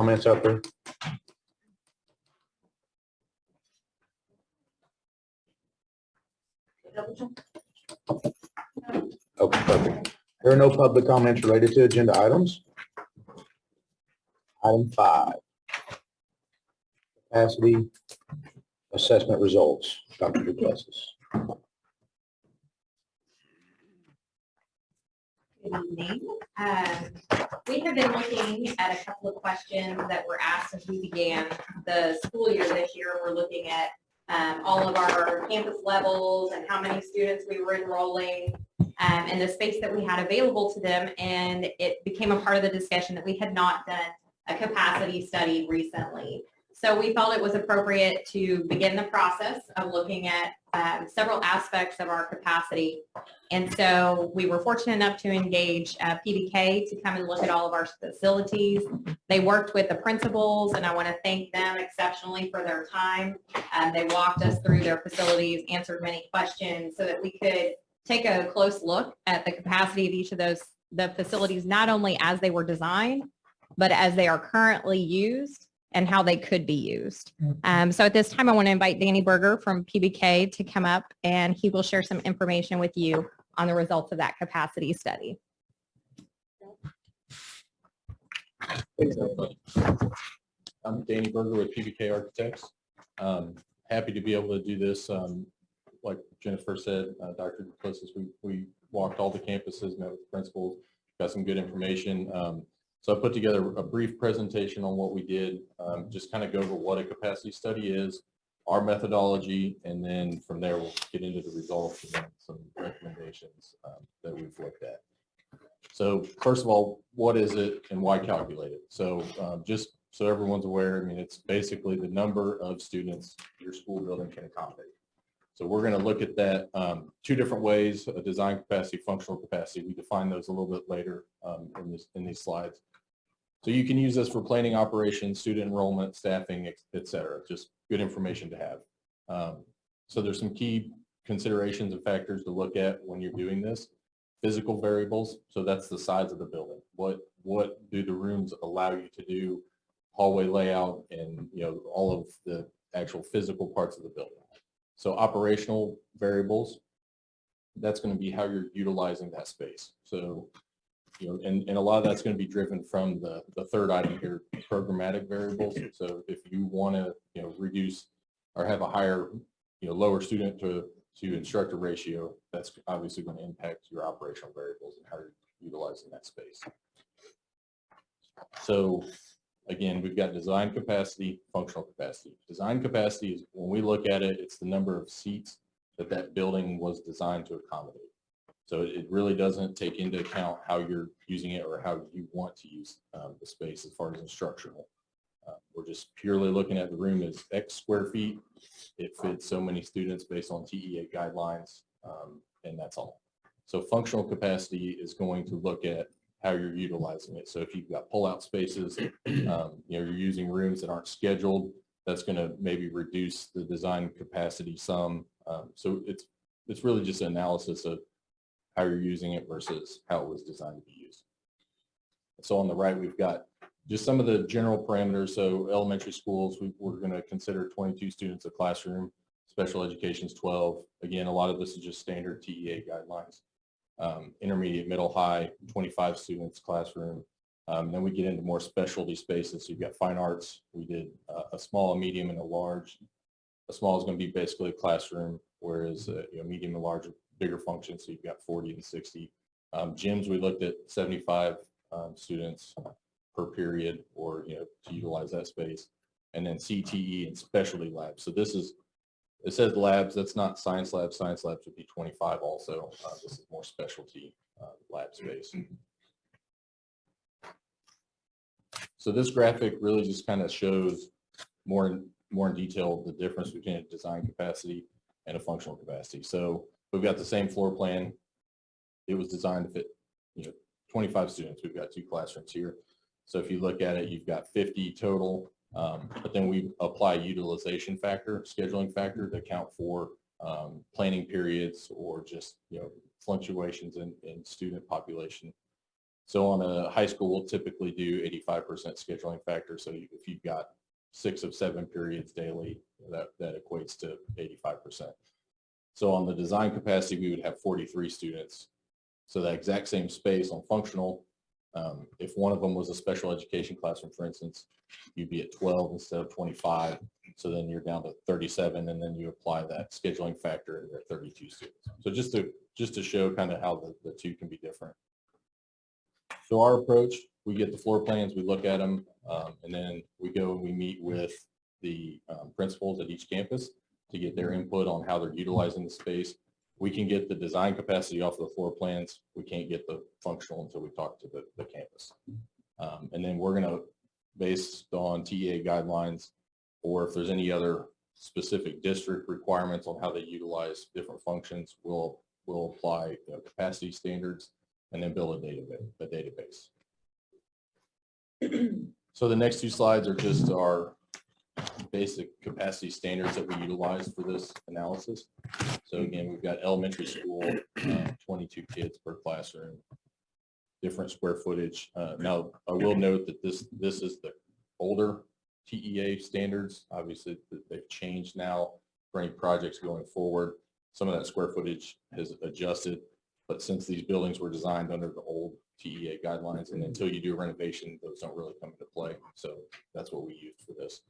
Comments out there? Okay, perfect. There are no public comments related to agenda items. Item 5. Capacity assessment results. Dr. Duplessis. Good evening. We have been looking at a couple of questions that were asked as we began the school year this year. We're looking at all of our campus levels and how many students we were enrolling and the space that we had available to them. And it became a part of the discussion that we had not done a capacity study recently. So we felt it was appropriate to begin the process of looking at several aspects of our capacity. And so we were fortunate enough to engage PBK to come and look at all of our facilities. They worked with the principals, and I want to thank them exceptionally for their time. They walked us through their facilities, answered many questions so that we could take a close look at the capacity of each of the facilities, not only as they were designed, but as they are currently used and how they could be used. So at this time, I want to invite Danny Berger from PBK to come up, and he will share some information with you on the results of that capacity study. I'm Danny Berger with PBK Architects. Happy to be able to do this. Like Jennifer said, Dr. Duplessis, we walked all the campuses, met with principals, got some good information. So I put together a brief presentation on what we did, just kind of go over what a capacity study is, our methodology, and then from there we'll get into the results and then some recommendations that we've looked at. So first of all, what is it and why calculate it? So just so everyone's aware, I mean, it's basically the number of students your school building can accommodate. So we're going to look at that two different ways, a design capacity, functional capacity. We define those a little bit later in these slides. So you can use this for planning operations, student enrollment, staffing, et cetera. Just good information to have. So there's some key considerations and factors to look at when you're doing this. Physical variables, so that's the size of the building. What do the rooms allow you to do? Hallway layout and all of the actual physical parts of the building. So operational variables, that's going to be how you're utilizing that space. So and a lot of that's going to be driven from the third item here, programmatic variables. So if you want to reduce or have a higher lower student to instructor ratio, that's obviously going to impact your operational variables and how you're utilizing that space. So again, we've got design capacity, functional capacity. Design capacity is, when we look at it, it's the number of seats that building was designed to accommodate. So it really doesn't take into account how you're using it or how you want to use the space as far as instructional. We're just purely looking at the room as X square feet. It fits so many students based on TEA guidelines, and that's all. So functional capacity is going to look at how you're utilizing it. So if you've got pull-out spaces, you're using rooms that aren't scheduled, that's going to maybe reduce the design capacity some. So it's really just an analysis of how you're using it versus how it was designed to be used. So on the right, we've got just some of the general parameters. So elementary schools, we're going to consider 22 students a classroom. Special education is 12. Again, a lot of this is just standard TEA guidelines. Intermediate, middle, high, 25 students classroom. Then we get into more specialty spaces. So you've got fine arts. We did a small, a medium, and a large. A small is going to be basically a classroom, whereas medium and large are bigger functions. So you've got 40 and 60. Gyms, we looked at 75 students per period, or to utilize that space. And then CTE and specialty labs. So this is, it says labs, that's not science labs. Science labs would be 25 also. This is more specialty lab space. So this graphic really just kind of shows more in detail the difference between a design capacity and a functional capacity. So we've got the same floor plan. It was designed to fit 25 students. We've got 2 classrooms here. So if you look at it, you've got 50 total. But then we apply utilization factor, scheduling factor to account for planning periods or just fluctuations in student population. So on a high school, we'll typically do 85% scheduling factor. So if you've got 6 of 7 periods daily, that equates to 85%. So on the design capacity, we would have 43 students. So that exact same space on functional, if one of them was a special education classroom, for instance, you'd be at 12 instead of 25. So then you're down to 37, and then you apply that scheduling factor and there are 32 students. So just to show kind of how the two can be different. So our approach, we get the floor plans, we look at them, and then we go and we meet with the principals at each campus to get their input on how they're utilizing the space. We can get the design capacity off of the floor plans. We can't get the functional until we talk to the campus. And then we're going to, based on TEA guidelines, or if there's any other specific district requirements on how they utilize different functions, we'll apply capacity standards and then build a database. So the next 2 slides are just our basic capacity standards that we utilize for this analysis. So again, we've got elementary school, 22 kids per classroom, different square footage. Now, I will note that this is the older TEA standards. Obviously, they've changed now for any projects going forward. Some of that square footage has adjusted, but since these buildings were designed under the old TEA guidelines, and until you do a renovation, those don't really come into play. So that's what we used for this.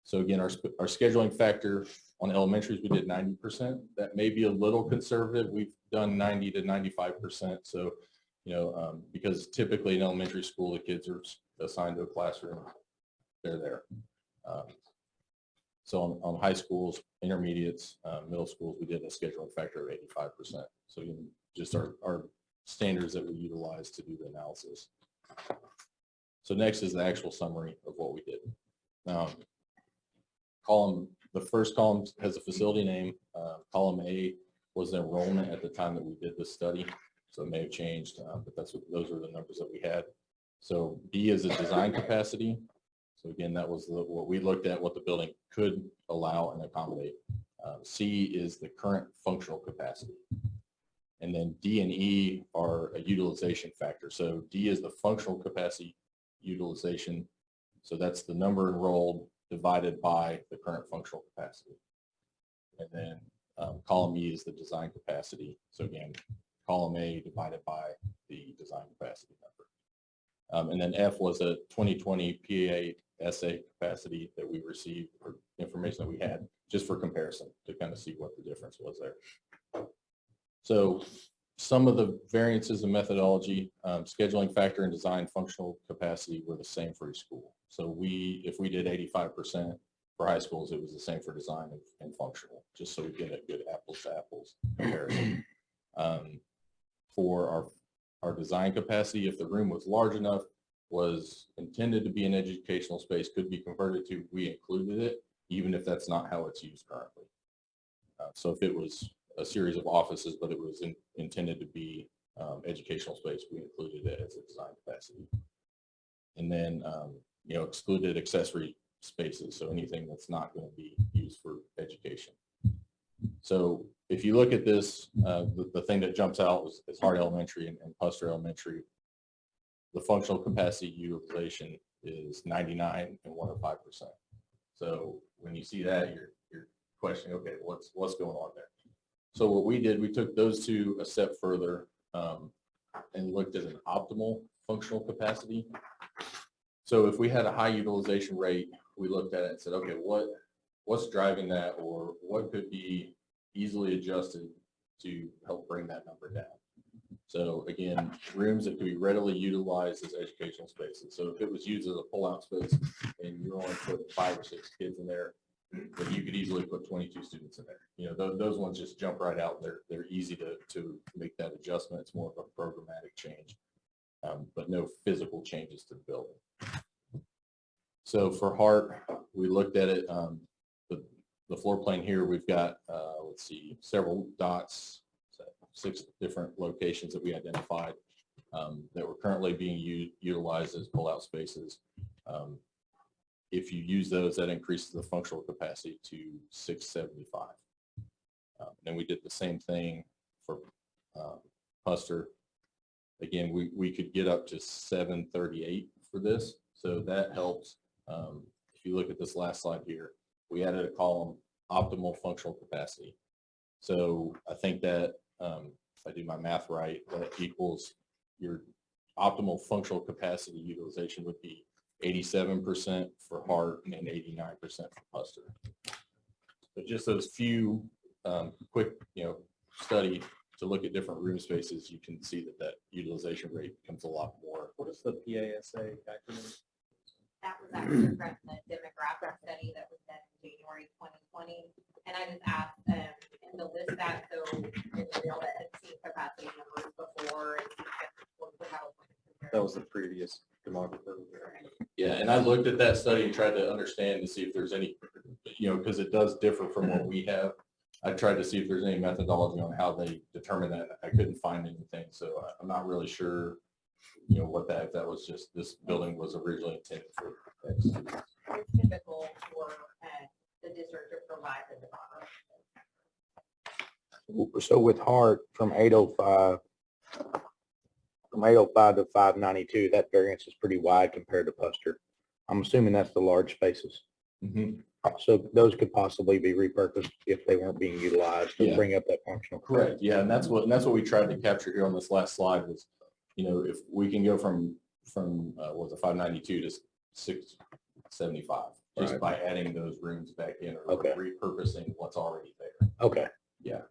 So again, our scheduling factor on elementaries, we did 90%. That may be a little conservative. We've done 90 to 95%. So, because typically in elementary school, the kids are assigned to a classroom, they're there. So on high schools, intermediates, middle schools, we did a scheduling factor of 85%. So just our standards that we utilize to do the analysis. So next is the actual summary of what we did. The first column has a facility name. Column A was the enrollment at the time that we did this study. So it may have changed, but those are the numbers that we had. So B is a design capacity. So again, that was what we looked at, what the building could allow and accommodate. C is the current functional capacity. And then D and E are a utilization factor. So D is the functional capacity utilization. So that's the number enrolled divided by the current functional capacity. And then column E is the design capacity. So again, column A divided by the design capacity number. And then F was a 2020 PA essay capacity that we received, or information that we had, just for comparison to kind of see what the difference was there. So some of the variances in methodology, scheduling factor and design functional capacity were the same for each school. So if we did 85% for high schools, it was the same for design and functional, just so we get a good apples to apples comparison. For our design capacity, if the room was large enough, was intended to be an educational space, could be converted to, we included it, even if that's not how it's used currently. So if it was a series of offices, but it was intended to be educational space, we included it as a design capacity. And then, excluded accessory spaces, so anything that's not going to be used for education. So if you look at this, the thing that jumps out is Hart Elementary and Puster Elementary. The functional capacity utilization is 99 and 105%. So when you see that, you're questioning, okay, what's going on there? So what we did, we took those two a step further and looked at an optimal functional capacity. So if we had a high utilization rate, we looked at it and said, okay, what's driving that, or what could be easily adjusted to help bring that number down? So again, rooms that could be readily utilized as educational spaces. So if it was used as a pull-out space and you only put 5 or 6 kids in there, then you could easily put 22 students in there. Those ones just jump right out. They're easy to make that adjustment. It's more of a programmatic change, but no physical changes to the building. So for Hart, we looked at it. The floor plan here, we've got, let's see, several dots, 6 different locations that we identified that were currently being utilized as pull-out spaces. If you use those, that increases the functional capacity to 675. And we did the same thing for Puster. again, we could get up to 738 for this. So that helps. If you look at this last slide here, we added a column, optimal functional capacity. So I think that if I do my math right, that equals your optimal functional capacity utilization would be 87% for heart and 89% for cluster. So just those few quick, study to look at different room spaces, you can see that utilization rate becomes a lot more. What is the PASA acronym? That was actually from the demographic study that was done in January 2020. And I just asked him to list that so we all that had seen capacity numbers before. And That was the previous demographer. Yeah, and I looked at that study and tried to understand to see if there's any, because it does differ from what we have. I tried to see if there's any methodology on how they determine that. I couldn't find anything, so I'm not really sure, what if that was just this building was originally intended for. it's typical for the district to provide the department. So with heart from 805 to 592, that variance is pretty wide compared to Puster. I'm assuming that's the large spaces. Mhm. So those could possibly be repurposed if they weren't being utilized to Yeah. bring up that functional. Correct, yeah, and that's what we tried to capture here on this last slide was, if we can go from was it 592 to 675, just Right. by adding those rooms back in or Okay. repurposing what's already there. Okay. Yeah,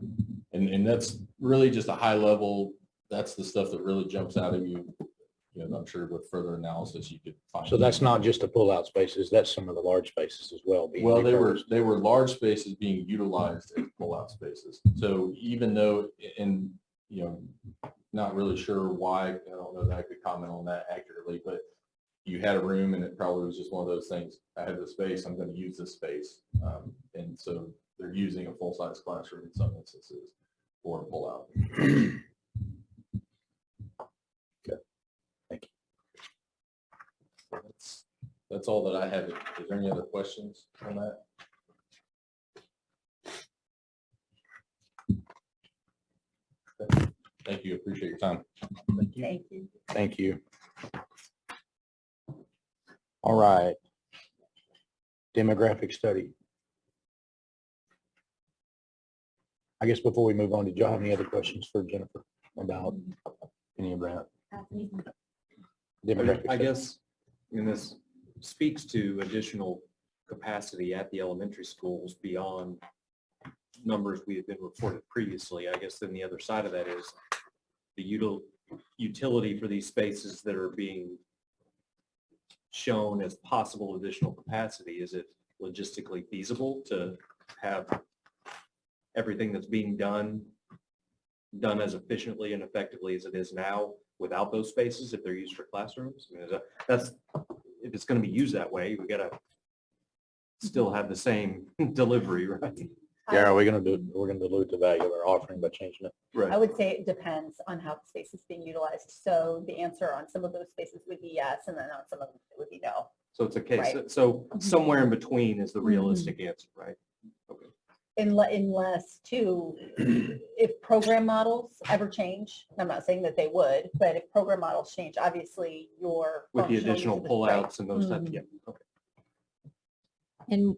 and that's really just a high level, that's the stuff that really jumps out at you. I'm sure with further analysis you could find. So that's not just the pull-out spaces, that's some of the large spaces as well. being Well, repurposed. they were large spaces being utilized as pull-out spaces. So even though, not really sure why, I don't know that I could comment on that accurately, but you had a room and it probably was just one of those things, I have the space, I'm going to use this space. And so they're using a full-size classroom in some instances for a pull-out. That's all that I have. Is there any other questions on that? Okay. Thank you. Appreciate your time. Thank you. Thank you. All right. Demographic study. I guess before we move on, did y'all have any other questions for Jennifer about any of that? Demographic I study? guess, this speaks to additional capacity at the elementary schools beyond numbers we have been reported previously. I guess then the other side of that is the utility for these spaces that are being shown as possible additional capacity. Is it logistically feasible to have everything that's being done as efficiently and effectively as it is now without those spaces if they're used for classrooms? I mean, that's, if it's going to be used that way, we got to still have the same delivery, right? Yeah, we're gonna dilute the value of our offering by changing it. I would say it depends on how the space is being utilized. So the answer on some of those spaces would be yes, and then on some of them it would be no. So it's a case, Right. so somewhere in between is the realistic answer, right? Okay. Unless too, if program models ever change, I'm not saying that they would, but if program models change, obviously your With the functional additional use of the- right. pullouts and those types, yeah, okay. And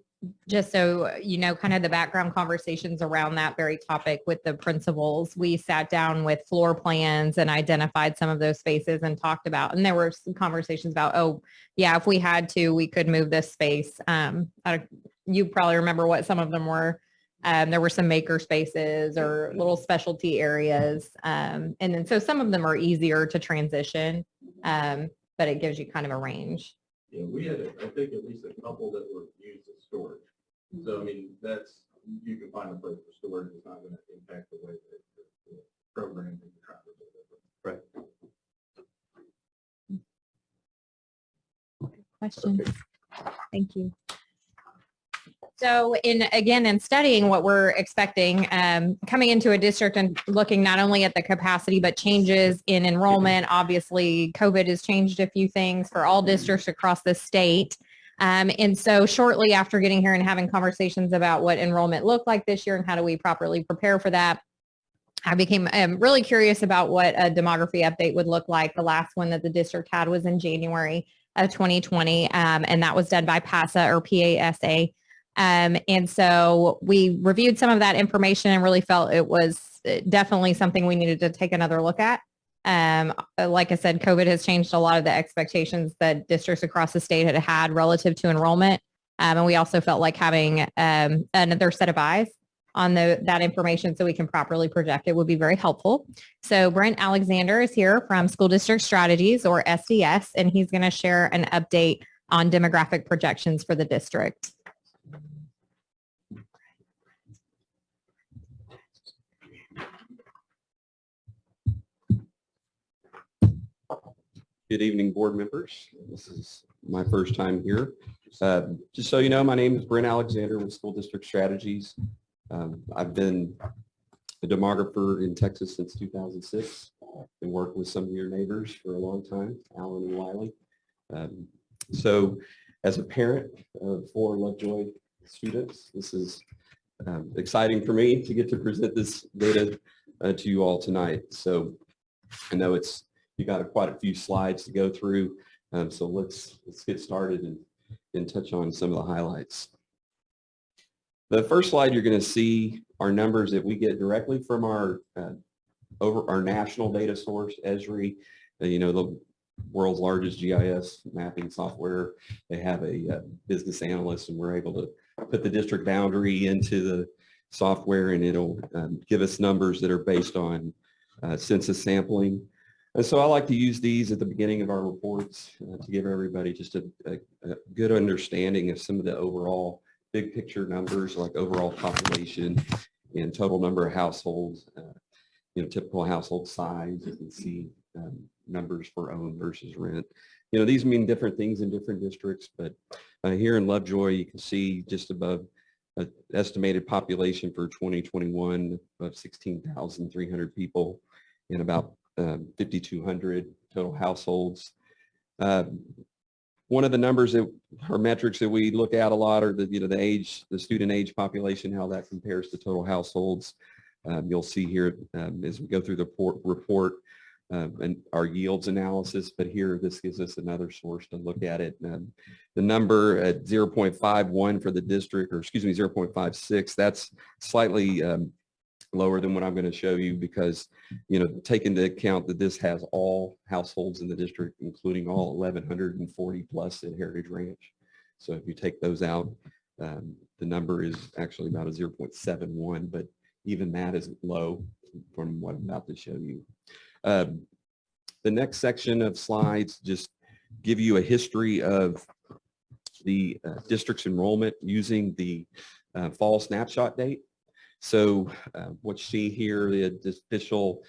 just so you know, kind of the background conversations around that very topic with the principals, we sat down with floor plans and identified some of those spaces and talked about, and there were some conversations about, oh, yeah, if we had to, we could move this space. You probably remember what some of them were. There were some maker spaces or little specialty areas. And then so some of them are easier to transition, but it gives you kind of a range. Yeah, we had, I think, at least a couple that were used as storage. So, I mean, you can find a place for storage. It's not going to impact the way that the program that you're trying to deliver. Right. Questions? Thank you. So in studying what we're expecting, coming into a district and looking not only at the capacity, but changes in enrollment, obviously COVID has changed a few things for all districts across the state. And so shortly after getting here and having conversations about what enrollment looked like this year and how do we properly prepare for that, I became really curious about what a demography update would look like. The last one that the district had was in January of 2020, and that was done by PASA or PASA. And so we reviewed some of that information and really felt it was definitely something we needed to take another look at. Like I said, COVID has changed a lot of the expectations that districts across the state had relative to enrollment. And we also felt like having another set of eyes on that information so we can properly project it would be very helpful. So Brent Alexander is here from School District Strategies, or SDS, and he's going to share an update on demographic projections for the district. Good evening, board members. This is my first time here. Just so you know, my name is Brent Alexander with School District Strategies. I've been a demographer in Texas since 2006 and worked with some of your neighbors for a long time, Alan and Wiley. So as a parent of 4 Lovejoy students, this is exciting for me to get to present this data to you all tonight. So I know you got quite a few slides to go through. So let's get started and touch on some of the highlights. The first slide you're going to see are numbers that we get directly from our national data source, Esri, the world's largest GIS mapping software. They have a business analyst, and we're able to put the district boundary into the software, and it'll give us numbers that are based on census sampling. And so I like to use these at the beginning of our reports to give everybody just a good understanding of some of the overall big picture numbers, like overall population and total number of households, typical household size. You can see numbers for own versus rent. These mean different things in different districts, but here in Lovejoy, you can see just above an estimated population for 2021 of 16,300 people and about 5,200 total households. One of the numbers or metrics that we look at a lot are the student age population, how that compares to total households. You'll see here as we go through the report and our yields analysis, but here this gives us another source to look at it. The number at 0.51 for the district, or excuse me, 0.56, that's slightly lower than what I'm going to show you because, take into account that this has all households in the district, including all 1,140 plus at Heritage Ranch. So if you take those out, the number is actually about a 0.71, but even that is low from what I'm about to show you. The next section of slides just give you a history of the district's enrollment using the fall snapshot date. So what you see here, the official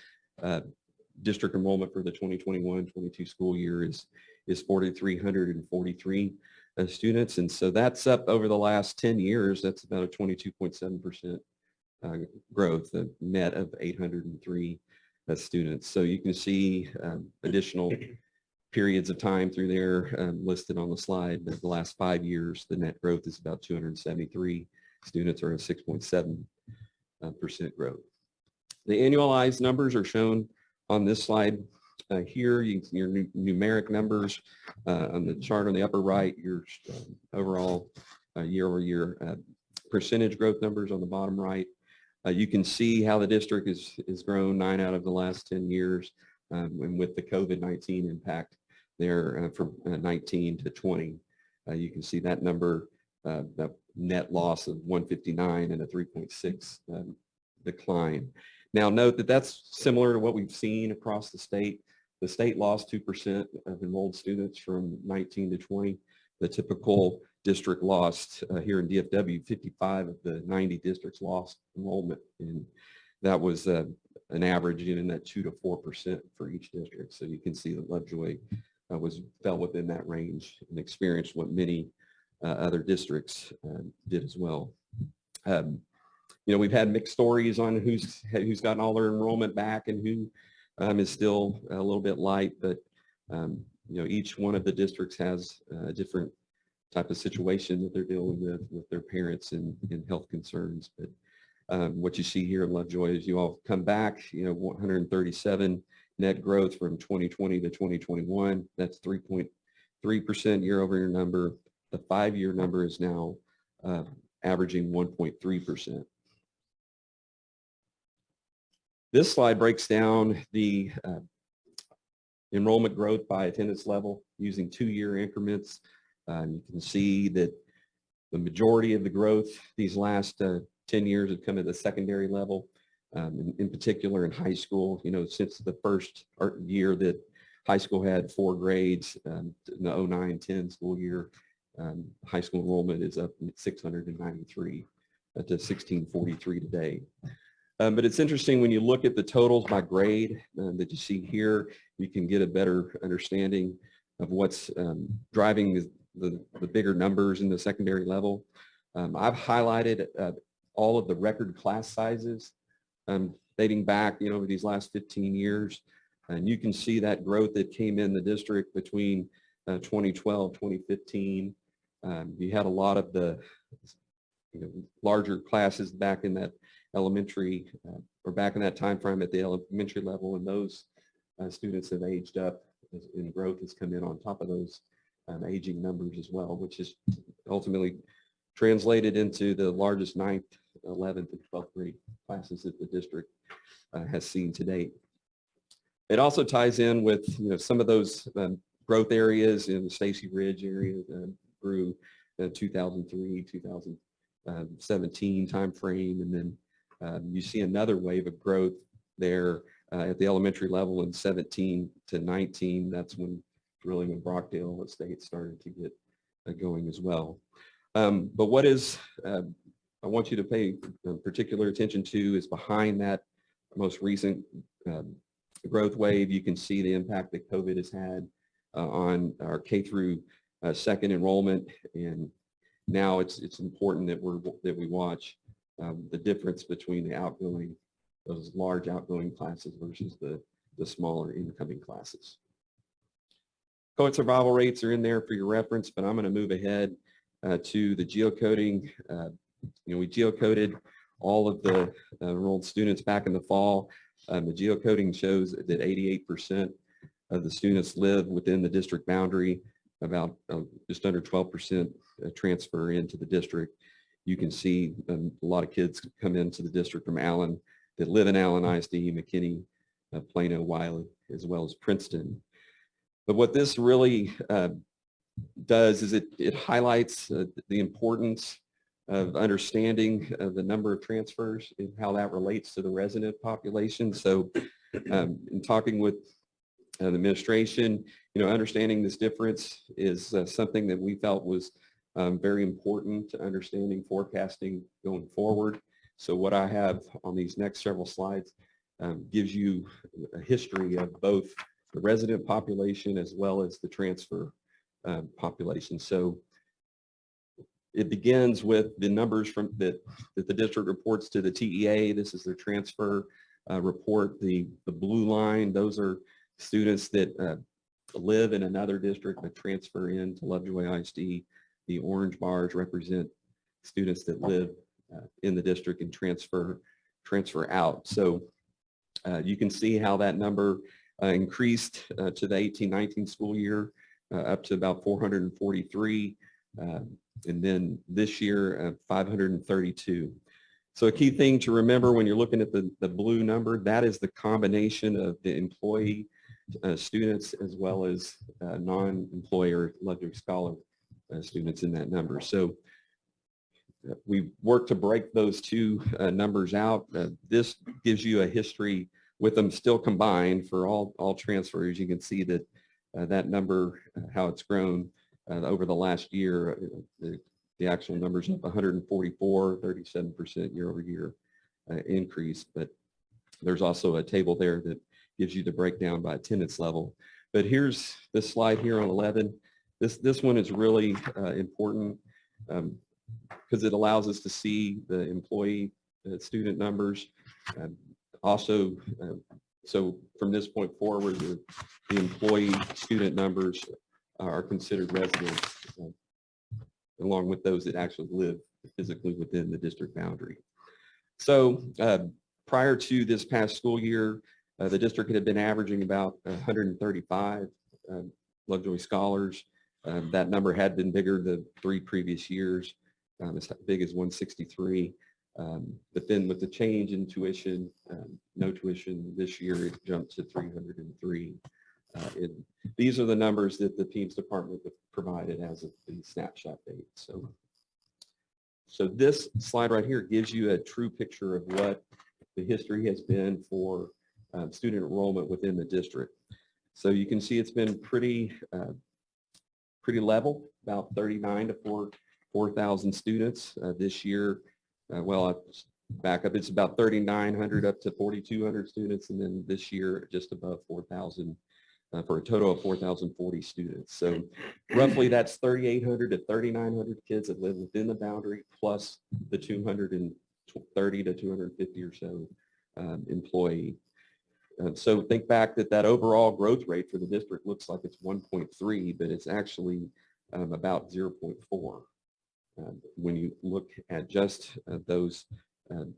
district enrollment for the 2021-22 school year is 4,343 students. And so that's up over the last 10 years. That's about a 22.7% growth, a net of 803 students. So you can see additional periods of time through there listed on the slide. But the last 5 years, the net growth is about 273 students, or a 6.7% growth. The annualized numbers are shown on this slide here. You can see your numeric numbers on the chart on the upper right, your overall year-over-year percentage growth numbers on the bottom right. You can see how the district has grown 9 out of the last 10 years, and with the COVID-19 impact there from 19 to 20. You can see that number, that net loss of 159 and a 3.6 decline. Now note that that's similar to what we've seen across the state. The state lost 2% of enrolled students from 19 to 20. The typical district lost here in DFW, 55 of the 90 districts lost enrollment, and that was an average in that 2 to 4% for each district. So you can see that Lovejoy fell within that range and experienced what many other districts did as well. We've had mixed stories on who's gotten all their enrollment back and who is still a little bit light, but each one of the districts has a different type of situation that they're dealing with their parents and health concerns. But What you see here in Lovejoy is you all come back, 137 net growth from 2020 to 2021. That's 3.3% year-over-year number. The 5-year number is now averaging 1.3%. This slide breaks down the enrollment growth by attendance level using 2-year increments. You can see that the majority of the growth these last 10 years have come at the secondary level, in particular in high school. Since the first year that high school had 4 grades, in the 09-10 school year, high school enrollment is up 693 to 1643 today. But it's interesting when you look at the totals by grade that you see here, you can get a better understanding of what's driving the bigger numbers in the secondary level. I've highlighted all of the record class sizes dating back, over these last 15 years. And you can see that growth that came in the district between 2012, 2015. You had a lot of the larger classes back in that elementary or back in that time frame at the elementary level, and those students have aged up and growth has come in on top of those aging numbers as well, which is ultimately translated into the largest 9th, 11th, and 12th grade classes that the district has seen to date. It also ties in with some of those growth areas in the Stacy Ridge area grew 2003, 2017 timeframe, and then you see another wave of growth there at the elementary level in 17 to 19. That's when Brockdale Estate started to get going as well. But what is I want you to pay particular attention to is behind that most recent growth wave. You can see the impact that COVID has had on our K through second enrollment, and now it's important that we watch the difference between those large outgoing classes versus the smaller incoming classes. Co-ed survival rates are in there for your reference, but I'm going to move ahead to the geocoding. We geocoded all of the enrolled students back in the fall. The geocoding shows that 88% of the students live within the district boundary, about just under 12% transfer into the district. You can see a lot of kids come into the district from Allen that live in Allen ISD, McKinney, Plano, Wiley, as well as Princeton. But what this really does is it highlights the importance of understanding the number of transfers and how that relates to the resident population. So in talking with the administration, understanding this difference is something that we felt was very important to understanding forecasting going forward. So what I have on these next several slides gives you a history of both the resident population as well as the transfer population. So it begins with the numbers that the district reports to the TEA. This is their transfer report. The blue line, those are students that live in another district but transfer into Lovejoy ISD. The orange bars represent students that live in the district and transfer out. So you can see how that number increased to the 18-19 school year up to about 443. And then this year, 532. So a key thing to remember when you're looking at the blue number, that is the combination of the employee students as well as non-employer Lovejoy Scholar students in that number. So we work to break those two numbers out. This gives you a history with them still combined for all transfers. You can see that that number, how it's grown over the last year. The actual numbers up 144, 37% year over year increase. But there's also a table there that gives you the breakdown by attendance level. But here's this slide here on 11. This one is really important because it allows us to see the employee student numbers. Also, so from this point forward, the employee student numbers are considered residents along with those that actually live physically within the district boundary. So prior to this past school year, the district had been averaging about 135 Lovejoy scholars. That number had been bigger the 3 previous years, as big as 163. But then with the change in tuition, no tuition this year, it jumped to 303. These are the numbers that the Teams department provided as of the snapshot date. So this slide right here gives you a true picture of what the history has been for student enrollment within the district. So you can see it's been pretty level, about 39 to 4,000 students this year. Well, back up, it's about 3,900 up to 4,200 students, and then this year just above 4,000 for a total of 4,040 students. So roughly that's 3,800 to 3,900 kids that live within the boundary, plus the 230 to 250 or so employee. So think back that overall growth rate for the district looks like it's 1.3, but it's actually about 0.4 when you look at just those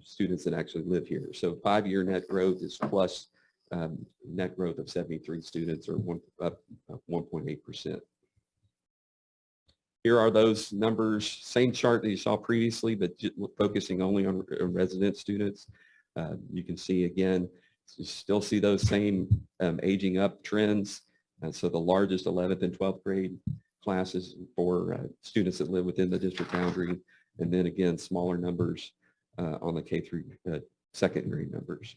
students that actually live here. So 5-year net growth is plus net growth of 73 students, or up 1.8%. Here are those numbers, same chart that you saw previously, but focusing only on resident students. You can see again, you still see those same aging up trends. So the largest 11th and 12th grade classes for students that live within the district boundary, and then again, smaller numbers on the K through second grade numbers.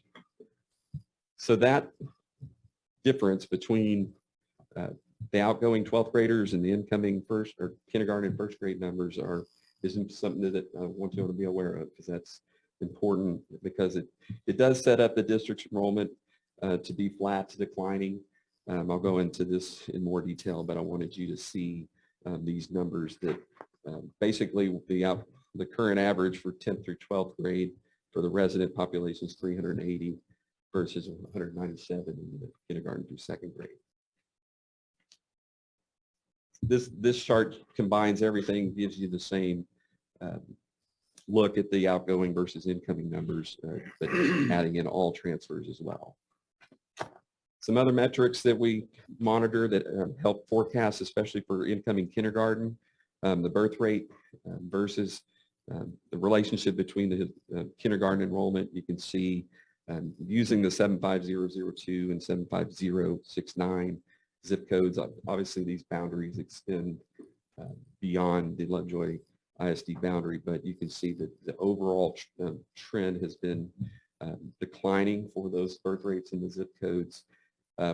So that difference between the outgoing 12th graders and the incoming first or kindergarten and first grade numbers isn't something that I want you all to be aware of, because that's important, because it does set up the district's enrollment to be flat to declining. I'll go into this in more detail, but I wanted you to see these numbers that basically the current average for 10th through 12th grade for the resident population is 380 versus 197 in the kindergarten through second grade. This chart combines everything, gives you the same look at the outgoing versus incoming numbers, but adding in all transfers as well. Some other metrics that we monitor that help forecast, especially for incoming kindergarten, the birth rate versus the relationship between the kindergarten enrollment. You can see using the 75002 and 75069 zip codes. Obviously, these boundaries extend beyond the Lovejoy ISD boundary, but you can see that the overall trend has been declining for those birth rates and the zip codes.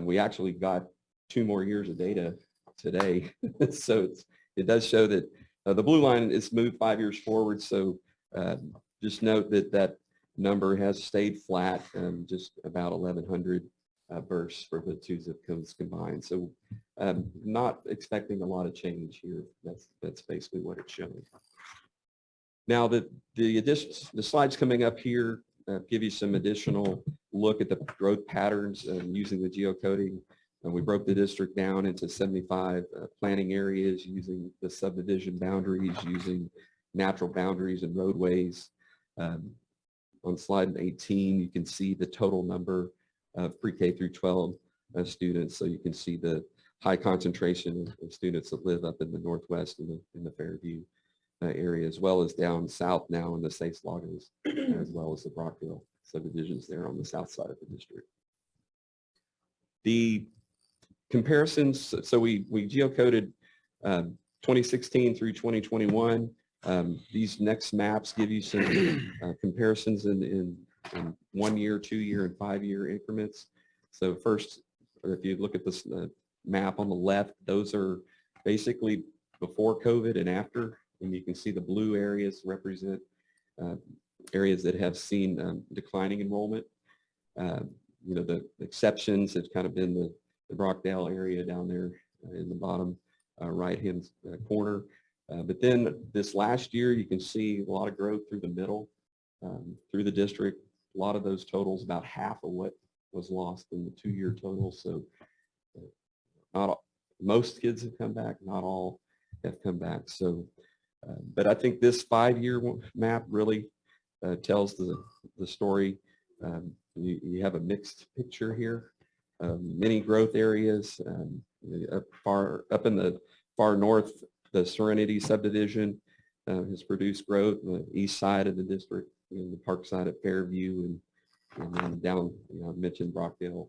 We actually got 2 more years of data today, so it does show that the blue line is moved 5 years forward. So just note that number has stayed flat, just about 1,100 births for the 2 zip codes combined. So not expecting a lot of change here. That's basically what it's showing. Now the slides coming up here give you some additional look at the growth patterns using the geocoding. And we broke the district down into 75 planning areas using the subdivision boundaries, using natural boundaries and roadways. On slide 18, you can see the total number of pre-K through 12 students. So you can see the high concentration of students that live up in the Northwest and in the Fairview area, as well as down south now in the Sace Lagos, as well as the Brockville subdivisions there on the south side of the district. The comparisons, so we geocoded 2016 through 2021. These next maps give you some comparisons in 1 year, 2 year, and 5 year increments. So first, if you look at this map on the left, those are basically before COVID and after, and you can see the blue areas represent areas that have seen declining enrollment. The exceptions have kind of been the Brockdale area down there in the bottom right-hand corner. But then this last year, you can see a lot of growth through the middle, through the district. A lot of those totals, about half of what was lost in the 2 year total. So most kids have come back, not all have come back. So, but I think this 5 year map really tells the story. You have a mixed picture here. Many growth areas. Up in the far north, the Serenity subdivision has produced growth. The east side of the district, the park side at Fairview, and then down, I mentioned Brockdale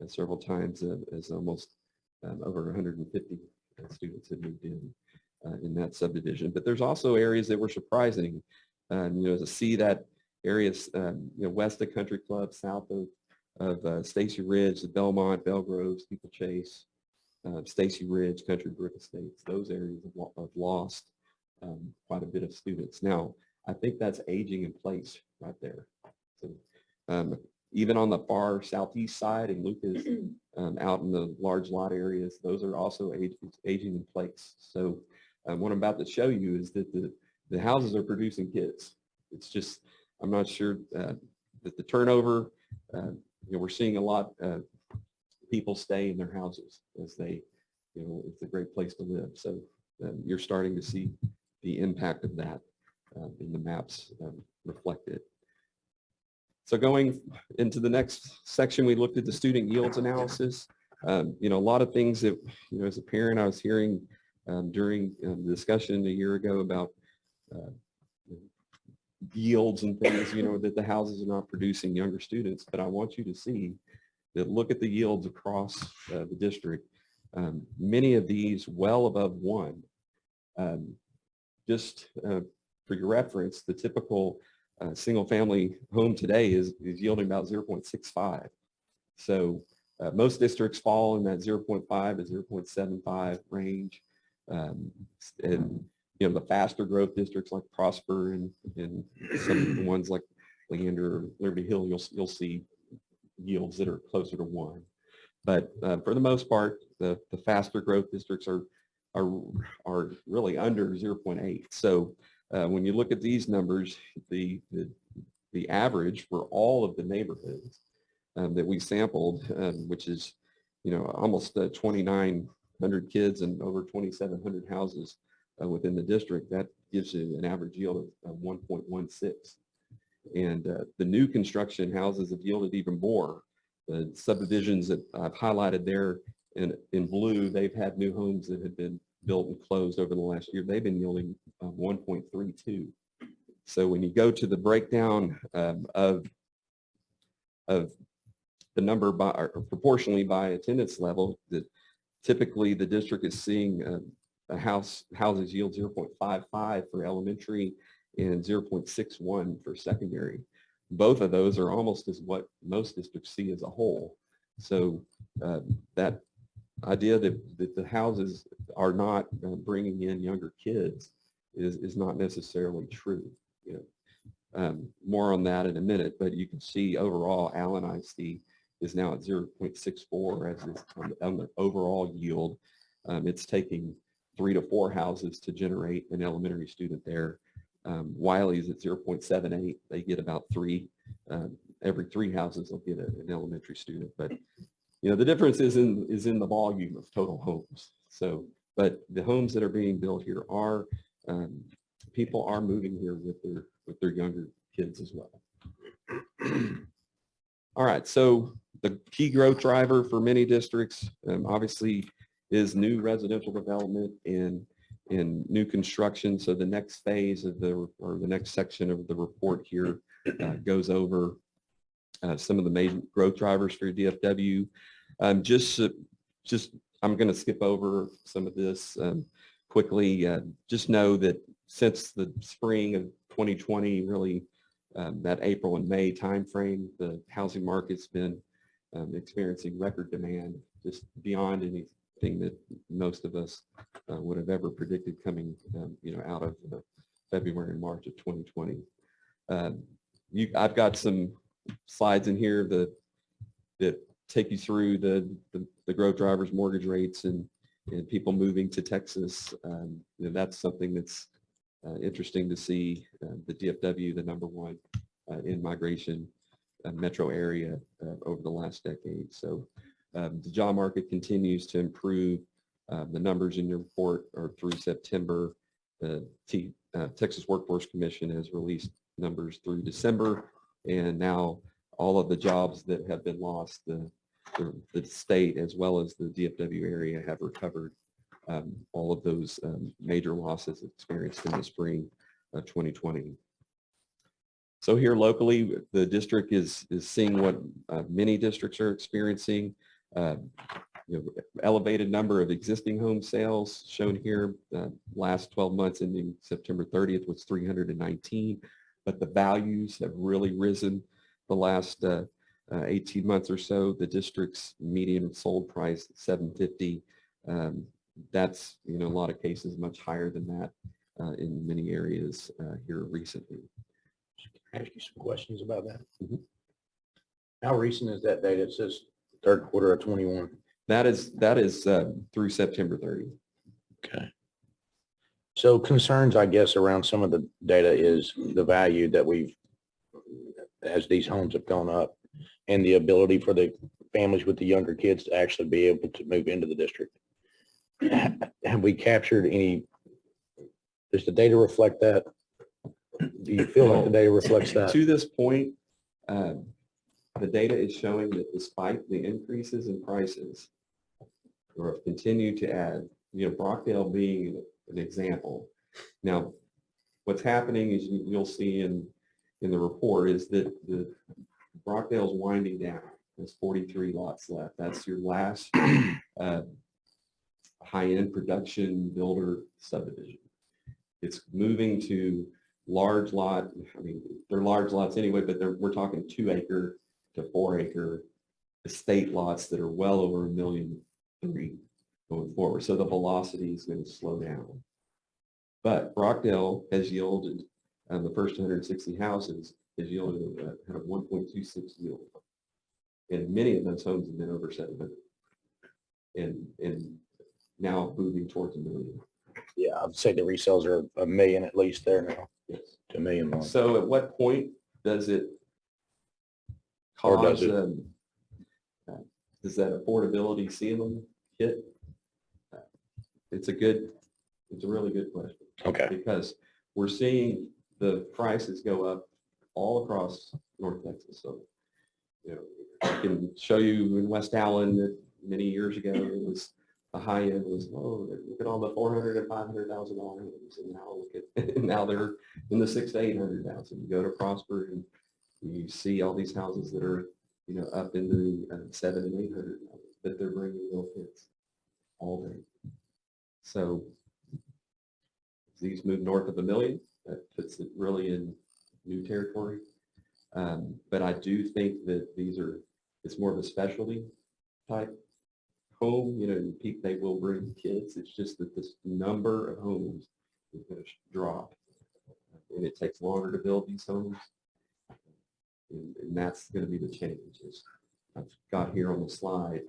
several times as almost over 150 students have moved in that subdivision. But there's also areas that were surprising. To see that areas, west of Country Club, south of Stacy Ridge, the Belmont, Belgrove, Steeplechase, Stacy Ridge, Country Brook Estates, those areas have lost quite a bit of students. Now, I think that's aging in place right there. So even on the far southeast side in Lucas, out in the large lot areas, those are also aging in place. So what I'm about to show you is that the houses are producing kids. It's just, I'm not sure that the turnover, we're seeing a lot of people stay in their houses as they, it's a great place to live. So you're starting to see the impact of that in the maps reflected. So going into the next section, we looked at the student yields analysis. A lot of things that, as a parent, I was hearing during the discussion a year ago about yields and things, that the houses are not producing younger students. But I want you to see that, look at the yields across the district. Many of these well above 1. Just for your reference, the typical single family home today is yielding about 0.65. So most districts fall in that 0.5 to 0.75 range. And the faster growth districts like Prosper and some of the ones like Leander or Liberty Hill, you'll see yields that are closer to 1. But for the most part, the faster growth districts are really under 0.8. So when you look at these numbers, the average for all of the neighborhoods that we sampled, which is almost 2,900 kids and over 2,700 houses within the district, that gives you an average yield of 1.16. And the new construction houses have yielded even more. The subdivisions that I've highlighted there in blue, they've had new homes that have been built and closed over the last year. They've been yielding 1.32. So when you go to the breakdown of the number by, or proportionally by attendance level, that typically the district is seeing houses yield 0.55 for elementary and 0.61 for secondary. Both of those are almost as what most districts see as a whole. So that idea that the houses are not bringing in younger kids is not necessarily true. More on that in a minute, but you can see overall Allen ISD is now at 0.64 as is on the overall yield. It's taking 3 to 4 houses to generate an elementary student there. Wiley's at 0.78. They get about 3. Every 3 houses will get an elementary student. But the difference is in the volume of total homes. So, but the homes that are being built here are people are moving here with their younger kids as well. All right. So the key growth driver for many districts, obviously, is new residential development and new construction. So the next phase of the next section of the report here goes over some of the major growth drivers for DFW. Just I'm going to skip over some of this quickly. Just know that since the spring of 2020, really that April and May timeframe, the housing market's been experiencing record demand, just beyond anything that most of us would have ever predicted coming, out of February and March of 2020. I've got some slides in here that take you through the growth drivers, mortgage rates, and people moving to Texas. That's something that's interesting to see. The DFW, the #1 in migration metro area over the last decade. So the job market continues to improve. The numbers in your report are through September. The Texas Workforce Commission has released numbers through December. And now all of the jobs that have been lost, the state as well as the DFW area have recovered all of those major losses experienced in the spring of 2020. So here locally, the district is seeing what many districts are experiencing. Elevated number of existing home sales shown here. Last 12 months ending September 30th was 319, but the values have really risen the last 18 months or so. The district's median sold price $750. That's, in a lot of cases, much higher than that in many areas here recently. Can I ask you some questions about that? Mhm. How recent is that data? It says third quarter of 21. That is through September 30th. Okay. So concerns, I guess, around some of the data is the value that as these homes have gone up, and the ability for the families with the younger kids to actually be able to move into the district. Have we captured any, does the data reflect that? Do you feel like the data reflects that? To this point, the data is showing that despite the increases in prices, or continue to add, Brockdale being an example. Now, what's happening is you'll see in the report is that the Brockdale's winding down. There's 43 lots left. That's your last high-end production builder subdivision. It's moving to large lot. I mean, they're large lots anyway, but we're talking 2 acre to 4 acre estate lots that are well over $1.3 million going forward. So the velocity is going to slow down. But Brockdale has yielded, the first 160 houses has yielded a 1.26 yield. And many of those homes have been over 700. And now moving towards $1 million. Yeah, I'd say the resales are $1 million at least there now. Yes. To $1 million more. So at what point does it Or cause, does it? Does that affordability ceiling hit? It's a really good question. Okay. Because we're seeing the prices go up all across North Texas. So, I can show you in West Allen that many years ago, it was the high end was, oh, look at all the $400,000 and $500,000 homes. And now look at, now they're in the $600,000 to $800,000. You go to Prosper and you see all these houses that are, up in the $700,000 and $800,000 that they're bringing real kids all day. So these move north of $1 million. That puts it really in new territory. But I do think that it's more of a specialty type home. They will bring kids. It's just that this number of homes is going to drop. And it takes longer to build these homes. And that's going to be the change. I've got here on the slide,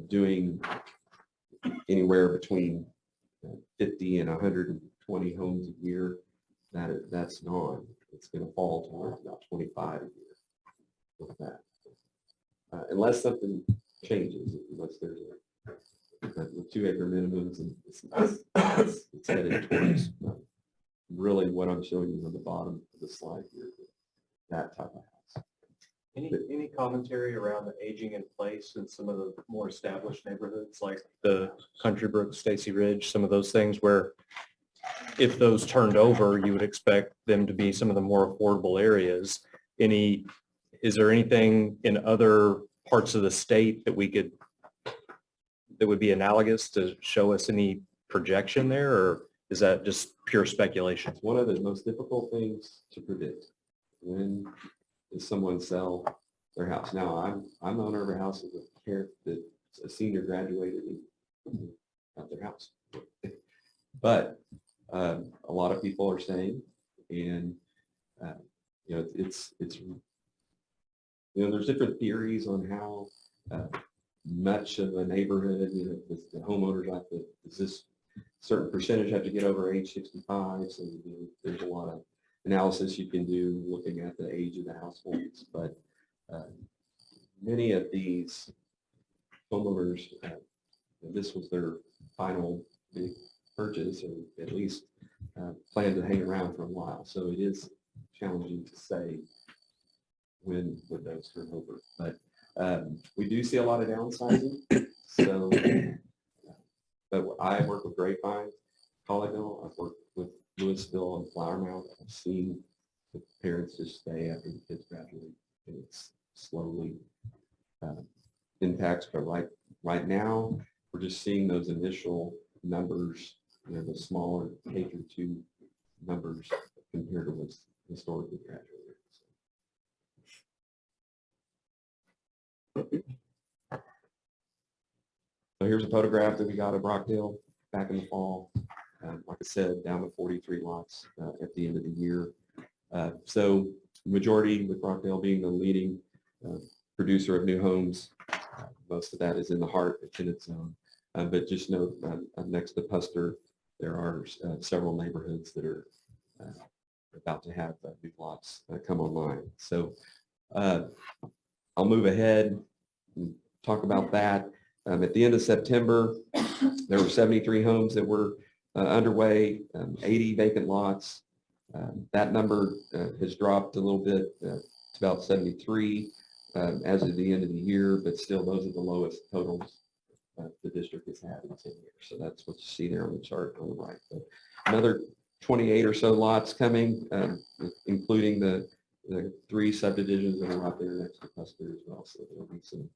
doing anywhere between 50 and 120 homes a year. That's gone. It's going to fall to about 25 a year with that. Unless something changes, unless there's with 2 acre minimums, and it's headed towards really what I'm showing you on the bottom of the slide here, that type of house. Any commentary around the aging in place in some of the more established neighborhoods like the Country Brook, Stacy Ridge, some of those things where if those turned over, you would expect them to be some of the more affordable areas. Is there anything in other parts of the state that would be analogous to show us any projection there, or is that just pure speculation? It's one of the most difficult things to predict. When does someone sell their house? Now, I'm the owner of a house with a care that a senior graduated and got their house. But a lot of people are saying, and it's there's different theories on how much of a neighborhood, the homeowners have to, does this certain percentage have to get over age 65? So there's a lot of analysis you can do looking at the age of the households, but many of these homeowners, this was their final big purchase, or at least plan to hang around for a while. So it is challenging to say when would those turn over. But we do see a lot of downsizing. So, but I work with Grapevine, Colleyville. I've worked with Louisville and Flowermount. I've seen the parents just stay after the kids graduate, and it's slowly impacts. But right now, we're just seeing those initial numbers, the smaller K-2 numbers compared to what's historically graduated. So here's a photograph that we got of Rockdale back in the fall. Like I said, down to 43 lots at the end of the year. So majority with Rockdale being the leading producer of new homes. Most of that is in the heart attendance zone. But just note, next to Puster, there are several neighborhoods that are about to have new lots come online. So I'll move ahead and talk about that. At the end of September, there were 73 homes that were underway, 80 vacant lots. That number has dropped a little bit to about 73 as of the end of the year, but still those are the lowest totals the district has had in 10 years. So that's what you see there on the chart on the right. But another 28 or so lots coming, including the 3 subdivisions that are out there next to Custer as well. So there'll be some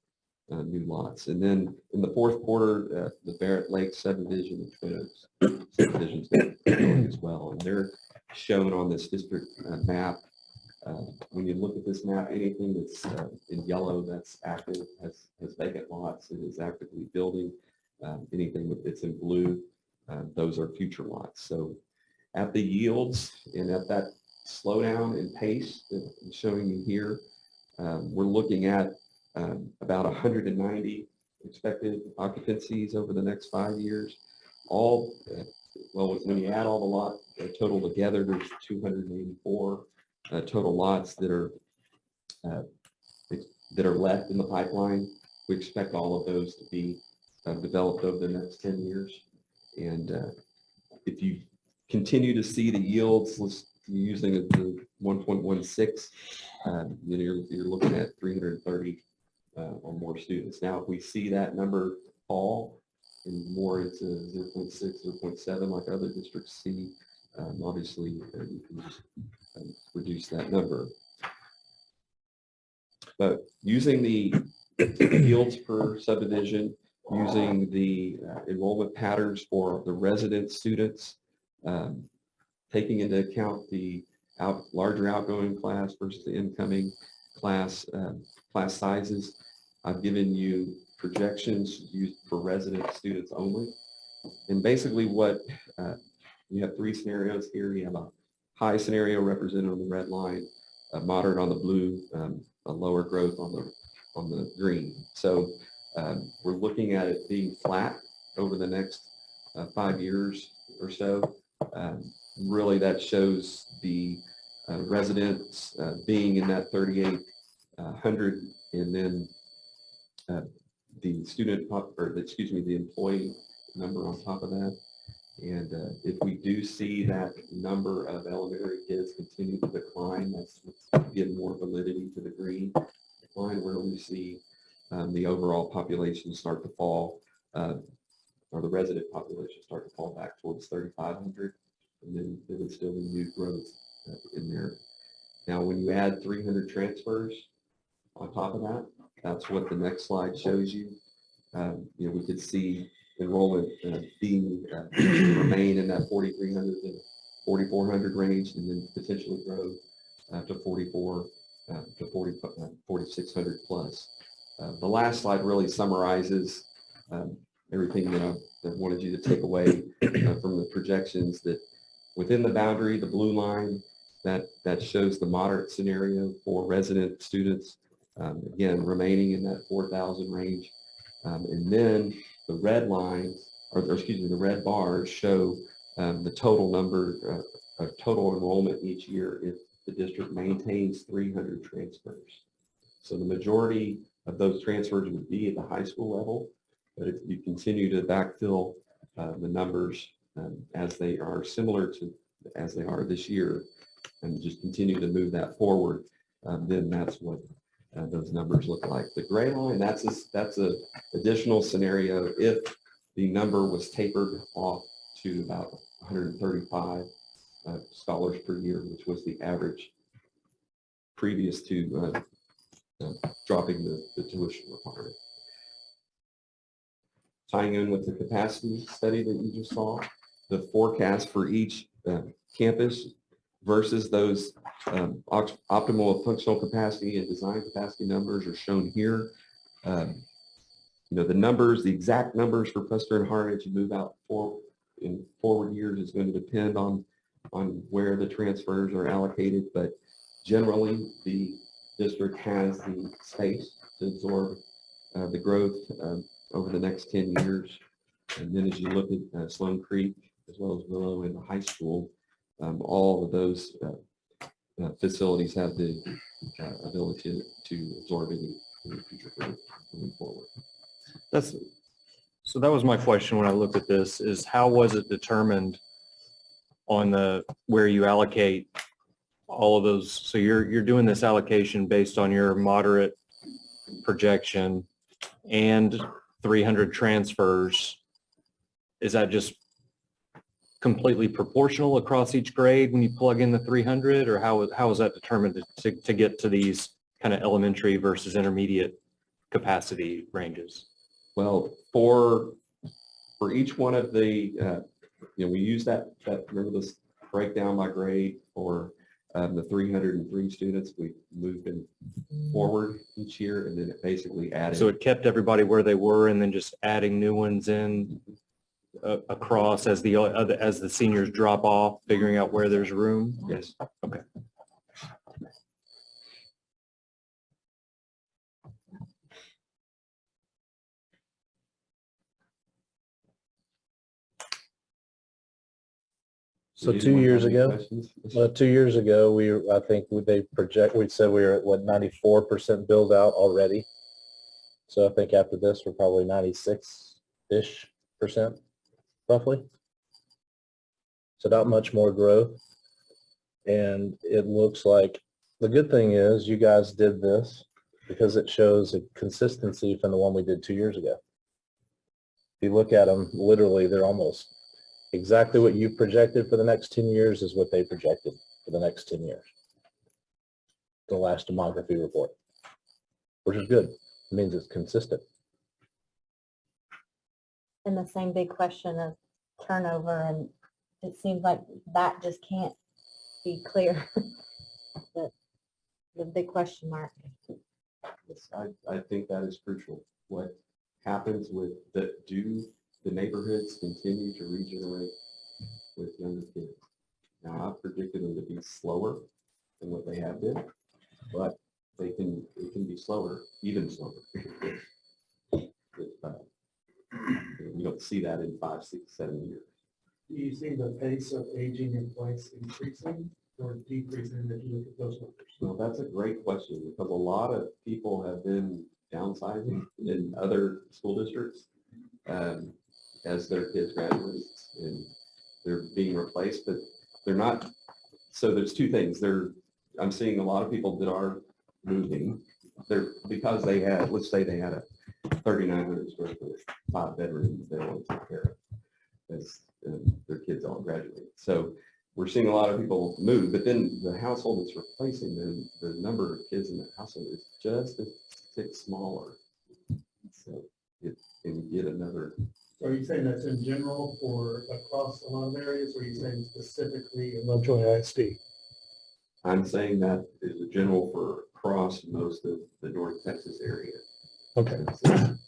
new lots. And then in the fourth quarter, the Barrett Lake subdivision and Twin Oaks subdivisions going as well. And they're shown on this district map. When you look at this map, anything that's in yellow that's active has vacant lots. It is actively building. Anything that's in blue, those are future lots. So at the yields and at that slowdown in pace that I'm showing you here, we're looking at about 190 expected occupancies over the next 5 years. All, well, when you add all the lot total together, there's 284 total lots that are left in the pipeline. We expect all of those to be developed over the next 10 years. And if you continue to see the yields using the 1.16, you're looking at 330 or more students. Now, if we see that number fall and more into 0.6, 0.7 like other districts see, obviously you can just reduce that number. But using the yields per subdivision, using the enrollment patterns for the resident students, taking into account the larger outgoing class versus the incoming class sizes, I've given you projections used for resident students only. And basically what you have 3 scenarios here. You have a high scenario represented on the red line, a moderate on the blue, a lower growth on the green. So we're looking at it being flat over the next 5 years or so. Really that shows the residents being in that 3,800, and then the student, the employee number on top of that. And if we do see that number of elementary kids continue to decline, that's give more validity to the green line, where we see the overall population start to fall, or the resident population start to fall back towards 3,500, and then there would still be new growth in there. Now, when you add 300 transfers on top of that, that's what the next slide shows you. We could see enrollment remain in that 4,300 to 4,400 range, and then potentially grow to 4,600 plus. The last slide really summarizes everything that I wanted you to take away from the projections, that within the boundary, the blue line, that shows the moderate scenario for resident students, again, remaining in that 4,000 range. And then the red lines, the red bars show the total number of total enrollment each year if the district maintains 300 transfers. So the majority of those transfers would be at the high school level, but if you continue to backfill the numbers as they are similar to as they are this year, and just continue to move that forward, then that's what those numbers look like. The gray line, that's a additional scenario if the number was tapered off to about 135 scholars per year, which was the average previous to dropping the tuition requirement. Tying in with the capacity study that you just saw, the forecast for each campus versus those optimal functional capacity and design capacity numbers are shown here. The numbers, the exact numbers for Preston and Hart as you move out in forward years is going to depend on where the transfers are allocated, but generally the district has the space to absorb the growth over the next 10 years. And then as you look at Sloan Creek, as well as Willow and the high school, all of those facilities have the ability to absorb any future growth moving forward. So that was my question when I looked at this, is how was it determined on where you allocate all of those? So you're doing this allocation based on your moderate projection and 300 transfers. Is that just completely proportional across each grade when you plug in the 300, or how is that determined to get to these kind of elementary versus intermediate capacity ranges? Well, for each one of the, we use that remember this breakdown by grade for the 303 students. We moved them forward each year, and then it basically added. So it kept everybody where they were, and then just adding new ones in across as the seniors drop off, figuring out where there's room. Yes. Okay. So Did 2 anyone years have any ago, questions? 2 years ago, we said we were at what, 94% build out already. So I think after this, we're probably 96-ish percent, roughly. So not much more growth. And it looks like, the good thing is you guys did this because it shows a consistency from the one we did 2 years ago. If you look at them, literally, they're almost exactly what you projected for the next 10 years is what they projected for the next 10 years. The last demography report, which is good. It means it's consistent. And the same big question of turnover, and it seems like that just can't be clear. The big question mark. Yes, I think that is crucial. What happens with that? Do the neighborhoods continue to regenerate with younger kids? Now, I've predicted them to be slower than what they have been, but it can be slower, even slower. We don't see that in 5, 6, 7 years. Do you see the pace of aging in place increasing or decreasing if you look at those numbers? Well, that's a great question because a lot of people have been downsizing in other school districts as their kids graduate, and they're being replaced, but they're not. So there's two things. I'm seeing a lot of people that are moving. Because they had, let's say they had a 3,900 square foot 5-bedroom that they want to take care of as their kids all graduate. So we're seeing a lot of people move, but then the household that's replacing them, the number of kids in that household is just a tick smaller. So and you get another. So are you saying that's in general for across a lot of areas, or are you saying specifically in Lovejoy ISD? I'm saying that is a general for across most of the North Texas area. Okay.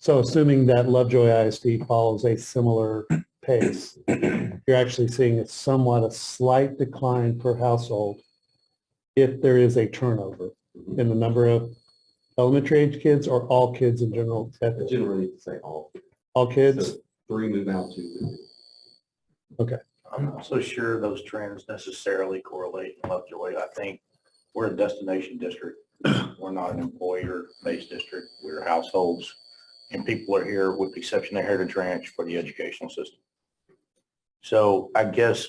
So assuming that Lovejoy ISD follows a similar pace, you're actually seeing a slight decline per household if there is a turnover in the number of elementary age kids or all kids in general. I generally say all. All kids? So 3 move out, 2 move in. Okay. I'm not so sure those trends necessarily correlate in Lovejoy. I think we're a destination district. We're not an employer-based district. We're households, and people are here with the exception of Heritage Ranch for the educational system. So I guess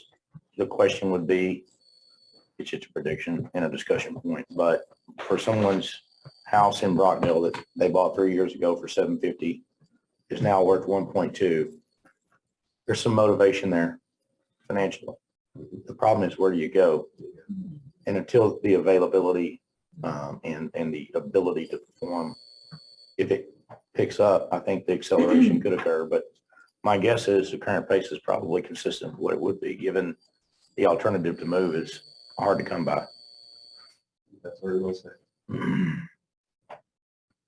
the question would be, it's just a prediction and a discussion point, but for someone's house in Brockville that they bought 3 years ago for $750 is now worth 1.2. There's some motivation there financially. The problem is, where do you go? And until the availability and the ability to perform, if it picks up, I think the acceleration could occur. But my guess is the current pace is probably consistent with what it would be, given the alternative to move is hard to come by. That's very well said.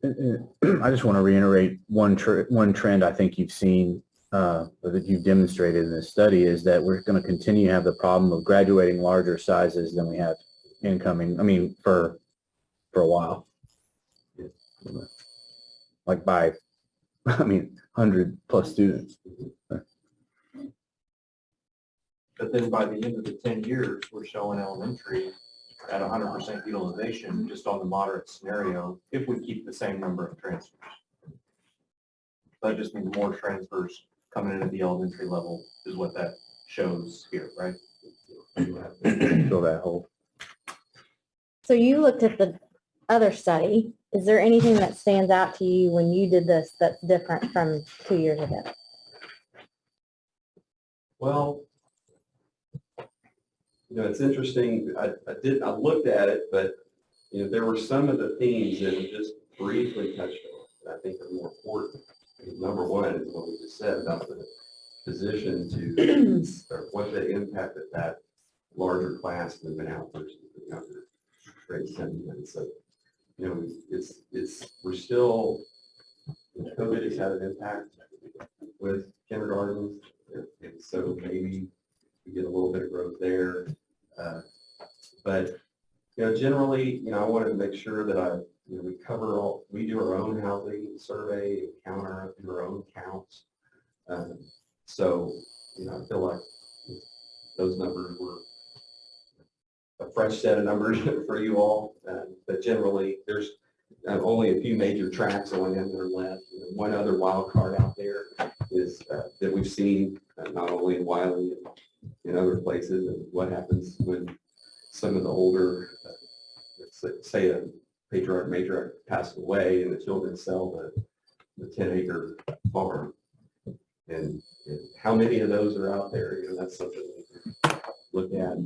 I just want to reiterate one trend I think you've seen, or that you've demonstrated in this study, is that we're going to continue to have the problem of graduating larger sizes than we have incoming, I mean, for a while. Like by, 100+ students. But then by the end of the 10 years, we're showing elementary at 100% utilization, just on the moderate scenario, if we keep the same number of transfers. That just means more transfers coming in at the elementary level is what that shows here, right? Fill that hole. So you looked at the other study. Is there anything that stands out to you when you did this that's different from 2 years ago? Well, it's interesting. I looked at it, but, there were some of the themes that we just briefly touched on that I think are more important. Number one is what we just said about the position to, or what the impact of that larger class moving out versus the younger grade 7. And so, we're still, COVID has had an impact with kindergartens, and so maybe we get a little bit of growth there. But, generally, I wanted to make sure that we do our own housing survey, do our own counts. So, I feel like those numbers were a fresh set of numbers for you all. But generally, there's only a few major tracks on them that are left. One other wild card out there is that we've seen not only in Wiley and in other places, and what happens when some of the older, say a patriarch, matriarch passed away and the children sell the 10-acre farm. And how many of those are out there? That's something we can look at.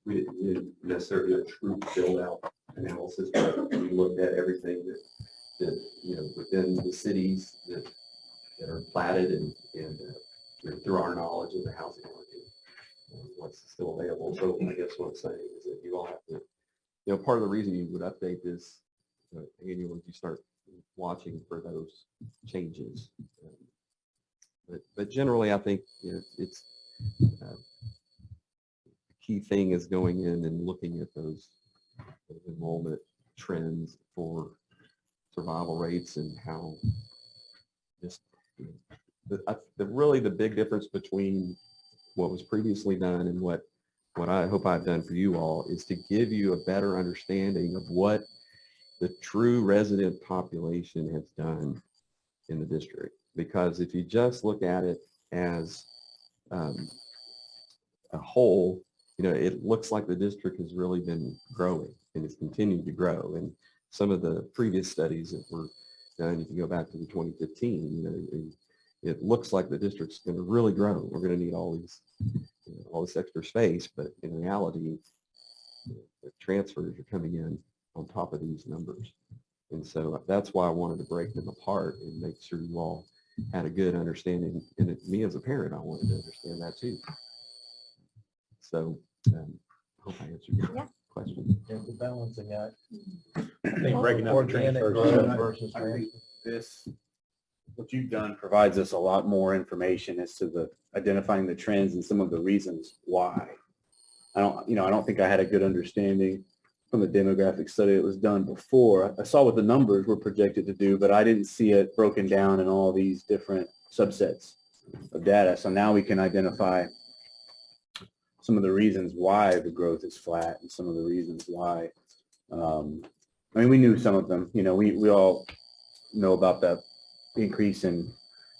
We didn't necessarily do a true build-out analysis, but we looked at everything that within the cities that are platted and through our knowledge of the housing market, what's still available. So I guess what I'm saying is that you all have to, part of the reason you would update this annually, you start watching for those changes. But generally, I think it's the key thing is going in and looking at those enrollment trends for survival rates and how just really the big difference between what was previously done and what I hope I've done for you all is to give you a better understanding of what the true resident population has done in the district. Because if you just look at it as a whole, it looks like the district has really been growing and it's continued to grow. And some of the previous studies that were done, if you go back to the 2015, it looks like the district's going to really grow. We're going to need all this extra space, but in reality, the transfers are coming in on top of these numbers. And so that's why I wanted to break them apart and make sure you all had a good understanding. And me as a parent, I wanted to understand that too. So I hope I answered your question. Yeah, the balancing act. I think breaking up the transfers versus This, what you've done provides us a lot more information as to the identifying the trends and some of the reasons why. I don't think I had a good understanding from the demographic study that was done before. I saw what the numbers were projected to do, but I didn't see it broken down in all these different subsets of data. So now we can identify some of the reasons why the growth is flat and some of the reasons why. We knew some of them. We all know about the increase in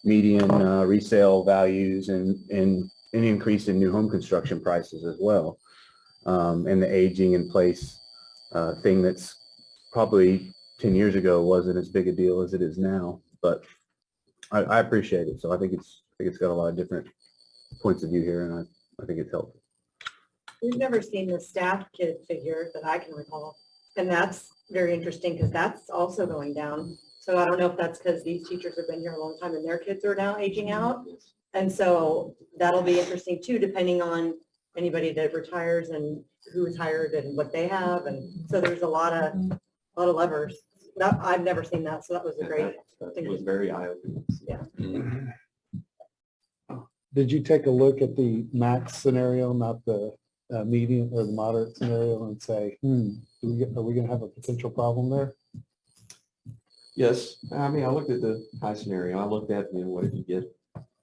median resale values and an increase in new home construction prices as well. and the aging in place thing that's probably 10 years ago wasn't as big a deal as it is now, but I appreciate it. So I think it's got a lot of different points of view here, and I think it's helpful. We've never seen the staff kid figure that I can recall. And that's very interesting because that's also going down. So I don't know if that's because these teachers have been here a long time and their kids are now aging out. And so that'll be interesting too, depending on anybody that retires and who's hired and what they have. And so there's a lot of levers. That, I've never seen that. So that was a great It was very eye-opening. Mhm. Did you take a look at the max scenario, not the medium or the moderate scenario, and say, are we going to have a potential problem there? Yes, I mean, I looked at the high scenario. I looked at, what if you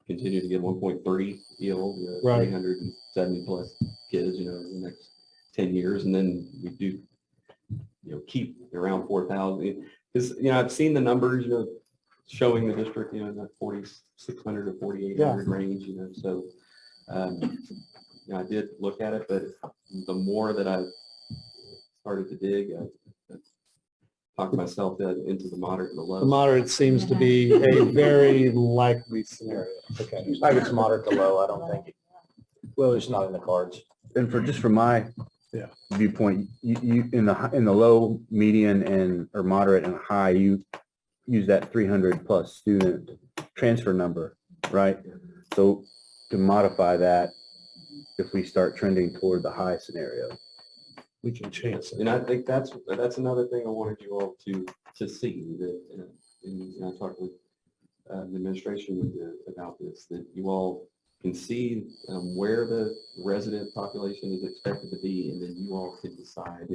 continue to get 1.30 EL, Right. 370 plus kids, in the next 10 years, and then we do, keep around 4,000. Because, I've seen the numbers, showing the district, in that 4,600 to 4,800 range, so, I did look at it, but the more that I started to dig, I talked myself into the moderate and the low. The moderate seems to be a very likely scenario. Okay. Like it's moderate to low, I don't think. Well, it's not in the cards. And from my Yeah. viewpoint, you in the low, median, or moderate and high, you use that 300 plus student transfer number, right? So to modify that, if we start trending toward the high scenario, We can chance it. And I think that's another thing I wanted you all to see, that, and I talked with the administration about this, that you all can see where the resident population is expected to be, and then you all can decide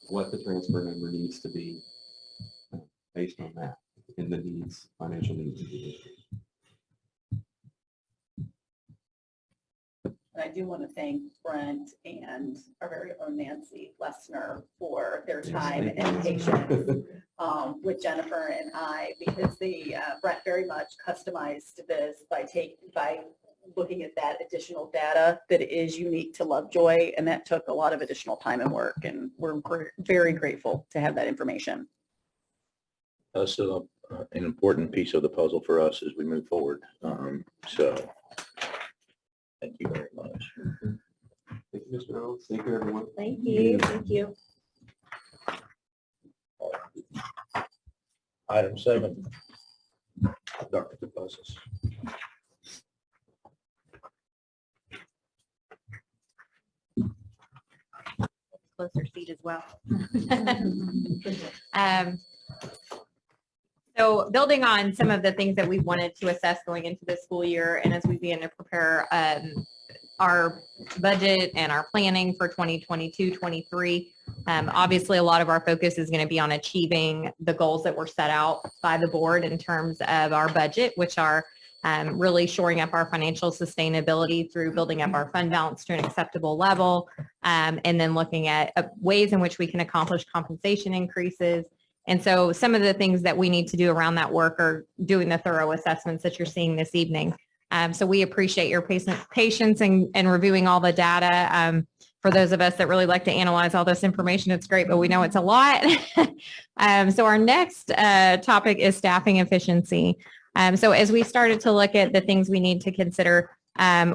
what the transfer number needs to be based on that and the needs, financial needs of the district. And I do want to thank Brent and our very own Nancy Lessner for their time and patience with Jennifer and I, because Brent very much customized this by looking at that additional data that is unique to Lovejoy, and that took a lot of additional time and work, and we're very grateful to have that information. That's an important piece of the puzzle for us as we move forward. So thank you very much. Thank you, Mr. Owens. Thank you, everyone. Thank you. Thank you. Item 7. Dr. DePuzzes. Closer seat as well. So building on some of the things that we wanted to assess going into this school year, and as we begin to prepare our budget and our planning for 2022-23, obviously a lot of our focus is going to be on achieving the goals that were set out by the board in terms of our budget, which are really shoring up our financial sustainability through building up our fund balance to an acceptable level, and then looking at ways in which we can accomplish compensation increases. And so some of the things that we need to do around that work are doing the thorough assessments that you're seeing this evening. So we appreciate your patience and reviewing all the data. For those of us that really like to analyze all this information, it's great, but we know it's a lot. So our next topic is staffing efficiency. So as we started to look at the things we need to consider,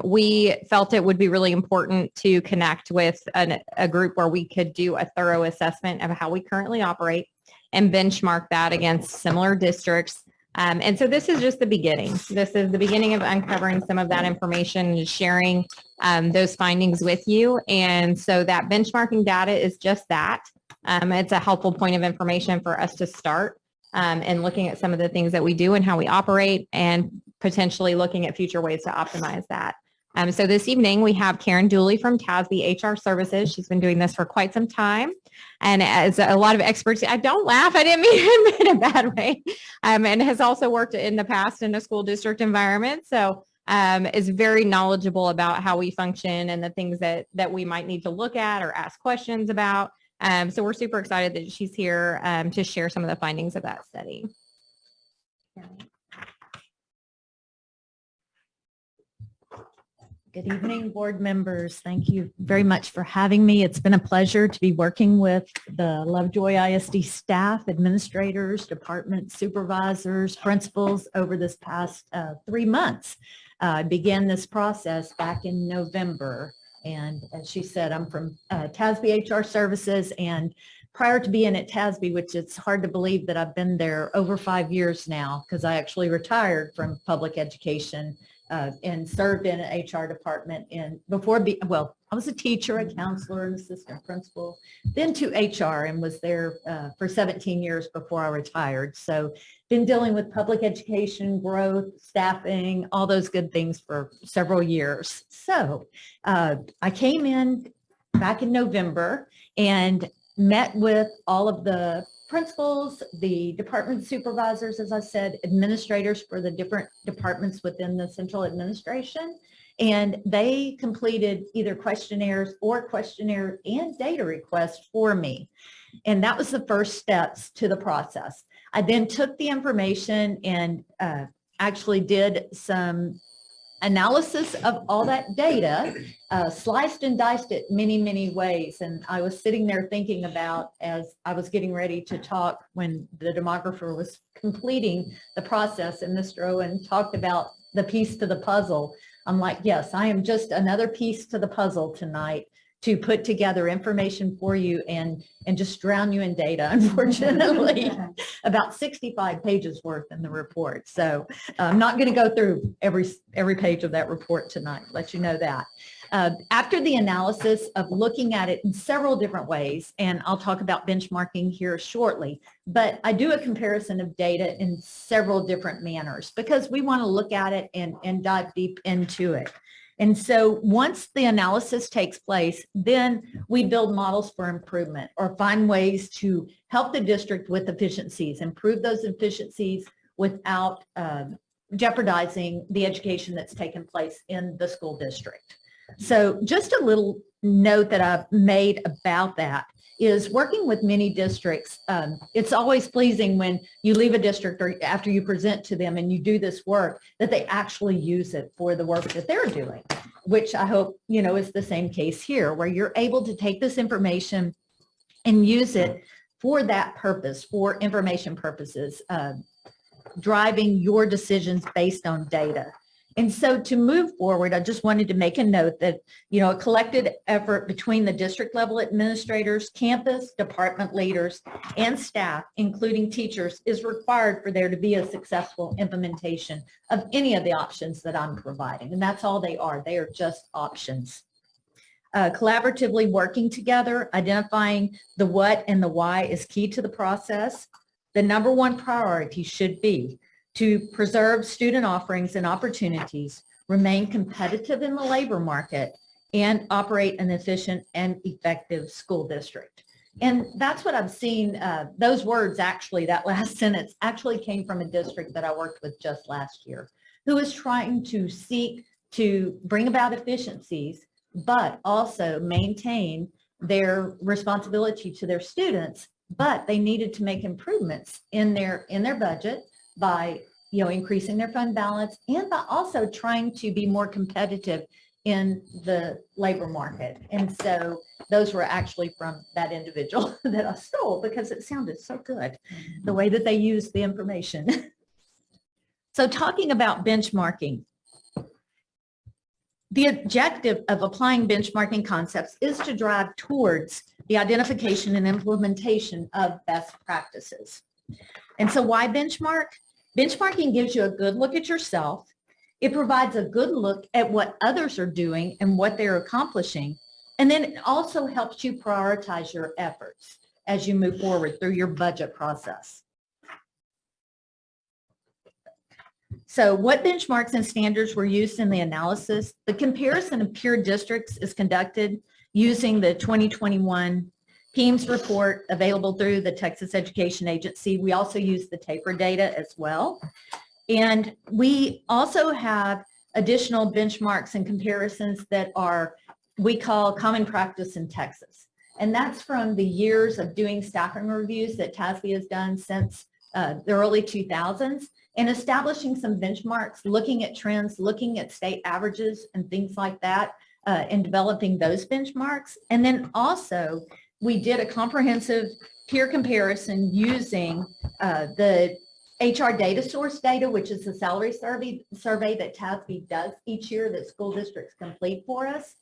we felt it would be really important to connect with a group where we could do a thorough assessment of how we currently operate and benchmark that against similar districts. And so this is just the beginning. This is the beginning of uncovering some of that information and sharing those findings with you. And so that benchmarking data is just that. It's a helpful point of information for us to start and looking at some of the things that we do and how we operate, and potentially looking at future ways to optimize that. So this evening we have Karen Dooley from TASB HR Services. She's been doing this for quite some time. And as a lot of experts, I don't laugh, I didn't mean it in a bad way, and has also worked in the past in a school district environment. So is very knowledgeable about how we function and the things that we might need to look at or ask questions about. So we're super excited that she's here to share some of the findings of that study. Good evening, board members. Thank you very much for having me. It's been a pleasure to be working with the Lovejoy ISD staff, administrators, department supervisors, principals over this past 3 months. I began this process back in November. And as she said, I'm from TASB HR Services, and prior to being at TASB, which it's hard to believe that I've been there over 5 years now, because I actually retired from public education and served in an HR department. And I was a teacher, a counselor, an assistant principal, then to HR, and was there for 17 years before I retired. So been dealing with public education, growth, staffing, all those good things for several years. So I came in back in November and met with all of the principals, the department supervisors, as I said, administrators for the different departments within the central administration. And they completed either questionnaires and data requests for me. And that was the first steps to the process. I then took the information and actually did some analysis of all that data, sliced and diced it many, many ways. And I was sitting there thinking about, as I was getting ready to talk when the demographer was completing the process and Mr. Owen talked about the piece to the puzzle. I'm like, yes, I am just another piece to the puzzle tonight to put together information for you and just drown you in data, unfortunately. About 65 pages worth in the report. So I'm not going to go through every page of that report tonight, let you know that. After the analysis of looking at it in several different ways, and I'll talk about benchmarking here shortly, but I do a comparison of data in several different manners because we want to look at it and dive deep into it. And so once the analysis takes place, then we build models for improvement or find ways to help the district with efficiencies, improve those efficiencies without jeopardizing the education that's taken place in the school district. So just a little note that I've made about that is working with many districts. It's always pleasing when you leave a district or after you present to them and you do this work that they actually use it for the work that they're doing, which I hope, is the same case here, where you're able to take this information and use it for that purpose, for information purposes, driving your decisions based on data. And so to move forward, I just wanted to make a note that, a collected effort between the district level administrators, campus, department leaders, and staff, including teachers, is required for there to be a successful implementation of any of the options that I'm providing. And that's all they are. They are just options. Collaboratively working together, identifying the what and the why is key to the process. The number one priority should be to preserve student offerings and opportunities, remain competitive in the labor market, and operate an efficient and effective school district. And that's what I've seen. Those words actually, that last sentence actually came from a district that I worked with just last year, who is trying to seek to bring about efficiencies, but also maintain their responsibility to their students, but they needed to make improvements in their budget by increasing their fund balance and by also trying to be more competitive in the labor market. And so those were actually from that individual that I stole because it sounded so good, the way that they used the information. So talking about benchmarking, the objective of applying benchmarking concepts is to drive towards the identification and implementation of best practices. And so why benchmark? Benchmarking gives you a good look at yourself. It provides a good look at what others are doing and what they're accomplishing. And then it also helps you prioritize your efforts as you move forward through your budget process. So what benchmarks and standards were used in the analysis? The comparison of peer districts is conducted using the 2021 PEAMS report available through the Texas Education Agency. We also use the TAPER data as well. And we also have additional benchmarks and comparisons that we call common practice in Texas. And that's from the years of doing staffing reviews that TASB has done since the early 2000s, and establishing some benchmarks, looking at trends, looking at state averages and things like that, and developing those benchmarks. And then also, we did a comprehensive peer comparison using the HR data source data, which is the salary survey that TASB does each year that school districts complete for us.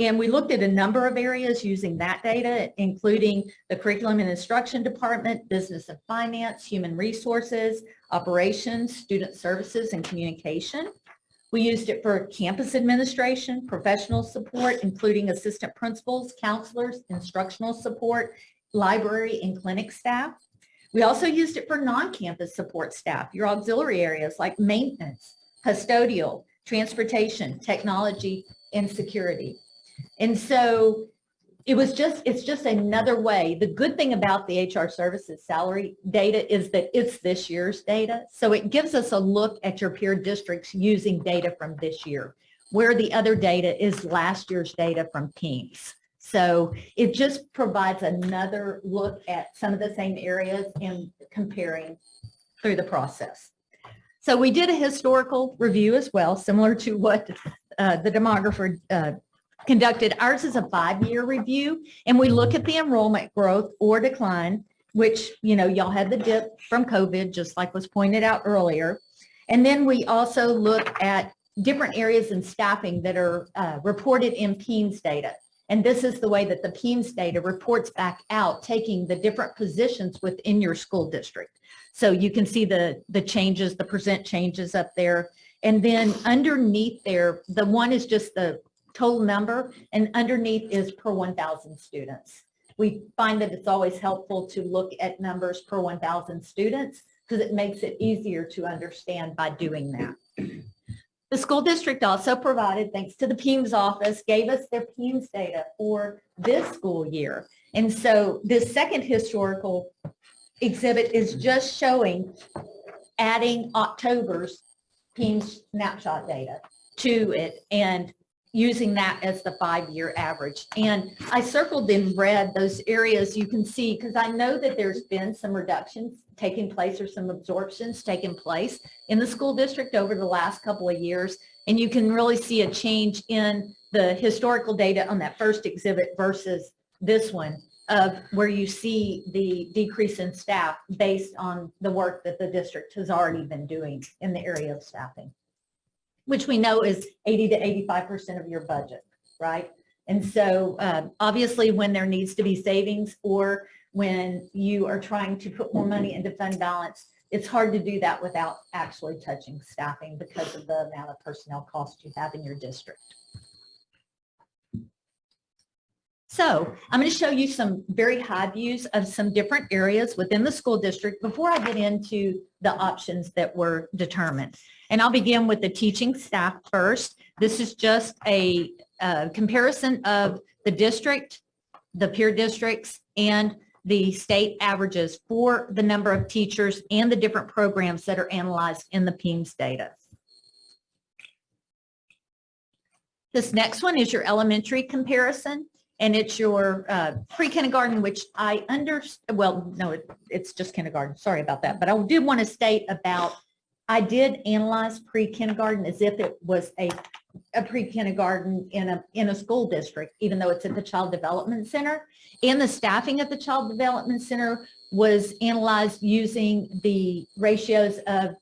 And we looked at a number of areas using that data, including the curriculum and instruction department, business and finance, human resources, operations, student services, and communication. We used it for campus administration, professional support, including assistant principals, counselors, instructional support, library and clinic staff. We also used it for non-campus support staff, your auxiliary areas like maintenance, custodial, transportation, technology, and security. And so it's just another way. The good thing about the HR services salary data is that it's this year's data. So it gives us a look at your peer districts using data from this year, where the other data is last year's data from PEAMS. So it just provides another look at some of the same areas and comparing through the process. So we did a historical review as well, similar to what the demographer conducted. Ours is a 5-year review, and we look at the enrollment growth or decline, which, you know, y'all had the dip from COVID, just like was pointed out earlier. And then we also look at different areas in staffing that are reported in PEAMS data. And this is the way that the PEAMS data reports back out, taking the different positions within your school district. So you can see the changes, the percent changes up there. And then underneath there, the one is just the total number, and underneath is per 1,000 students. We find that it's always helpful to look at numbers per 1,000 students because it makes it easier to understand by doing that. The school district also provided, thanks to the PEAMS office, gave us their PEAMS data for this school year. And so this second historical exhibit is just showing adding October's PEAMS snapshot data to it and using that as the 5-year average. And I circled in red those areas you can see, because I know that there's been some reductions taking place or some absorptions taking place in the school district over the last couple of years. And you can really see a change in the historical data on that first exhibit versus this one, of where you see the decrease in staff based on the work that the district has already been doing in the area of staffing, which we know is 80 to 85% of your budget, right? And so obviously when there needs to be savings or when you are trying to put more money into fund balance, it's hard to do that without actually touching staffing because of the amount of personnel costs you have in your district. So I'm going to show you some very high views of some different areas within the school district before I get into the options that were determined. And I'll begin with the teaching staff first. This is just a comparison of the district, the peer districts, and the state averages for the number of teachers and the different programs that are analyzed in the PEAMS data. This next one is your elementary comparison. And it's your pre-kindergarten, which it's just kindergarten. Sorry about that. But I did want to state about, I did analyze pre-kindergarten as if it was a pre-kindergarten in a school district, even though it's at the Child Development Center. And the staffing at the Child Development Center was analyzed using the ratios of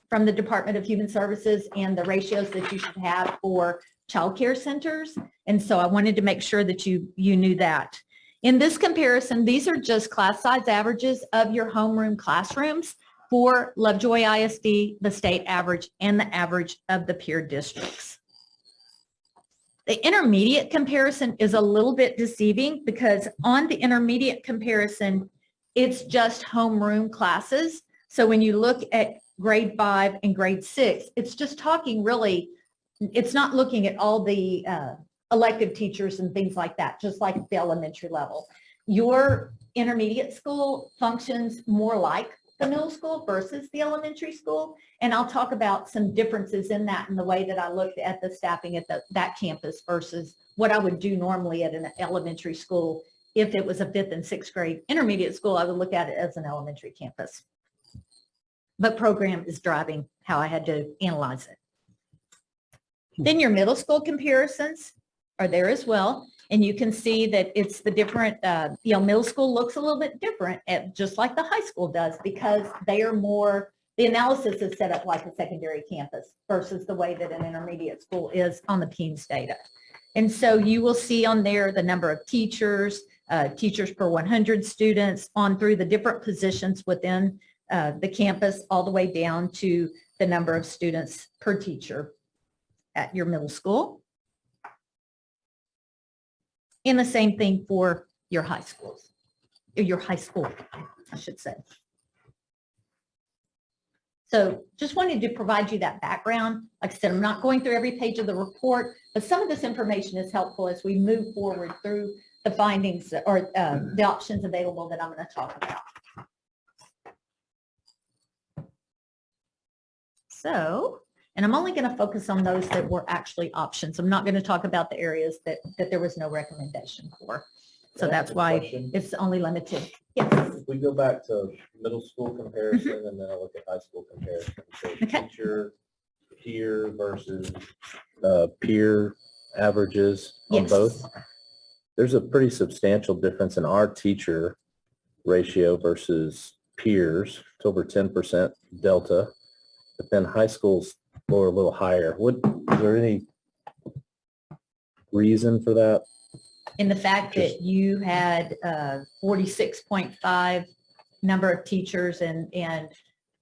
from the Department of Human Services and the ratios that you should have for child care centers. And so I wanted to make sure that you knew that. In this comparison, these are just class size averages of your homeroom classrooms for Lovejoy ISD, the state average, and the average of the peer districts. The intermediate comparison is a little bit deceiving because on the intermediate comparison, it's just homeroom classes. So when you look at grade 5 and grade 6, it's just talking really, it's not looking at all the elective teachers and things like that, just like the elementary level. Your intermediate school functions more like the middle school versus the elementary school. And I'll talk about some differences in that in the way that I looked at the staffing at that campus versus what I would do normally at an elementary school. If it was a 5th and 6th grade intermediate school, I would look at it as an elementary campus. but program is driving how I had to analyze it. Then your middle school comparisons are there as well. And you can see that it's the different, middle school looks a little bit different, just like the high school does, because they are more, the analysis is set up like a secondary campus versus the way that an intermediate school is on the PEAMS data. And so you will see on there the number of teachers, teachers per 100 students, on through the different positions within the campus, all the way down to the number of students per teacher at your middle school. And the same thing for your high schools, your high school, I should say. So just wanted to provide you that background. Like I said, I'm not going through every page of the report, but some of this information is helpful as we move forward through the findings or the options available that I'm going to talk about. So, and I'm only going to focus on those that were actually options. I'm not going to talk about the areas that there was no recommendation for. So that's why it's only limited. Yes. If we go back to middle school comparison and then I look at high school comparison, so Okay. teacher, peer versus Peer averages on Yes. both. There's a pretty substantial difference in our teacher ratio versus peers. It's over 10% delta, but then high schools were a little higher. Is there any reason for that? In the fact that you had 46.5 number of teachers and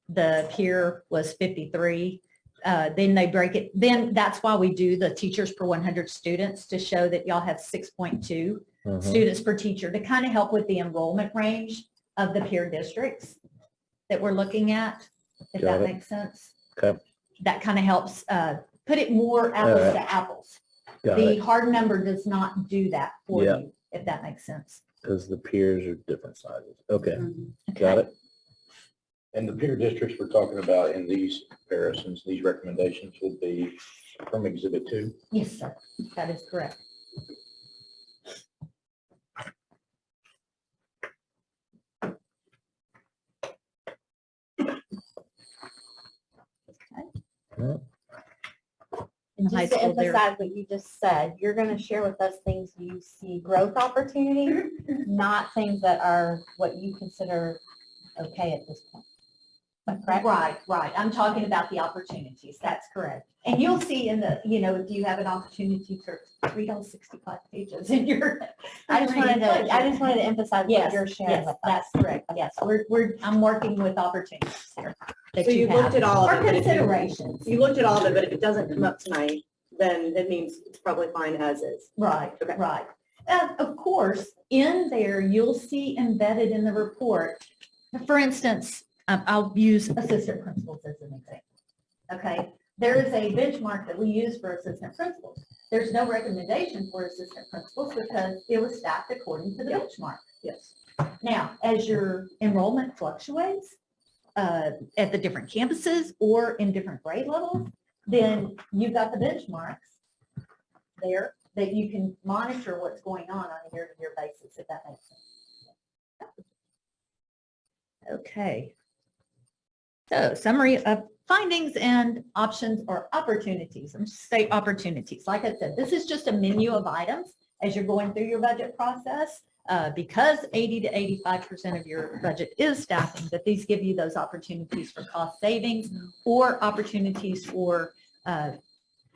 the peer was 53. Then they break it. Then that's why we do the teachers per 100 students to show that y'all have 6.2 students per teacher to kind of help with the enrollment range of the peer districts that we're looking at, if Got that it. makes sense. Okay. That kind of helps put it more apples to apples. Got The it. hard number does not do that for Yeah. you, if that makes sense. Because the peers are different sizes. Okay, Okay. got it. And the peer districts we're talking about in these comparisons, these recommendations would be from Exhibit 2. Yes, sir. That is correct. In high Just to school, there, emphasize what you just said, you're going to share with us things you see growth opportunity, not things that are what you consider okay at this point. Is that correct? right. I'm talking about the opportunities. That's correct. And you'll see in the, if you have an opportunity to read all 65 pages in your. I just wanted to emphasize what Yes, you're sharing yes, with us. that's correct. Yes, I'm working with opportunities here. that So you have. looked at all of Or it, but if you- considerations. You looked at all of it, but if it doesn't come up tonight, then it means it's probably fine as is. Right, Okay. right. Of course, in there, you'll see embedded in the report, for instance, I'll use assistant principals as an example. Okay, there is a benchmark that we use for assistant principals. There's no recommendation for assistant principals because it was staffed according to the benchmark. Yes. Now, as your enrollment fluctuates at the different campuses or in different grade levels, then you've got the benchmarks there that you can monitor what's going on a year-to-year basis, if that makes sense. Okay. So summary of findings and options or opportunities. I'm just say opportunities. Like I said, this is just a menu of items as you're going through your budget process. Because 80 to 85% of your budget is staffing, that these give you those opportunities for cost savings or opportunities for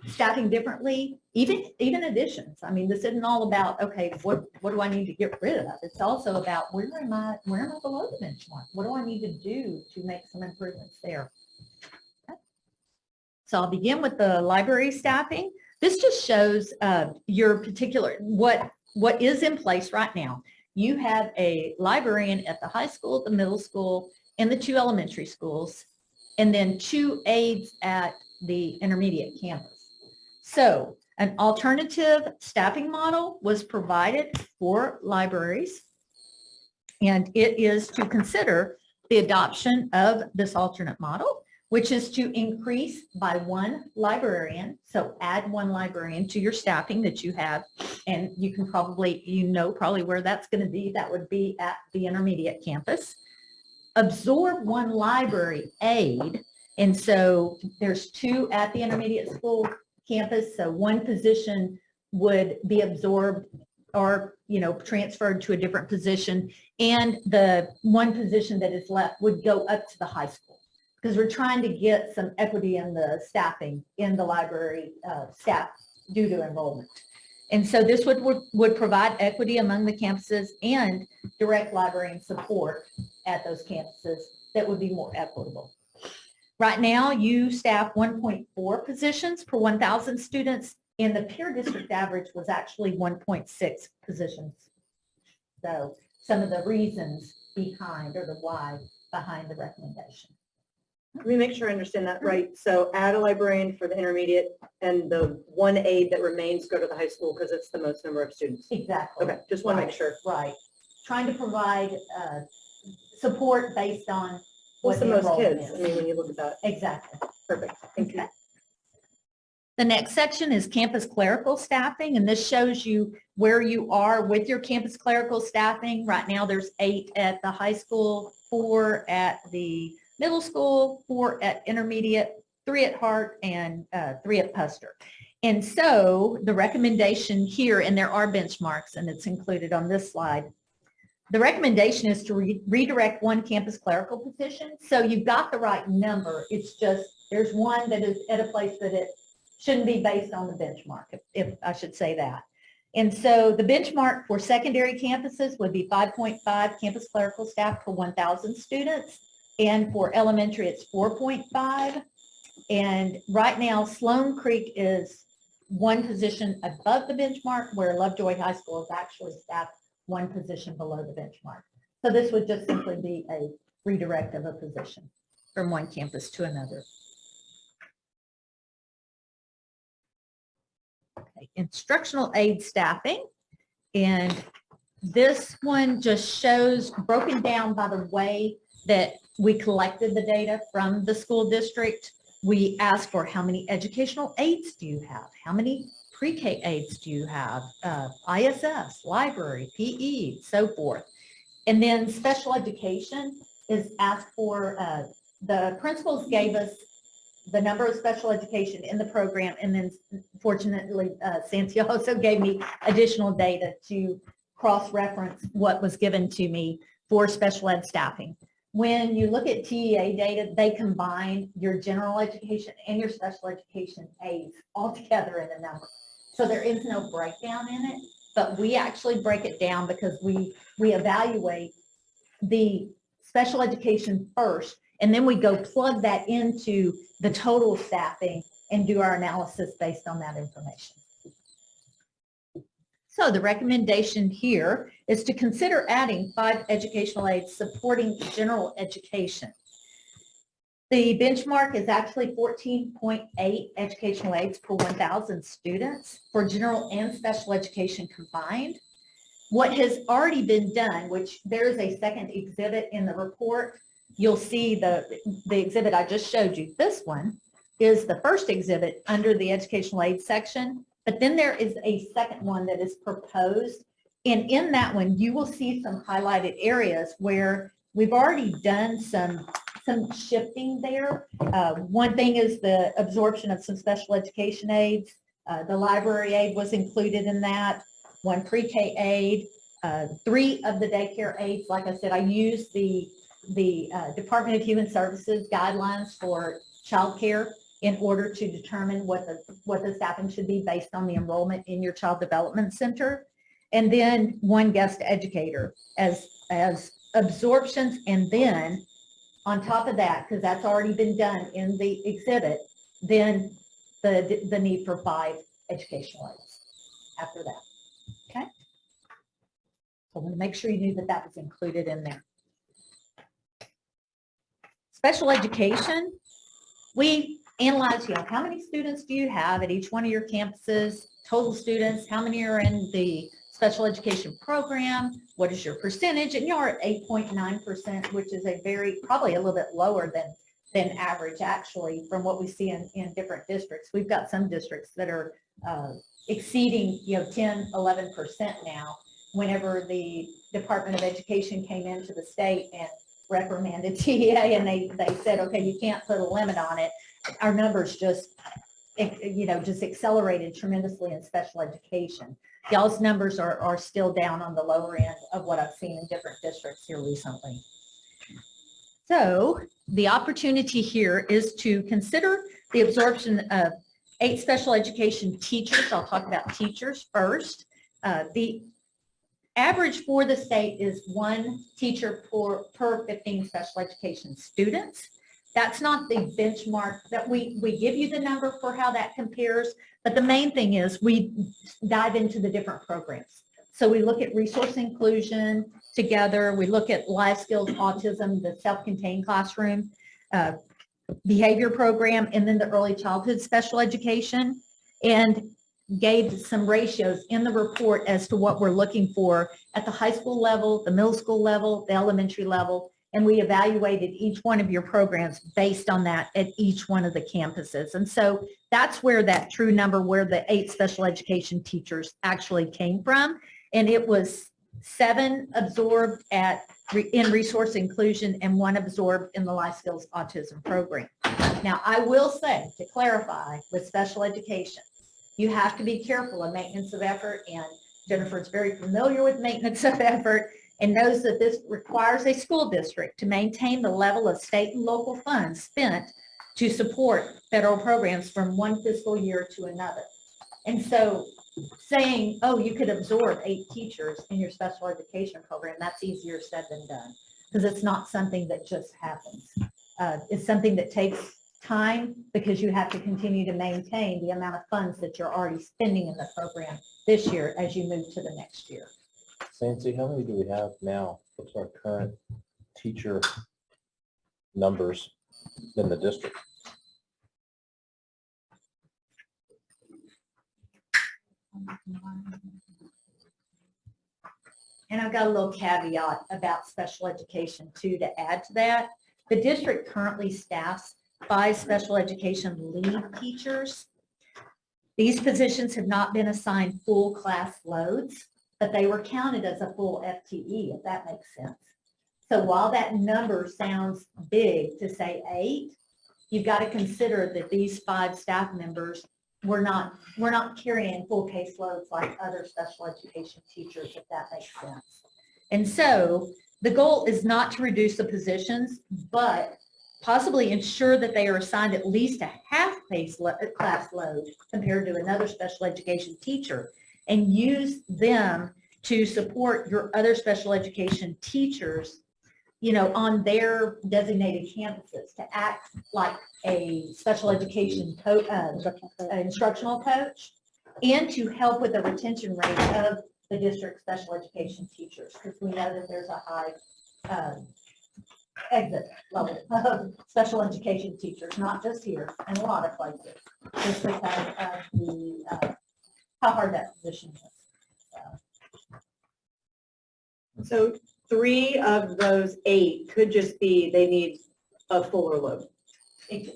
staffing differently, even additions. I mean, this isn't all about, okay, what do I need to get rid of? It's also about where am I below the benchmark? What do I need to do to make some improvements there? Okay. So I'll begin with the library staffing. This just shows your particular, what is in place right now. You have a librarian at the high school, the middle school, and the 2 elementary schools, and then 2 aides at the intermediate campus. So an alternative staffing model was provided for libraries, and it is to consider the adoption of this alternate model, which is to increase by 1 librarian. So add 1 librarian to your staffing that you have, and you can probably, probably where that's going to be. That would be at the intermediate campus. absorb one library aide. And so there's 2 at the intermediate school campus. So one position would be absorbed or, transferred to a different position. And the one position that is left would go up to the high school, because we're trying to get some equity in the staffing in the library staff due to enrollment. And so this would provide equity among the campuses and direct librarian support at those campuses that would be more equitable. Right now, you staff 1.4 positions per 1,000 students, and the peer district average was actually 1.6 positions. So some of the reasons behind, or the why behind the recommendation. Let me make sure I understand that right. So add a librarian for the intermediate, and the one aide that remains go to the high school because it's the most number of students. Exactly. Okay, just want to make sure. Right. Trying to provide support based on What's what the most enrollment kids? is. I mean, when you look at that. Exactly. Perfect. Thank you. Okay. The next section is campus clerical staffing, and this shows you where you are with your campus clerical staffing. Right now, there's 8 at the high school, 4 at the middle school, 4 at intermediate, 3 at Hart, and 3 at Puster. And so the recommendation here, and there are benchmarks, and it's included on this slide. The recommendation is to redirect one campus clerical position. So you've got the right number. It's just there's one that is at a place that it shouldn't be based on the benchmark, if I should say that. And so the benchmark for secondary campuses would be 5.5 campus clerical staff per 1,000 students. And for elementary, it's 4.5. And right now, Sloan Creek is one position above the benchmark, where Lovejoy High School is actually staffed one position below the benchmark. So this would just simply be a redirect of a position from one campus to another. Okay. Instructional aid staffing. And this one just shows, broken down by the way that we collected the data from the school district. We asked for how many educational aides do you have? How many pre-K aides do you have? ISS, library, PE, so forth. And then special education is asked for. The principals gave us the number of special education in the program, and then fortunately, Cynthia also gave me additional data to cross-reference what was given to me for special ed staffing. When you look at TEA data, they combine your general education and your special education aides all together in a number. So there is no breakdown in it, but we actually break it down because we evaluate the special education first, and then we go plug that into the total staffing and do our analysis based on that information. So the recommendation here is to consider adding 5 educational aides supporting general education. The benchmark is actually 14.8 educational aides per 1,000 students for general and special education combined. What has already been done, which there is a second exhibit in the report, you'll see the exhibit I just showed you. This one is the first exhibit under the educational aid section. But then there is a second one that is proposed. And in that one, you will see some highlighted areas where we've already done some shifting there. One thing is the absorption of some special education aides. The library aide was included in that. 1 pre-K aide, 3 of the daycare aides. Like I said, I used the Department of Human Services guidelines for childcare in order to determine what the staffing should be based on the enrollment in your child development center. And then 1 guest educator as absorptions. And then on top of that, because that's already been done in the exhibit, then the need for 5 educational aides after that. Okay. So I want to make sure you knew that was included in there. Special education, we analyze, how many students do you have at each one of your campuses, total students, how many are in the special education program, what is your percentage, and you're at 8.9%, which is probably a little bit lower than average actually from what we see in different districts. We've got some districts that are exceeding 10, 11% now. Whenever the Department of Education came into the state and reprimanded TEA and they said, okay, you can't put a limit on it. Our numbers just, just accelerated tremendously in special education. Y'all's numbers are still down on the lower end of what I've seen in different districts here recently. So the opportunity here is to consider the absorption of 8 special education teachers. I'll talk about teachers first. The average for the state is 1 teacher per 15 special education students. That's not the benchmark that we give you the number for how that compares, but the main thing is we dive into the different programs. So we look at resource inclusion together, we look at life skills, autism, the self-contained classroom, behavior program, and then the early childhood special education, and gave some ratios in the report as to what we're looking for at the high school level, the middle school level, the elementary level, and we evaluated each one of your programs based on that at each one of the campuses. And so that's where that true number, where the 8 special education teachers actually came from. And it was 7 absorbed in resource inclusion and 1 absorbed in the life skills autism program. Now, I will say, to clarify, with special education, you have to be careful of maintenance of effort, and Jennifer's very familiar with maintenance of effort and knows that this requires a school district to maintain the level of state and local funds spent to support federal programs from one fiscal year to another. And so saying, oh, you could absorb 8 teachers in your special education program, that's easier said than done, because it's not something that just happens. It's something that takes time, because you have to continue to maintain the amount of funds that you're already spending in the program this year as you move to the next year. Sancy, how many do we have now? What's our current teacher numbers in the district? And I've got a little caveat about special education too to add to that. The district currently staffs 5 special education lead teachers. These positions have not been assigned full class loads, but they were counted as a full FTE, if that makes sense. So while that number sounds big to say 8, you've got to consider that these 5 staff members we're not carrying full caseloads like other special education teachers, if that makes sense. And so the goal is not to reduce the positions, but possibly ensure that they are assigned at least a half class load compared to another special education teacher, and use them to support your other special education teachers, on their designated campuses, to act like a special education instructional coach, and to help with the retention rate of the district special education teachers, because we know that there's a high exit level of special education teachers, not just here, in a lot of places, just because of the how hard that position is. So 3 of those 8 could just be, they need a fuller load.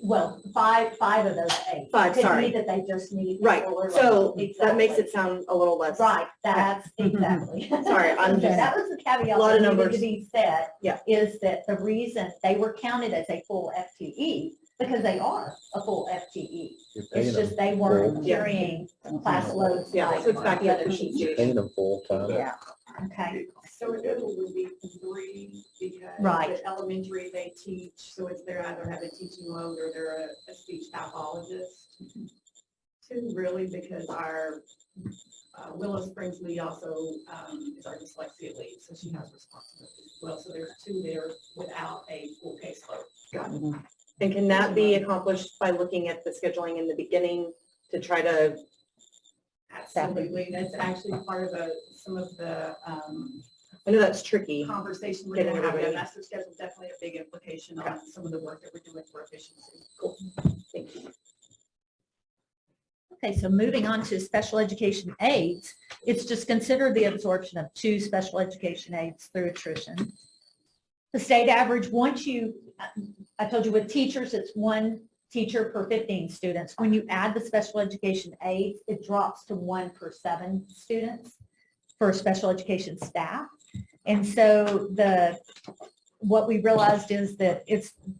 Well, five of those 8. 5, Could sorry. be that they just need. Right, fuller so load. that makes Exactly. it sound a little less. Right, that's exactly. Sorry, I'm just, That was the caveat. a lot of that needed numbers. to be said. Yeah. Is that the reason they were counted as a full FTE, because they are a full FTE. It's just they weren't Yeah. carrying class loads. Yeah, like so it's back the to other the teachers. Paying them full time. Yeah, okay, So it would be 3 because Right. at elementary they teach, so it's they're either have a teaching load or they're a speech pathologist. 2 really because our Willow Springs lead also is our dyslexia lead, so she has responsibility as well. So there's 2 there without a full caseload. and can that be accomplished by looking at the scheduling in the beginning to try to, Absolutely, that's actually part of some of the I know that's tricky. conversation we're Getting going to have. everybody- Yeah, master schedule is definitely a big implication on some of the work that we're doing for efficiency. Cool, thank you. okay, so moving on to special education aides, it's just consider the absorption of 2 special education aides through attrition. The state average, I told you with teachers, it's 1 teacher per 15 students. When you add the special education aides, it drops to 1 per 7 students for special education staff. And so what we realized is that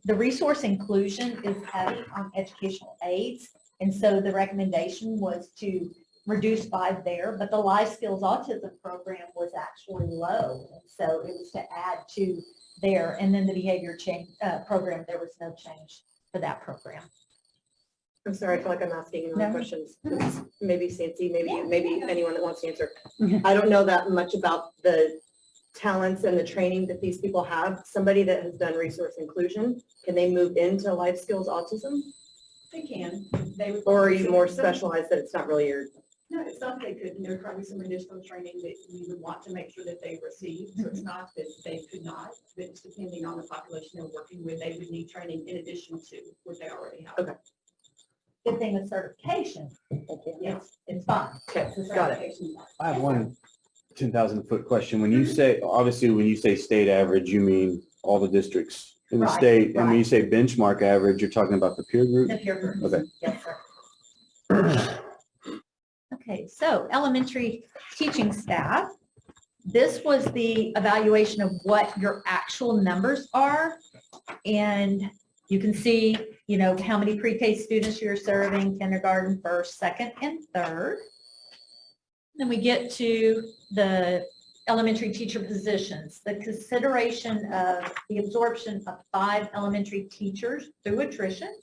the resource inclusion is heavy on educational aids. And so the recommendation was to reduce 5 there, but the life skills autism program was actually low. And so it was to add to there. And then the behavior change program, there was no change for that program. I'm sorry, I feel like I'm asking No. questions. Maybe Sandy, maybe anyone that wants to answer. I don't know that much about the talents and the training that these people have. Somebody that has done resource inclusion, can they move into life skills autism? They can. They would. Or are you more specialized that it's not really your? No, it's not they could, and there's probably some additional training that you would want to make sure that they receive. So it's not that they could not, but it's depending on the population they're working with, they would need training in addition to what they already have. Okay. Good thing with certification, it's fine. Okay, The got it. certification's fine. I have one 10,000-foot question. When you say, obviously, when you say state average, you mean all the districts in the Right, state. And when right. you say benchmark average, you're talking about the peer group? The peer groups. Okay. Yes, sir. Okay, so elementary teaching staff. This was the evaluation of what your actual numbers are. And you can see, you know, how many pre-K students you're serving, kindergarten, first, second, and third. Then we get to the elementary teacher positions, the consideration of the absorption of 5 elementary teachers through attrition.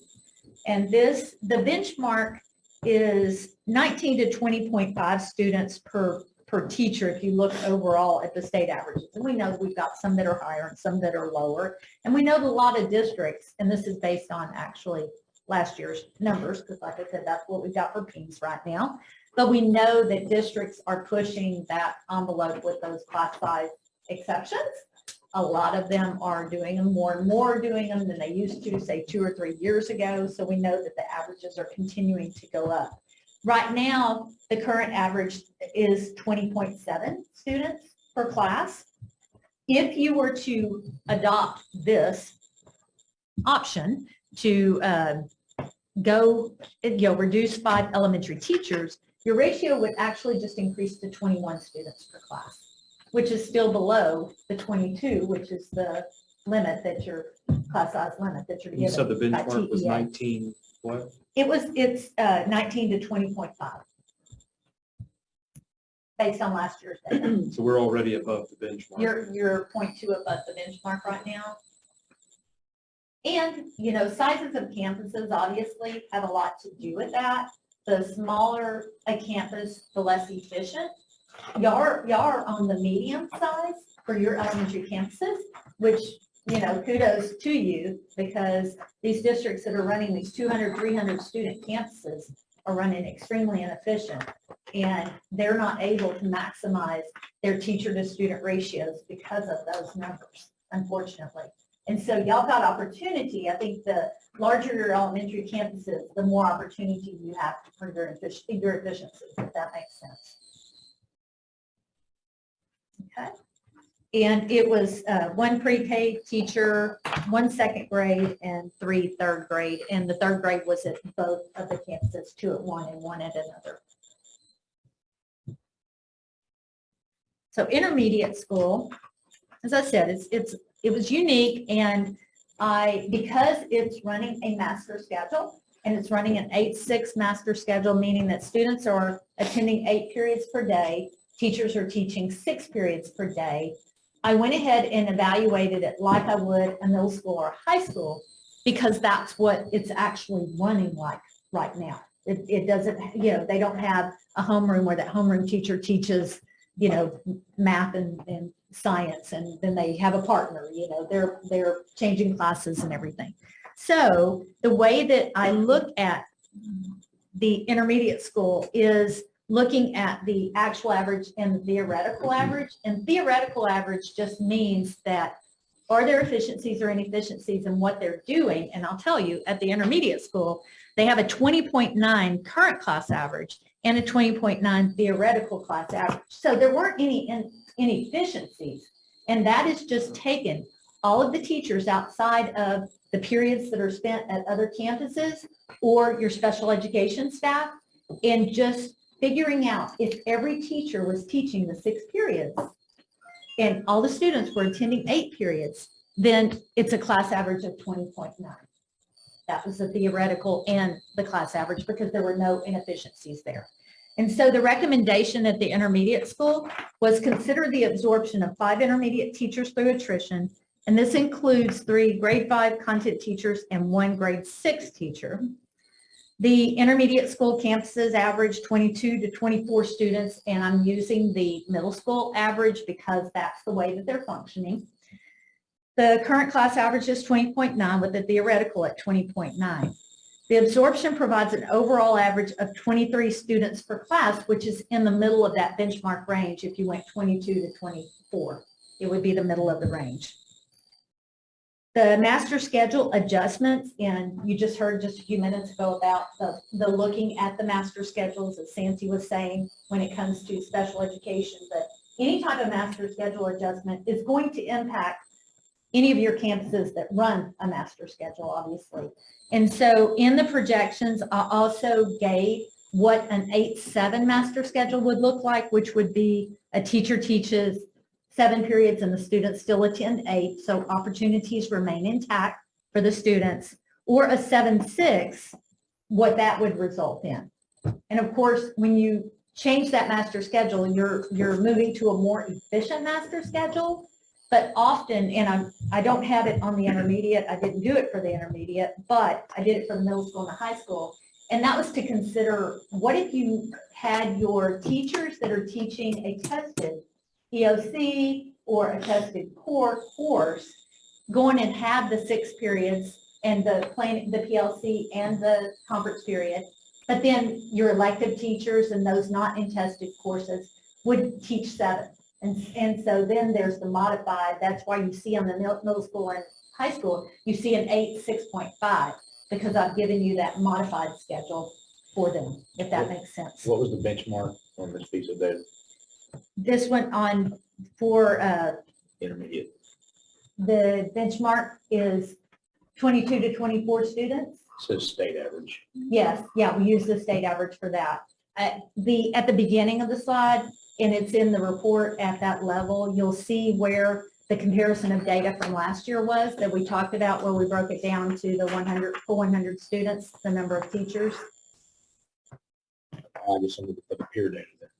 And this, the benchmark is 19 to 20.5 students per teacher if you look overall at the state averages. And we know we've got some that are higher and some that are lower. And we know that a lot of districts, and this is based on actually last year's numbers, because like I said, that's what we've got for P's right now. But we know that districts are pushing that envelope with those class size exceptions. A lot of them are doing them, more and more doing them than they used to, say 2 or 3 years ago. So we know that the averages are continuing to go up. Right now, the current average is 20.7 students per class. If you were to adopt this option to reduce 5 elementary teachers, your ratio would actually just increase to 21 students per class, which is still below the 22, which is the limit that your class size limit that you're given. You said the by benchmark was TEA. 19, what? It's 19 to 20.5 based on last year's data. So we're already above the benchmark. You're 0.2 above the benchmark right now. And, you know, sizes of campuses obviously have a lot to do with that. The smaller a campus, the less efficient. Y'all are on the medium size for your elementary campuses, which, you know, kudos to you, because these districts that are running these 200, 300 student campuses are running extremely inefficient, and they're not able to maximize their teacher to student ratios because of those numbers, unfortunately. And so y'all got opportunity. I think the larger your elementary campuses, the more opportunity you have for your efficiency, if that makes sense. Okay. And it was 1 pre-K teacher, 1 second grade, and 3 third grade. And the third grade was at both of the campuses, 2 at one and 1 at another. So intermediate school, as I said, it was unique, and because it's running a master schedule, and it's running an 8-6 master schedule, meaning that students are attending 8 periods per day, teachers are teaching 6 periods per day. I went ahead and evaluated it like I would a middle school or high school, because that's what it's actually running like right now. It doesn't, you know, they don't have a homeroom where that homeroom teacher teaches, you know, math and science, and then they have a partner, you know, they're changing classes and everything. So the way that I look at the intermediate school is looking at the actual average and the theoretical average. And theoretical average just means that are there efficiencies or inefficiencies in what they're doing? And I'll tell you, at the intermediate school, they have a 20.9 current class average and a 20.9 theoretical class average. So there weren't any inefficiencies. And that is just taken all of the teachers outside of the periods that are spent at other campuses or your special education staff, and just figuring out if every teacher was teaching the 6 periods and all the students were attending 8 periods, then it's a class average of 20.9. That was the theoretical and the class average because there were no inefficiencies there. And so the recommendation at the intermediate school was consider the absorption of 5 intermediate teachers through attrition. And this includes 3 grade 5 content teachers and 1 grade 6 teacher. The intermediate school campuses average 22 to 24 students, and I'm using the middle school average because that's the way that they're functioning. The current class average is 20.9 with the theoretical at 20.9. The absorption provides an overall average of 23 students per class, which is in the middle of that benchmark range. If you went 22 to 24, it would be the middle of the range. The master schedule adjustments, and you just heard just a few minutes ago about the looking at the master schedules, as Santi was saying, when it comes to special education, but any type of master schedule adjustment is going to impact any of your campuses that run a master schedule, obviously. And so in the projections, I also gave what an 8-7 master schedule would look like, which would be a teacher teaches 7 periods and the students still attend 8, so opportunities remain intact for the students, or a 7-6, what that would result in. And of course, when you change that master schedule, you're moving to a more efficient master schedule. But often, and I don't have it on the intermediate, I didn't do it for the intermediate, but I did it for the middle school and the high school. And that was to consider, what if you had your teachers that are teaching a tested EOC or a tested core course, go in and have the 6 periods and the PLC and the conference period, but then your elective teachers and those not in tested courses would teach 7. And so then there's the modified, that's why you see on the middle school and high school, you see an 8-6.5, because I've given you that modified schedule for them, if that makes sense. What was the benchmark on this piece of data? This went on for, Intermediate. the benchmark is 22 to 24 students. Says state average. Yes, yeah, we use the state average for that. At the beginning of the slide, and it's in the report at that level, you'll see where the comparison of data from last year was that we talked about, where we broke it down to the 100 students, the number of teachers. I just wanted to put the peer data there.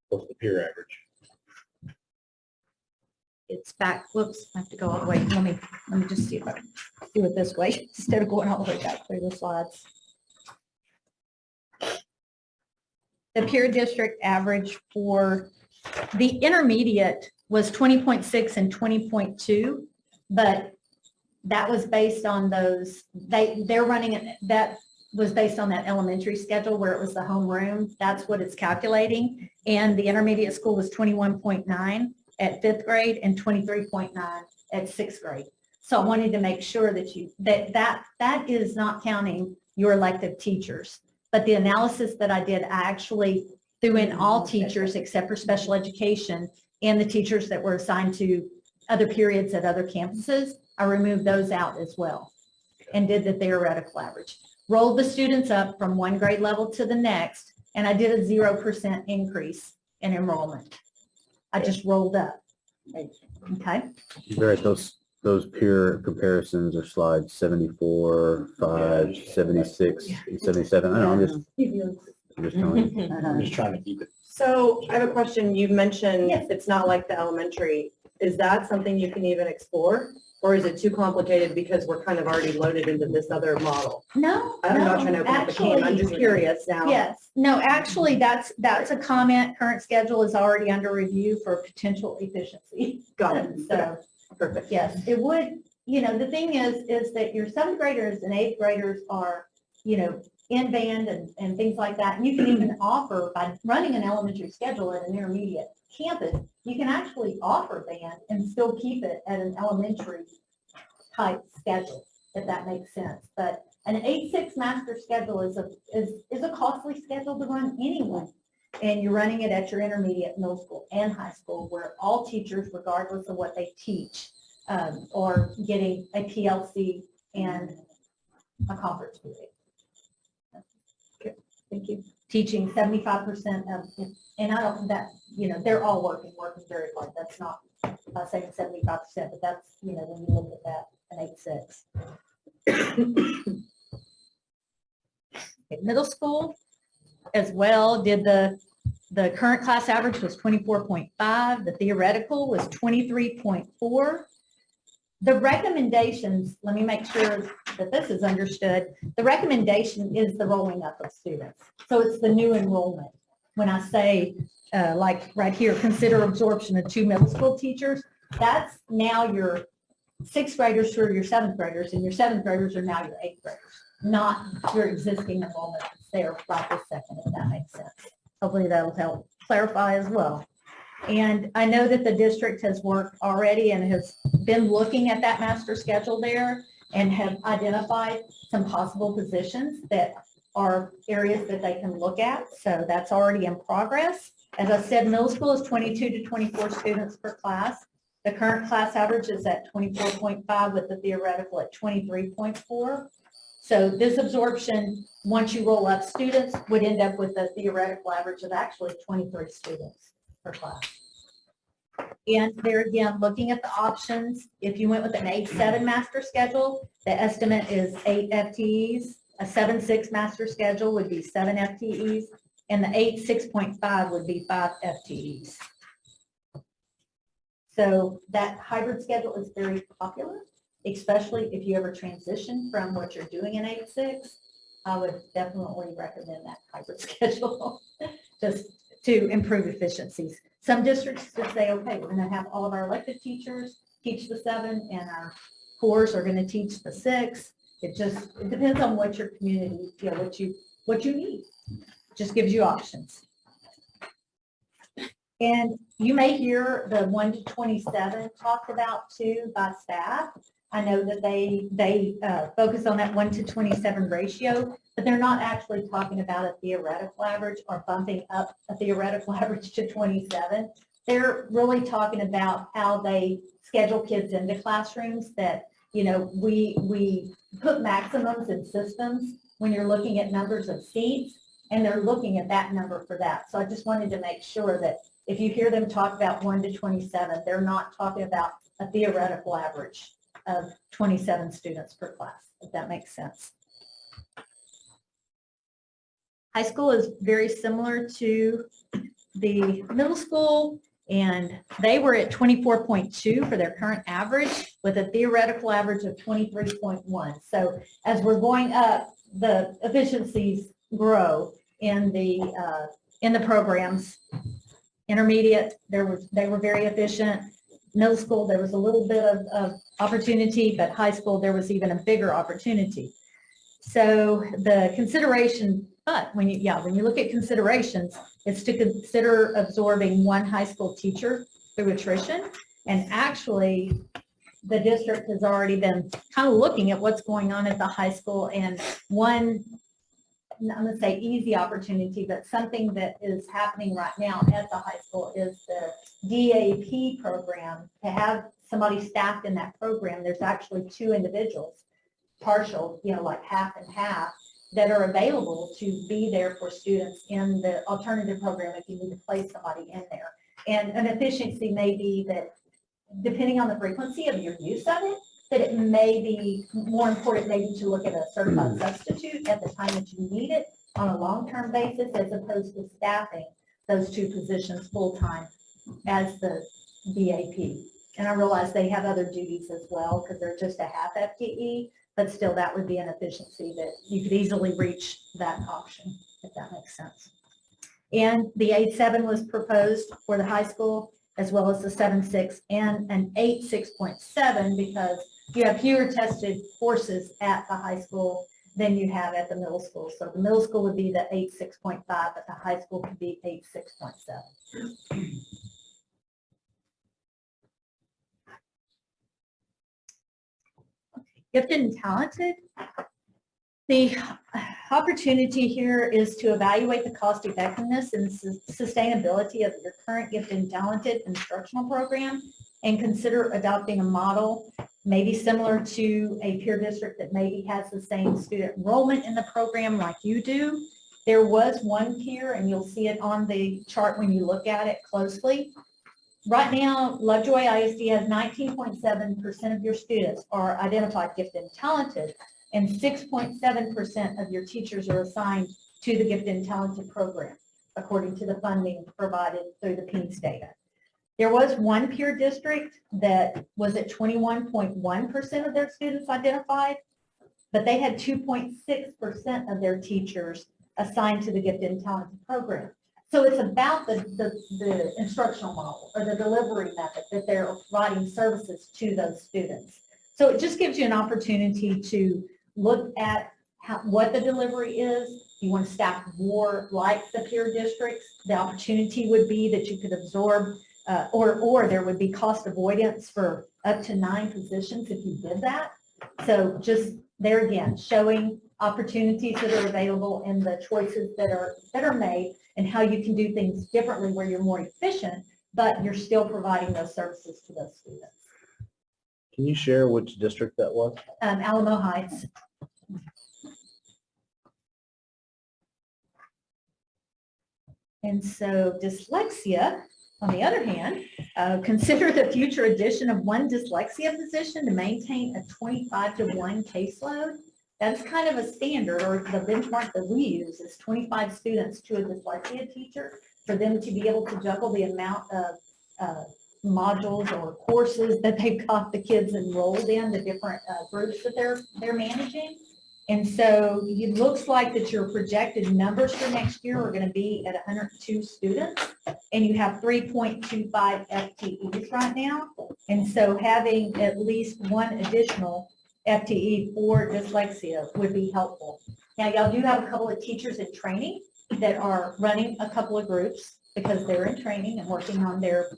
What's the peer average? It's back, whoops, I have to go all the way. Let me just see if I can do it this way instead of going all the way back through the slides. The peer district average for the intermediate was 20.6 and 20.2, but that was based on those, they're running it, that was based on that elementary schedule where it was the homeroom. That's what it's calculating. And the intermediate school was 21.9 at 5th grade and 23.9 at 6th grade. So I wanted to make sure that that is not counting your elective teachers. But the analysis that I did, I actually threw in all teachers except for special education and the teachers that were assigned to other periods at other campuses. I removed those out as well and did the theoretical average. Rolled the students up from one grade level to the next, and I did a 0% increase in enrollment. I just rolled up. Okay. Barrett, those peer comparisons are slides 74, 5, 76, 77. I don't know, I'm just telling you. I'm just trying to keep it. So I have a question. You've mentioned Yes. it's not like the elementary. Is that something you can even explore? Or is it too complicated because we're kind of already loaded into this other model? No, I'm not trying to open up a can. I'm just curious now. Yes, no, actually, that's a comment. Current schedule is already under review for potential efficiency. Got it. So, Perfect. yes, it would, the thing is that your 7th graders and 8th graders are, in band and things like that. And you can even offer, by running an elementary schedule at an intermediate campus, you can actually offer band and still keep it at an elementary type schedule, if that makes sense. But an 8-6 master schedule is a costly schedule to run anyway. And you're running it at your intermediate, middle school, and high school, where all teachers, regardless of what they teach, are getting a PLC and a conference period. Okay, thank you. Teaching 75% of, and I don't, they're all working very hard. That's not saying 75%, but that's, when you look at that, an 8.6. Okay, middle school as well did the current class average was 24.5. The theoretical was 23.4. The recommendations, let me make sure that this is understood. The recommendation is the rolling up of students. So it's the new enrollment. When I say, like right here, consider absorption of 2 middle school teachers, that's now your 6th graders who are your 7th graders, and your 7th graders are now your 8th graders, not your existing enrollment that's there right this second, if that makes sense. Hopefully that'll help clarify as well. And I know that the district has worked already and has been looking at that master schedule there and have identified some possible positions that are areas that they can look at. So that's already in progress. As I said, middle school is 22 to 24 students per class. The current class average is at 24.5 with the theoretical at 23.4. So this absorption, once you roll up students, would end up with a theoretical average of actually 23 students per class. And there again, looking at the options, if you went with an 8-7 master schedule, the estimate is 8 FTEs. A 7-6 master schedule would be 7 FTEs, and the 8-6.5 would be 5 FTEs. So that hybrid schedule is very popular, especially if you ever transition from what you're doing in 8-6. I would definitely recommend that hybrid schedule just to improve efficiencies. Some districts just say, okay, we're going to have all of our elected teachers teach the 7 and our cores are going to teach the 6. It depends on what your community, what you need. Just gives you options. And you may hear the 1 to 27 talked about too by staff. I know that they focus on that 1 to 27 ratio, but they're not actually talking about a theoretical average or bumping up a theoretical average to 27. They're really talking about how they schedule kids into classrooms that, we put maximums in systems when you're looking at numbers of seats, and they're looking at that number for that. So I just wanted to make sure that if you hear them talk about 1 to 27, they're not talking about a theoretical average of 27 students per class, if that makes sense. High school is very similar to the middle school, and they were at 24.2 for their current average with a theoretical average of 23.1. So as we're going up, the efficiencies grow in the programs. Intermediate, they were very efficient. Middle school, there was a little bit of opportunity, but high school, there was even a bigger opportunity. So the consideration, but when you look at considerations, it's to consider absorbing 1 high school teacher through attrition. And actually, the district has already been kind of looking at what's going on at the high school, and one, I'm going to say easy opportunity, but something that is happening right now at the high school is the DAP program. To have somebody staffed in that program, there's actually 2 individuals, partial, like half and half, that are available to be there for students in the alternative program if you need to place somebody in there. And an efficiency may be that, depending on the frequency of your use of it, that it may be more important maybe to look at a certified substitute at the time that you need it on a long-term basis, as opposed to staffing those 2 positions full-time as the DAP. And I realize they have other duties as well because they're just a half FTE, but still that would be an efficiency that you could easily reach that option, if that makes sense. And the 8-7 was proposed for the high school, as well as the 7-6 and an 8-6.7, because you have fewer tested courses at the high school than you have at the middle school. So the middle school would be the 8-6.5, but the high school could be 8-6.7. Gifted and talented. The opportunity here is to evaluate the cost effectiveness and sustainability of your current gifted and talented instructional program and consider adopting a model maybe similar to a peer district that maybe has the same student enrollment in the program like you do, There was one peer, and you'll see it on the chart when you look at it closely. Right now, Lovejoy ISD has 19.7% of your students are identified gifted and talented, and 6.7% of your teachers are assigned to the gifted and talented program, according to the funding provided through the PEANS data. There was one peer district that was at 21.1% of their students identified, but they had 2.6% of their teachers assigned to the gifted and talented program. So it's about the instructional model or the delivery method that they're providing services to those students. So it just gives you an opportunity to look at what the delivery is. You want to staff more like the peer districts. The opportunity would be that you could absorb or there would be cost avoidance for up to 9 positions if you did that. So just there again, showing opportunities that are available and the choices that are made and how you can do things differently where you're more efficient, but you're still providing those services to those students. Can you share which district that was? Alamo Heights. And so dyslexia, on the other hand, consider the future addition of one dyslexia position to maintain a 25-to-1 caseload. That's kind of a standard, or the benchmark that we use is 25 students to a dyslexia teacher for them to be able to juggle the amount of modules or courses that they've got the kids enrolled in, the different groups that they're managing. And so it looks like that your projected numbers for next year are going to be at 102 students, and you have 3.25 FTEs right now. And so having at least one additional FTE for dyslexia would be helpful. Now, y'all do have a couple of teachers in training that are running a couple of groups because they're in training and working on their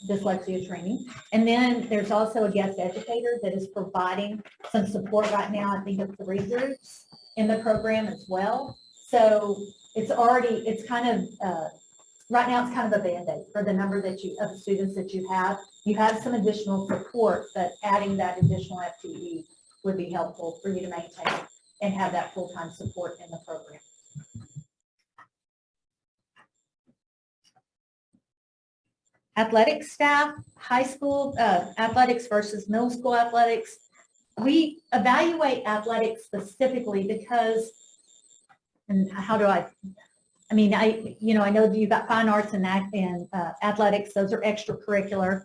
dyslexia training. And then there's also a guest educator that is providing some support right now. I think of 3 groups in the program as well. So it's kind of, right now it's kind of a Band-Aid for the number of students that you have. You have some additional support, but adding that additional FTE would be helpful for you to maintain and have that full-time support in the program. Athletics staff, high school athletics versus middle school athletics. We evaluate athletics specifically because, and how do I know that you've got fine arts and athletics. Those are extracurricular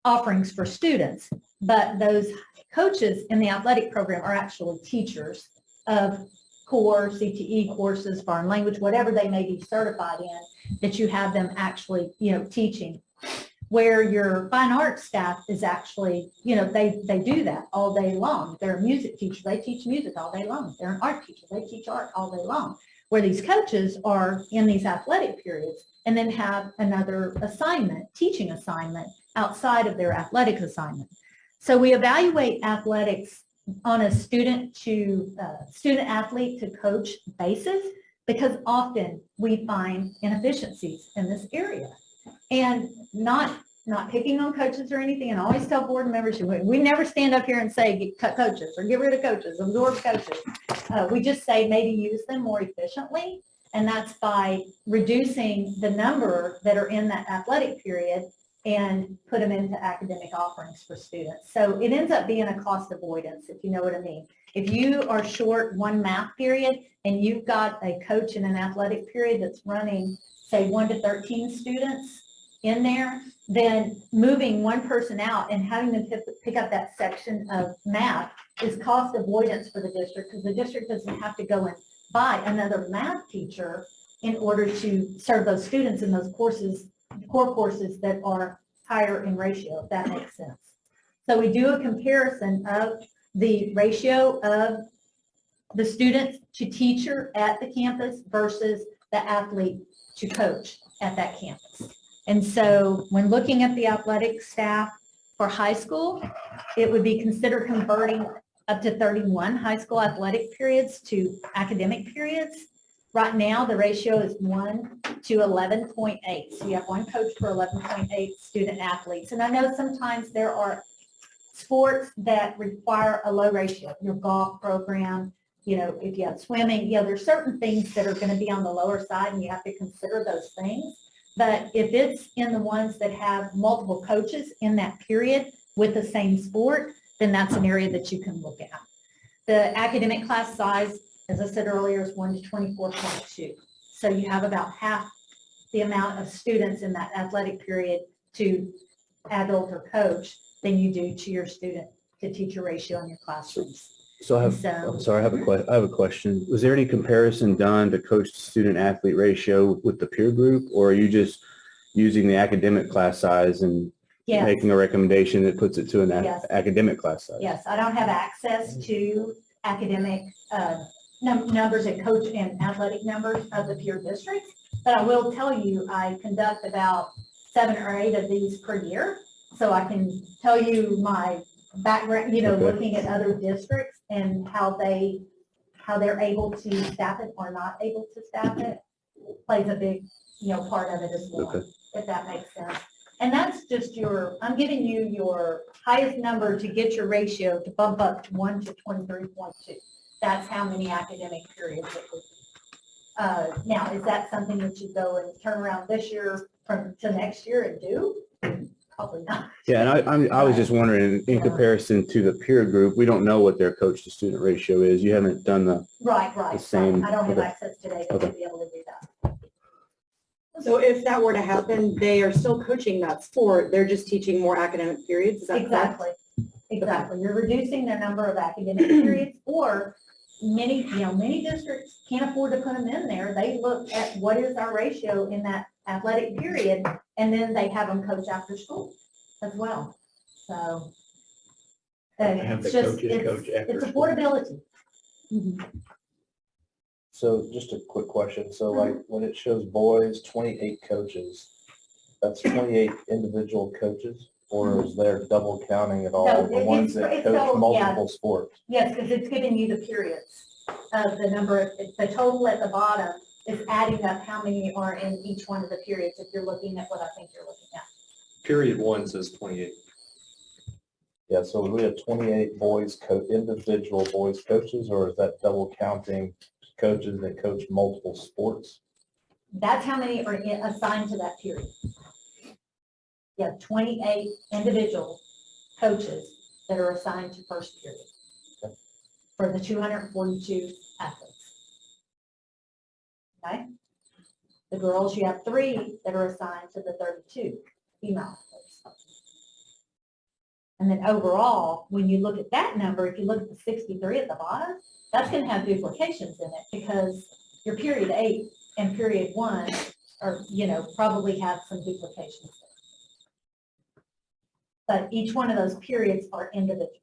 offerings for students, but those coaches in the athletic program are actually teachers of core CTE courses, foreign language, whatever they may be certified in, that you have them actually, teaching. Where your fine arts staff is actually, they do that all day long. They're a music teacher, they teach music all day long. They're an art teacher, they teach art all day long. Where these coaches are in these athletic periods and then have another assignment, teaching assignment outside of their athletic assignment. So we evaluate athletics on a student athlete to coach basis, because often we find inefficiencies in this area. And not picking on coaches or anything, and I always tell board members, we never stand up here and say cut coaches or get rid of coaches, absorb coaches. We just say maybe use them more efficiently, and that's by reducing the number that are in that athletic period and put them into academic offerings for students. So it ends up being a cost avoidance, if you know what I mean. If you are short one math period and you've got a coach in an athletic period that's running, say, 1 to 13 students in there, then moving one person out and having them pick up that section of math is cost avoidance for the district, because the district doesn't have to go and buy another math teacher in order to serve those students in those courses, core courses that are higher in ratio, if that makes sense. So we do a comparison of the ratio of the student to teacher at the campus versus the athlete to coach at that campus. And so when looking at the athletic staff for high school, it would be considered converting up to 31 high school athletic periods to academic periods. Right now, the ratio is 1 to 11.8. So you have one coach for 11.8 student athletes. And I know sometimes there are sports that require a low ratio, your golf program, you know, if you have swimming, you know, there's certain things that are going to be on the lower side and you have to consider those things. But if it's in the ones that have multiple coaches in that period with the same sport, then that's an area that you can look at. The academic class size, as I said earlier, is 1 to 24.2. So you have about half the amount of students in that athletic period to adult or coach than you do to your student to teacher ratio in your classrooms. So I have, I'm sorry, I have a question. Was there any comparison done to coach to student athlete ratio with the peer group, or are you just using the academic class size and Yes. making a recommendation that puts it to an Yes. academic class size? Yes, I don't have access to academic numbers and coach and athletic numbers of the peer districts, but I will tell you, I conduct about 7 or 8 of these per year. So I can tell you my background, you know, Okay. looking at other districts and how they're able to staff it or not able to staff it plays a big, you know, part of it as well, Okay. if that makes sense. And that's just I'm giving you your highest number to get your ratio to bump up to 1 to 23.2. That's how many academic periods it would be. Now, is that something that you go and turn around this year to next year and do? Probably not. Yeah, and I was just wondering, in comparison to the peer group, we don't know what their coach to student ratio is. You haven't done the, Right. the same. I don't have Okay. access today to Okay. be able to do that. So if that were to happen, they are still coaching that sport, they're just teaching more academic periods, is that correct? Exactly, exactly. You're reducing their number of academic periods, or many districts can't afford to put them in there. They look at what is our ratio in that athletic period, and then they have them coach after school as well. So Have the it's just, coaches coach after it's school. affordability. So just a quick question. So like when it shows boys, 28 coaches, that's 28 individual coaches? Or is there double counting at all? No, The ones that it's coach double, yeah. multiple sports? Yes, because it's giving you the periods of the number, the total at the bottom is adding up how many are in each one of the periods, if you're looking at what I think you're looking at. Period 1 says 28. Yeah, so we have 28 individual boys coaches, or is that double counting coaches that coach multiple sports? That's how many are assigned to that period. You have 28 individual coaches that are assigned to first period for the 242 athletes. Okay? The girls, you have 3 that are assigned to the 32 female athletes. And then overall, when you look at that number, if you look at the 63 at the bottom, that's going to have duplications in it because your period 8 and period 1 are, probably have some duplications there. But each one of those periods are individuals.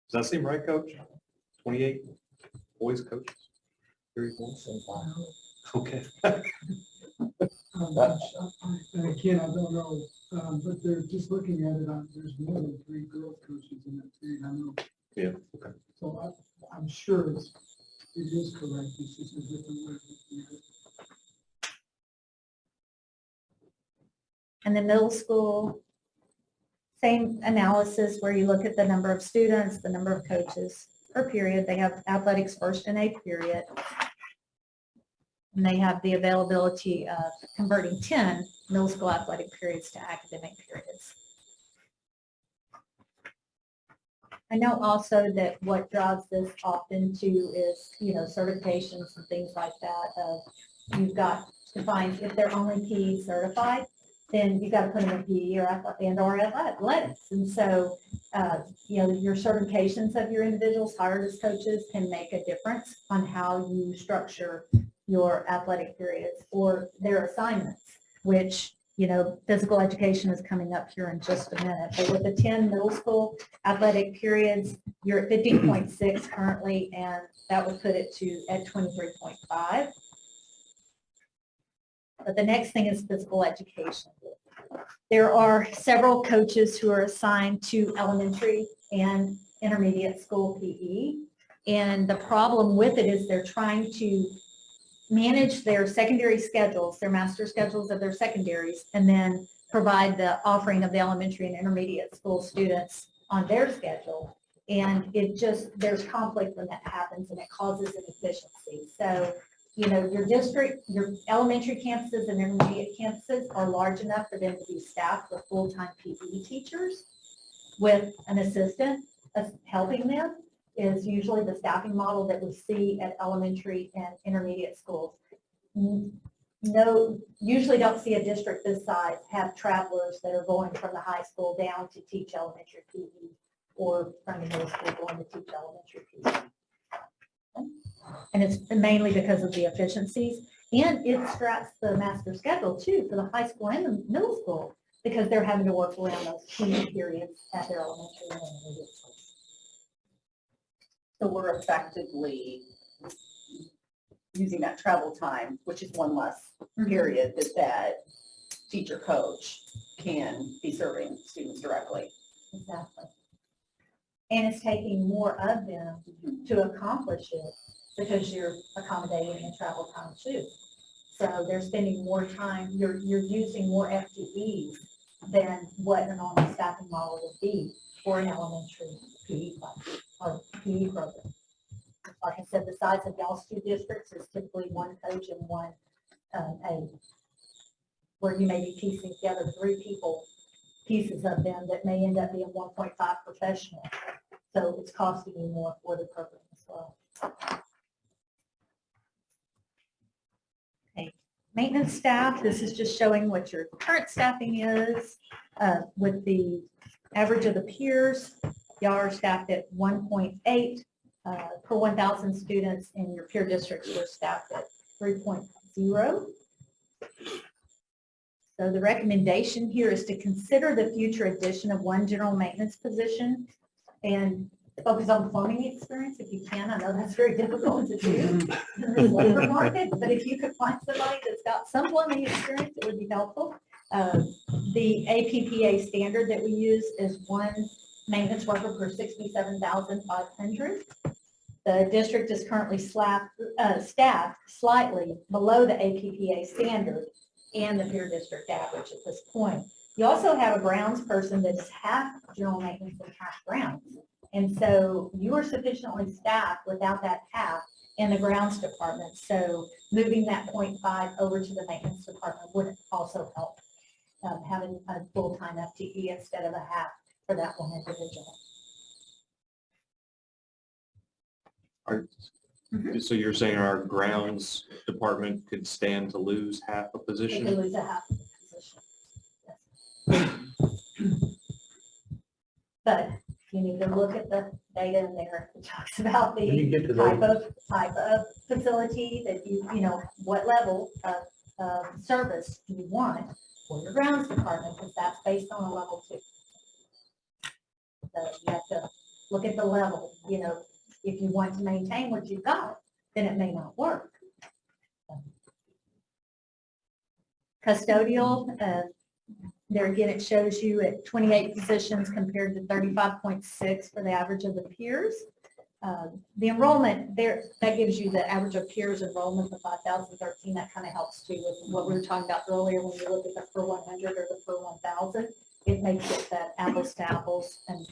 Does that seem right, Coach? 28 boys coaches? Period 1? Okay. And again, I don't know, but they're just looking at it, there's more than 3 girl coaches in that period, I know. Yeah, okay. So I'm sure it is correct, it's just a different way of looking at it. And the middle school, same analysis where you look at the number of students, the number of coaches per period. They have athletics first and 8th period. And they have the availability of converting 10 middle school athletic periods to academic periods. I know also that what drives this often too is, certifications and things like that. You've got to find if they're only PE certified, then you've got to put them in PE or athletics. And so, your certifications of your individuals hired as coaches can make a difference on how you structure your athletic periods or their assignments, which, physical education is coming up here in just a minute. But with the 10 middle school athletic periods, you're at 15.6 currently, and that would put it at 23.5. But the next thing is physical education. There are several coaches who are assigned to elementary and intermediate school PE. And the problem with it is they're trying to manage their secondary schedules, their master schedules of their secondaries, and then provide the offering of the elementary and intermediate school students on their schedule. And it just, there's conflict when that happens and it causes inefficiency. So, you know, your district, your elementary campuses and intermediate campuses are large enough for them to be staffed with full-time PE teachers with an assistant helping them is usually the staffing model that we see at elementary and intermediate schools. No, usually don't see a district this size have travelers that are going from the high school down to teach elementary PE or from the middle school going to teach elementary PE. And it's mainly because of the efficiencies, and it straps the master schedule too for the high school and the middle school because they're having to work around those key periods at their elementary and intermediate schools. So we're effectively using that travel time, which is one less period that teacher coach can be serving students directly. Exactly. And it's taking more of them to accomplish it because you're accommodating in travel time too. So they're spending more time, you're using more FTEs than what a normal staffing model would be for an elementary PE class or PE program. Like I said, the size of y'all's two districts is typically one coach and one aide, where you may be piecing together pieces of them that may end up being 1.5 professional. So it's costing you more for the program as well. Okay, maintenance staff, this is just showing what your current staffing is with the average of the peers. Y'all are staffed at 1.8 per 1,000 students, and your peer districts were staffed at 3.0. So the recommendation here is to consider the future addition of one general maintenance position and focus on plumbing experience if you can. I know that's very difficult to do in this labor market, but if you could find somebody that's got some plumbing experience, it would be helpful. The APPA standard that we use is one maintenance worker per 67,500. The district is currently staffed slightly below the APPA standard and the peer district average at this point. You also have a grounds person that's half general maintenance and half grounds. And so you are sufficiently staffed without that half in the grounds department. So moving that 0.5 over to the maintenance department would also help having a full-time FTE instead of a half for that one individual. So you're saying our grounds department could stand to lose half a They position? could lose a half of the position. Yes. But you need to look at the data in there. It talks about When you get the to type of facility that you know, what level of service you want for your grounds department, because that's based on a level 2. So you have to look at the level, you know, if you want to maintain what you've got, then it may not work. Custodial, there again, it shows you at 28 positions compared to 35.6 for the average of the peers. The enrollment there, that gives you the average of peers enrollment of 5,013. That kind of helps too with what we were talking about earlier when you look at the per 100 or the per 1,000. It makes it that apples to apples. And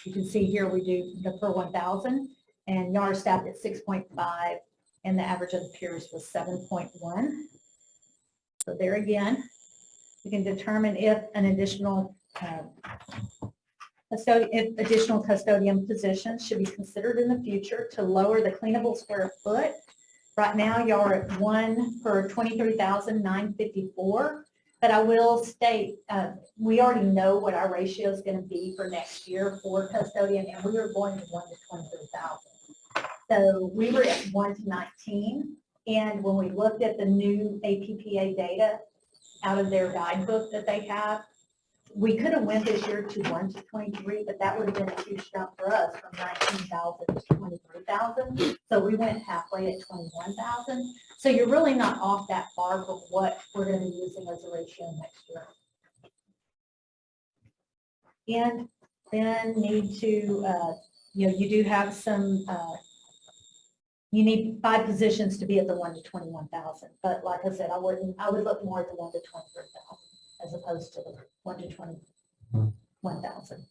you can see here we do the per 1,000 and y'all are staffed at 6.5 and the average of the peers was 7.1. So there again, you can determine if an additional additional custodian positions should be considered in the future to lower the cleanable square foot. Right now, y'all are at 1 per 23,954. But I will state, we already know what our ratio is going to be for next year for custodian, and we are going to 1 to 23,000. So we were at 1 to 19, and when we looked at the new APPA data out of their guidebook that they have, we could have went this year to 1 to 23, but that would have been a huge jump for us from 19,000 to 23,000. So we went halfway at 21,000. So you're really not off that far from what we're going to be using as a ratio next year. And then need to, you know, you do have some, you need 5 positions to be at the 1 to 21,000. But like I said, I would look more at the 1 to 23,000. as opposed to the 1 to 21,000.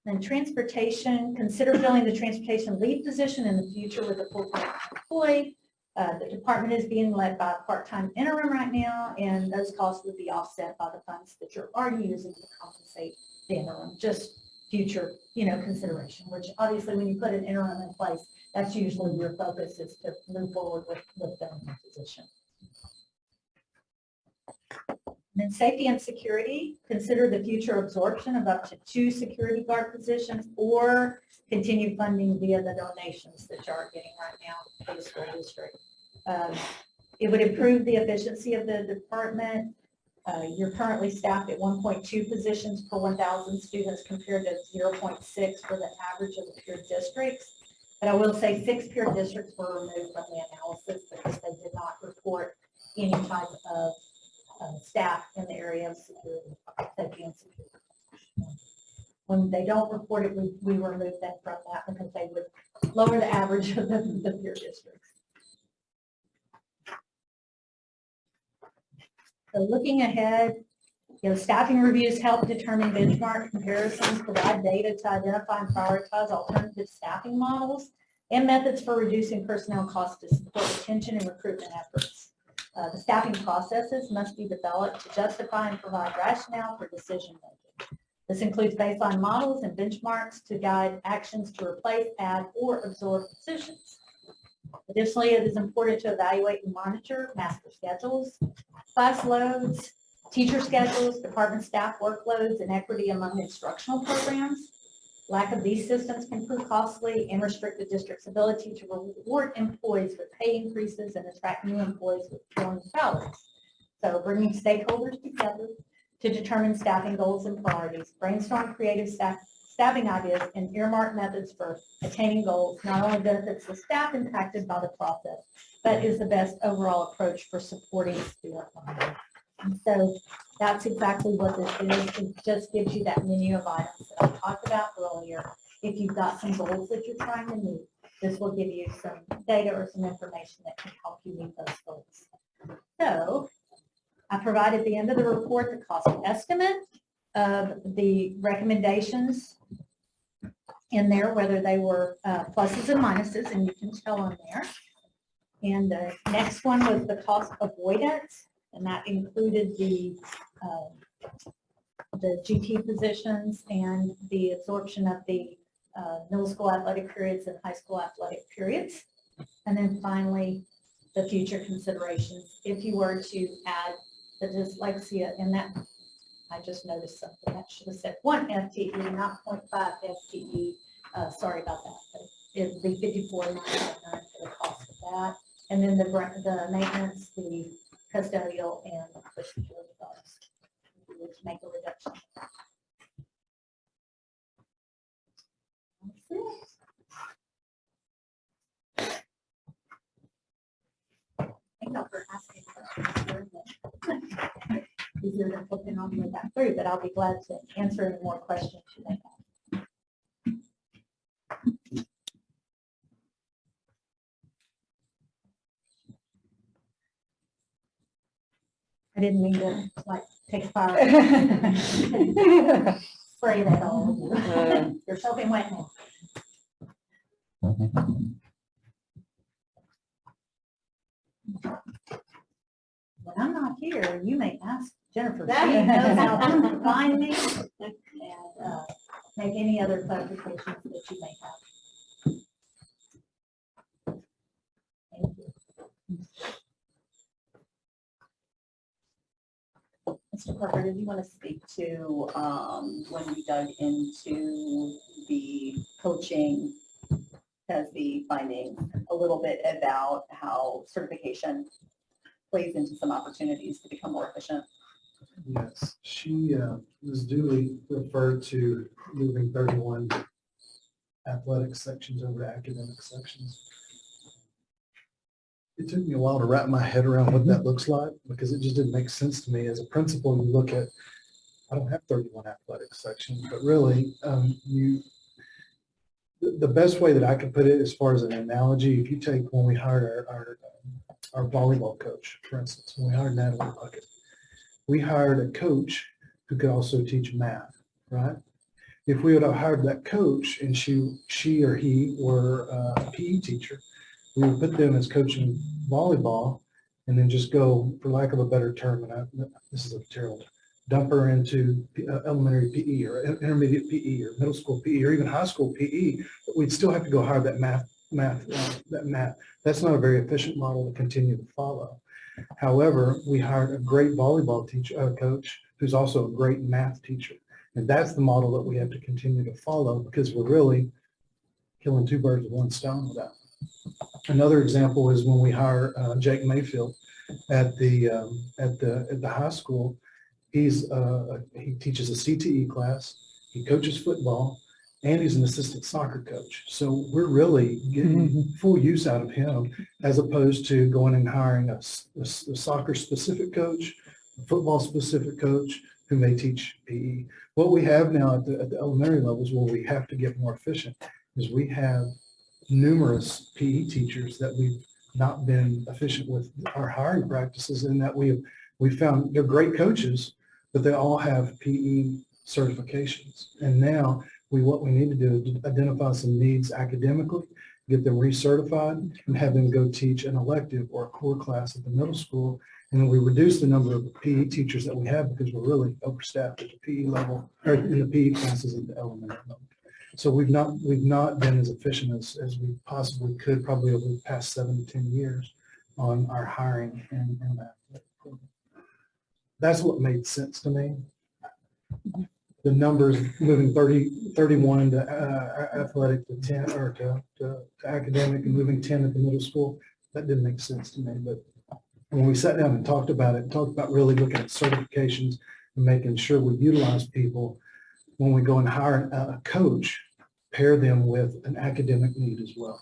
Then transportation, consider filling the transportation lead position in the future with a full-time employee. The department is being led by a part-time interim right now, and those costs would be offset by the funds that you're already using to compensate the interim, just future, consideration, which obviously when you put an interim in place, that's usually your focus is to move forward with the position. And then safety and security, consider the future absorption of up to 2 security guard positions or continue funding via the donations that you are getting right now for the school district. It would improve the efficiency of the department. You're currently staffed at 1.2 positions per 1,000 students compared to 0.6 for the average of the peer districts. But I will say 6 peer districts were removed from the analysis because they did not report any type of staff in the area of security, safety and security. When they don't report it, we remove them from that because they would lower the average of the peer districts. So looking ahead, staffing reviews help determine benchmark comparisons, provide data to identify and prioritize alternative staffing models and methods for reducing personnel costs to support retention and recruitment efforts. The staffing processes must be developed to justify and provide rationale for decision making. This includes baseline models and benchmarks to guide actions to replace, add, or absorb positions. Additionally, it is important to evaluate and monitor master schedules, class loads, teacher schedules, department staff workloads, and equity among instructional programs. Lack of these systems can prove costly and restrict the district's ability to reward employees with pay increases and attract new employees with growing salaries. So bringing stakeholders together to determine staffing goals and priorities, brainstorm creative staffing ideas, and earmark methods for attaining goals not only benefits the staff impacted by the process, but is the best overall approach for supporting student learning. And so that's exactly what this is. It just gives you that menu of items that I talked about earlier. If you've got some goals that you're trying to meet, this will give you some data or some information that can help you meet those goals. So I provide at the end of the report the cost estimate of the recommendations in there, whether they were pluses and minuses, and you can tell on there. And the next one was the cost avoidance, and that included the GT positions and the absorption of the middle school athletic periods and high school athletic periods. And then finally, the future considerations. If you were to add the dyslexia in that, I just noticed something that should have said 1 FTE, not 0.5 FTE. Sorry about that. But it would be $54.99 for the cost of that. And then the maintenance, the custodial, and the security guards, which make a reduction. That's it. Thank you for asking questions. Easier than flipping all the way back through, but I'll be glad to answer any more questions you may have. I didn't mean to take fire. Spray that all over you. You're soaking wet now. When I'm not here, you may ask Jennifer. She knows how to find me and make any other clarifications that you may have. Thank you. Mr. Parker, did you want to speak to when we dug into the coaching as the findings a little bit about how certification plays into some opportunities to become more efficient? Yes, she was duly referred to moving 31 athletic sections over to academic sections. It took me a while to wrap my head around what that looks like because it just didn't make sense to me. As a principal, you look at, I don't have 31 athletic sections, but really the best way that I could put it as far as an analogy, if you take when we hired our our volleyball coach, for instance, when we hired Natalie Puckett. We hired a coach who could also teach math, right? If we would have hired that coach and she or he were a PE teacher, we would put them as coaching volleyball and then just go, for lack of a better term, and this is a terrible term, dump her into elementary PE or intermediate PE or middle school PE or even high school PE, but we'd still have to go hire that math. That's not a very efficient model to continue to follow. However, we hired a great volleyball coach who's also a great math teacher. And that's the model that we have to continue to follow because we're really killing two birds with one stone with that. Another example is when we hire Jake Mayfield at the high school. He teaches a CTE class, he coaches football, and he's an assistant soccer coach. So we're really getting full use out of him as opposed to going and hiring a soccer specific coach, a football specific coach who may teach PE. What we have now at the elementary levels where we have to get more efficient is we have numerous PE teachers that we've not been efficient with our hiring practices, in that we found they're great coaches, but they all have PE certifications. And now what we need to do is identify some needs academically, get them recertified, and have them go teach an elective or a core class at the middle school. And then we reduce the number of PE teachers that we have because we're really overstaffed at the PE level, or in the PE classes at the elementary level. So we've not been as efficient as we possibly could, probably over the past 7 to 10 years on our hiring and that program. That's what made sense to me. The numbers moving 31 to athletic to 10 or to academic and moving 10 at the middle school, that didn't make sense to me. But when we sat down and talked about it, talked about really looking at certifications and making sure we utilize people when we go and hire a coach, pair them with an academic need as well.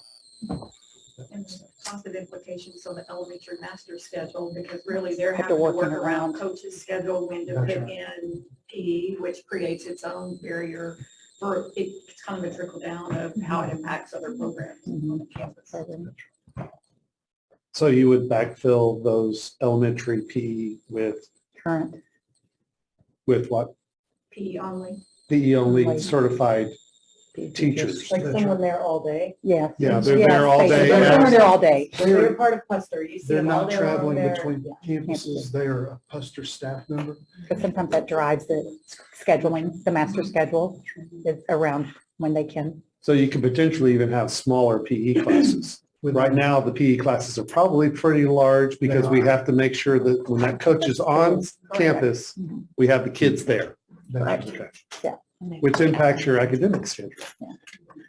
And positive implications on the elementary master schedule, because really they're having to work around coach's schedule when to put in PE, which creates its own barrier for it's kind of a trickle down of how it impacts other programs on the campus. So you would backfill those elementary PE with what? PE only. PE only certified teachers. Like someone there all day. Yeah. Yeah, they're there all day. Someone there all day. They're part of Puster. You see They're them all not day long traveling there. between campuses. They are a Puster staff member. But sometimes that drives the scheduling, the master schedule is around when they can. So you could potentially even have smaller PE classes. Right now, the PE classes are probably pretty large because we have to make sure that when that coach is on campus, we have the kids there. Yeah. Which impacts your academic schedule. Yeah.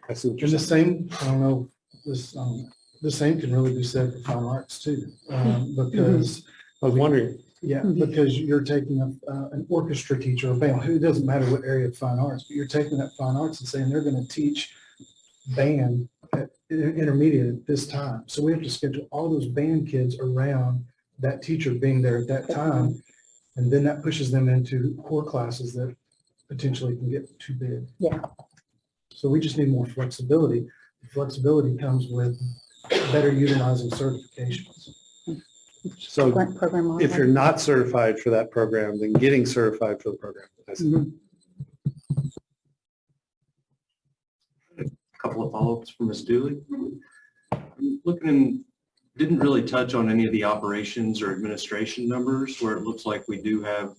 I see what you're saying. I don't know, the same can really be said for fine arts too. Because I was wondering, because you're taking an orchestra teacher or band, who doesn't matter what area of fine arts, but you're taking that fine arts and saying they're going to teach band at intermediate at this time. So we have to schedule all those band kids around that teacher being there at that time. And then that pushes them into core classes that potentially can get too big. Yeah. So we just need more flexibility. The flexibility comes with better utilizing certifications. So if you're not certified for that program, then getting certified for the program. A couple of follow-ups from Ms. Dooley. Looking, didn't really touch on any of the operations or administration numbers where it looks like we do have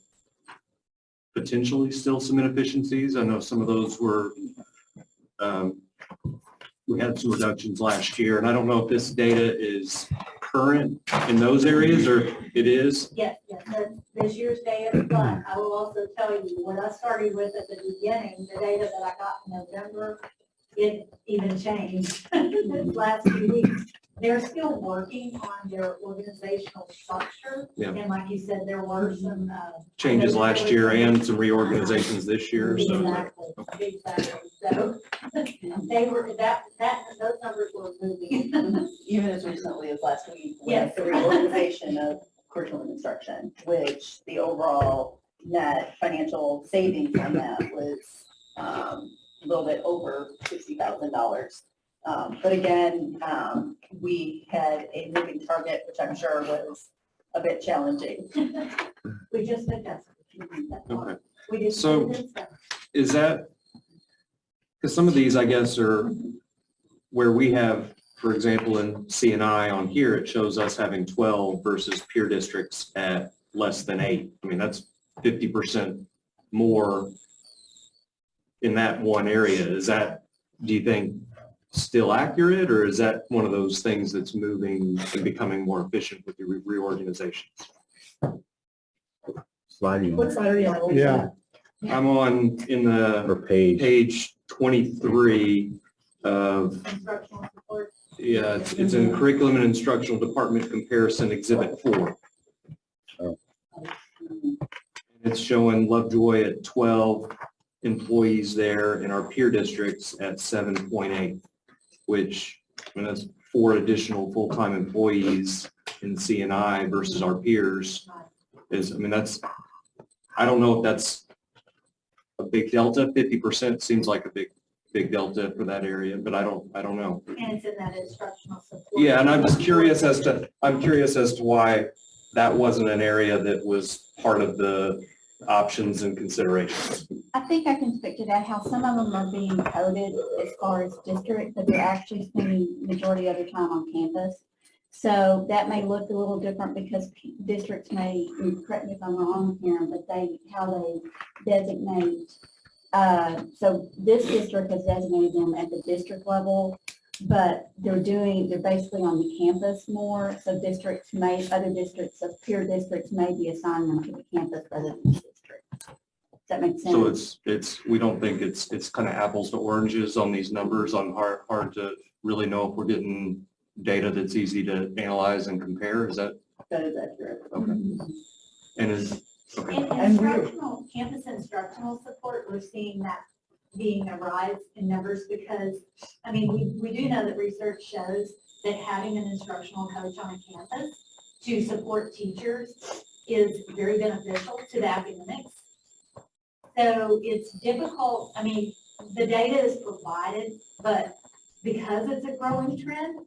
potentially still some inefficiencies. I know some of those were, we had some reductions last year, and I don't know if this data is current in those areas or it is. Yes, this year's data, but I will also tell you, what I started with at the beginning, the data that I got in November, it even changed this last few weeks. They're still working on their organizational structure. Yeah. And like you said, there were some Changes last year and some reorganizations this year. Exactly. So they were, those numbers were moving. Even as recently as last week, Yes. with the reorganization of curriculum instruction, which the overall net financial savings on that was a little bit over $60,000 But again, we had a moving target, which I'm sure was a bit challenging. We just adjusted. Okay. We did. So is that, because some of these, I guess, are where we have, for example, in CNI on here, it shows us having 12 versus peer districts at less than 8. I mean, that's 50% more in that one area. Is that, do you think, still accurate, or is that one of those things that's moving and becoming more efficient with your reorganization? Sliding. What side are you on? Yeah. I'm on in the Or page. page 23 of, Instructional support. yeah, it's in curriculum and instructional department comparison exhibit 4. Oh. It's showing Lovejoy at 12 employees there and our peer districts at 7.8, which, I mean, that's 4 additional full-time employees in CNI versus our peers is, I mean, that's, I don't know if that's a big delta. 50% seems like a big delta for that area, but I don't know. And it's in that instructional support. Yeah, and I'm just curious as to why that wasn't an area that was part of the options and considerations. I think I can speak to that, how some of them are being coded as far as district, but they're actually spending majority of their time on campus. So that may look a little different because districts may, and correct me if I'm wrong here, but how they designate. So this district has designated them at the district level, but they're basically on the campus more. So other districts, of peer districts may be assigning them to the campus rather than the district. Does that make sense? So we don't think it's kind of apples to oranges on these numbers, on hard to really know if we're getting data that's easy to analyze and compare. Is that? That is accurate. Okay. And is, okay. In campus instructional support, we're seeing that being a rise in numbers because, I mean, we do know that research shows that having an instructional coach on a campus to support teachers is very beneficial to the academics. So it's difficult, I mean, the data is provided, but because it's a growing trend,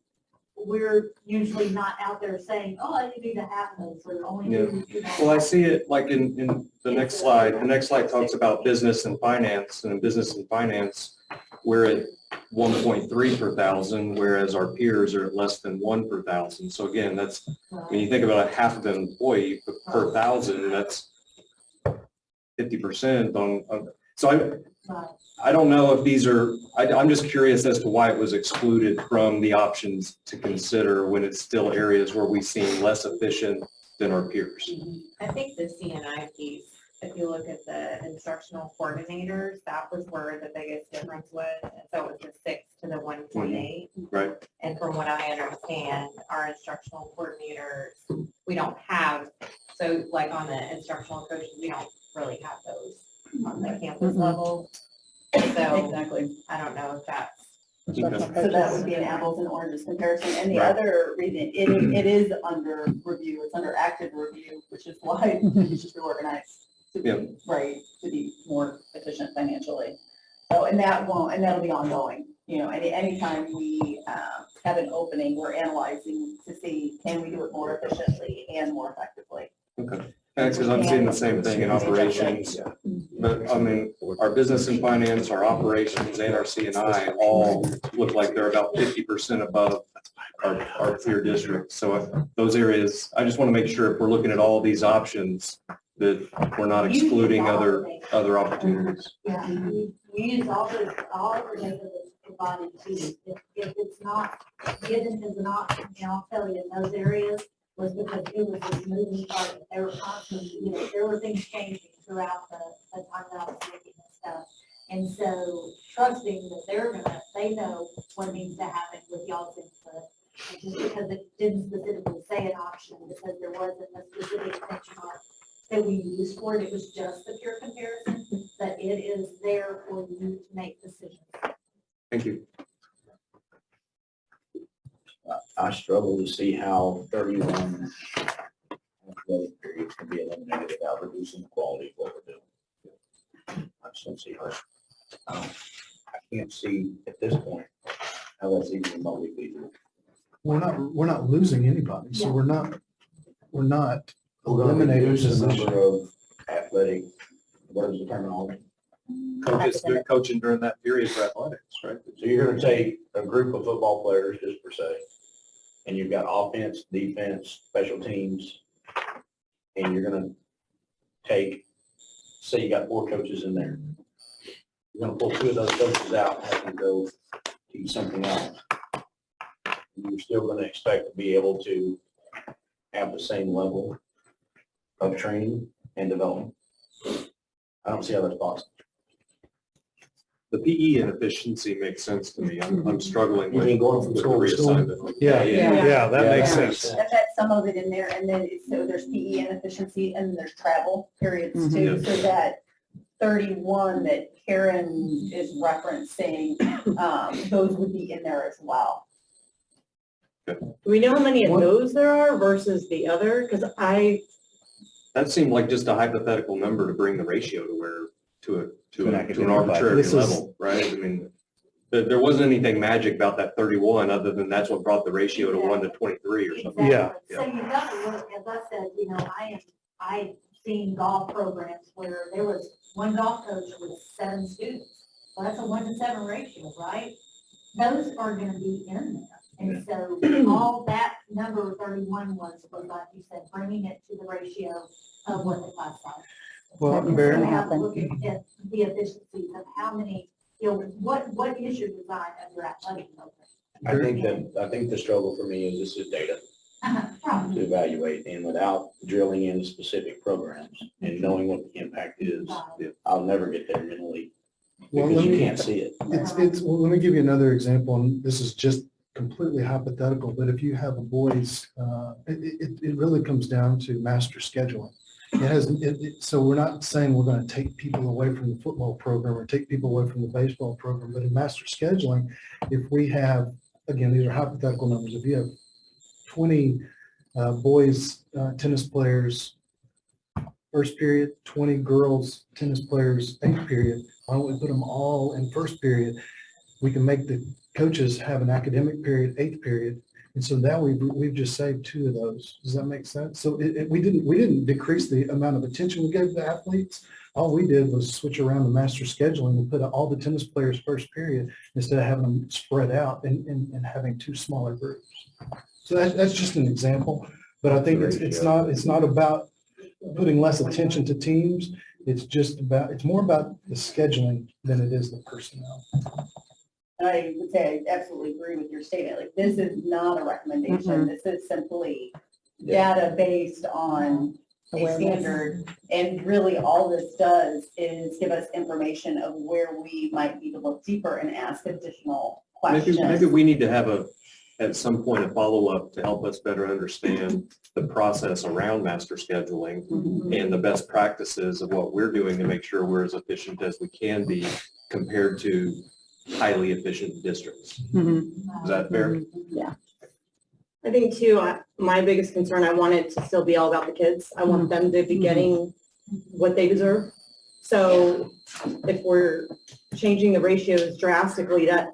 we're usually not out there saying, oh, I can do the half of this or only do. Well, I see it like in the next slide. The next slide talks about business and finance, and in business and finance, we're at 1.3 per thousand, whereas our peers are at less than 1 per thousand. So again, that's, when you think about a half of an employee per thousand, that's 50% on, so I don't know if these are, I'm just curious as to why it was excluded from the options to consider when it's still areas where we seem less efficient than our peers. I think the CNI piece, if you look at the instructional coordinators, that was where the biggest difference was. And so it was the 6 to the 1.8. Right. And from what I understand, our instructional coordinators, we don't have, so like on the instructional coaches, we don't really have those on the campus level. So Exactly. I don't know if that's. So that would be an apples and oranges comparison. And the Right. other reason, it is under review, it's under active review, which is why it's just reorganized to be, right, to be more efficient financially. So, and that'll be ongoing. You know, anytime we have an opening, we're analyzing to see, can we do it more efficiently and more effectively? Okay. Because I'm seeing the same thing in operations, but I mean, our business and finance, our operations and our CNI all look like they're about 50% above our peer district. So if those areas, I just want to make sure if we're looking at all these options, that we're not excluding other opportunities. Yeah, we use all the data that's provided to you. If it's not given as an option, and I'll tell you, in those areas, was because it was this moving part. They were constantly, you know, there were things changing throughout the time that I was making this stuff. And so trusting that they know what needs to happen with y'all's input. And just because it didn't specifically say an option, because there wasn't a specific benchmark that we used for it, it was just the pure comparison, but it is there for you to make decisions. Thank you. I struggle to see how 31 athletic periods can be eliminated without reducing the quality of what we're doing. I just don't see how. I can't see at this point how that's even remotely feasible. We're not losing anybody, so we're not We're gonna eliminating reduce the position. number of athletic, what is the terminology? Coaches coaching during that period for athletics, right? So you're gonna take a group of football players, just per se, and you've got offense, defense, special teams, and you're gonna take, say you got 4 coaches in there. You're gonna pull 2 of those coaches out and have them go teach something else. And you're still gonna expect to be able to have the same level of training and development. I don't see how that's possible. The PE inefficiency makes sense to me. I'm struggling You with mean going from with the school to school? reassignment. Yeah, yeah, that makes Yeah. sense. I've had some of it in there, and then so there's PE inefficiency, and there's travel periods too, Mhm. so that 31 that Karen is referencing, those would be in there as well. Do we know how many of those there are versus the other? Because That seemed like just a hypothetical number to bring the ratio to where, to an an academic arbitrary This is- level, right? I mean, there wasn't anything magic about that 31, other than that's what brought the ratio to 1 to 23 or something. Yeah. So you've got to look, as I said, I've seen golf programs where there was one golf coach with 7 students. Well, that's a 1 to 7 ratio, right? Those are gonna be in there. And so all that number 31 was like you said, bringing it to the ratio of what the class size. Well, And so Barry, we have to look at the efficiencies of how many, what is your design of your athletic program? I think the struggle for me is this is data Probably. to evaluate, and without drilling into specific programs and knowing what the impact is, I'll never get there mentally, Well, because let you me- can't see it. Well, let me give you another example, and this is just completely hypothetical, but if you have a boys, it really comes down to master scheduling. So we're not saying we're going to take people away from the football program or take people away from the baseball program, but in master scheduling, if we have, again, these are hypothetical numbers, if you have 20 boys tennis players first period, 20 girls tennis players 8th period, why don't we put them all in first period? We can make the coaches have an academic period, 8th period. And so now we've just saved 2 of those. Does that make sense? So we didn't decrease the amount of attention we gave the athletes. All we did was switch around the master scheduling and put all the tennis players first period instead of having them spread out and having 2 smaller groups. So that's just an example, but I think it's not about putting less attention to teams. It's more about the scheduling than it is the personnel. I would say I absolutely agree with your statement. Like, this is not a recommendation. This is simply data based on a standard. And really all this does is give us information of where we might need to look deeper and ask additional questions. Maybe we need to have at some point, a follow-up to help us better understand the process around master scheduling and the best practices of what we're doing to make sure we're as efficient as we can be compared to highly efficient districts. Is that fair? Yeah. I think too, my biggest concern, I want it to still be all about the kids. I want them to be getting what they deserve. So if we're changing the ratios drastically, that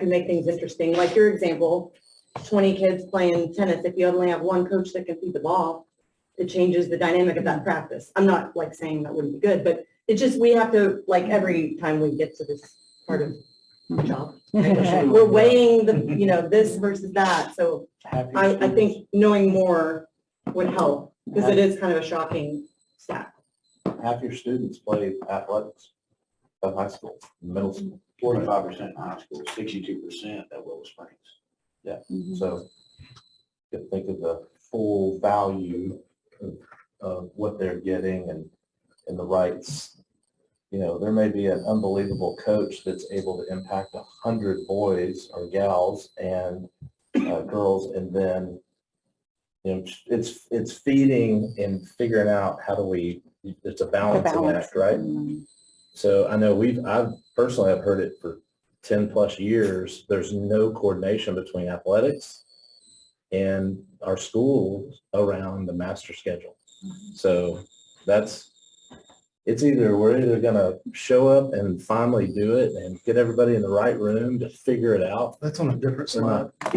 could make things interesting. Like your example, 20 kids playing tennis. If you only have one coach that can feed the ball, it changes the dynamic of that practice. I'm not like saying that wouldn't be good, but it just, we have to, like every time we get to this part of the job, we're weighing the, this versus that. So I think knowing more would help because it is kind of a shocking stat. Half your students play athletics at high school, middle school. 45% in high school, 62% at Willow Springs. Yeah, so you can think of the full value of what they're getting and the rights. You know, there may be an unbelievable coach that's able to impact 100 boys or gals and girls, and then, you know, it's feeding and figuring out how do we, it's a balancing act, right? So I know I've personally have heard it for 10 plus years. There's no coordination between athletics and our schools around the master schedule. So that's It's either, we're either gonna show up and finally do it and get everybody in the right room to figure it out. That's on a different Or slide. not.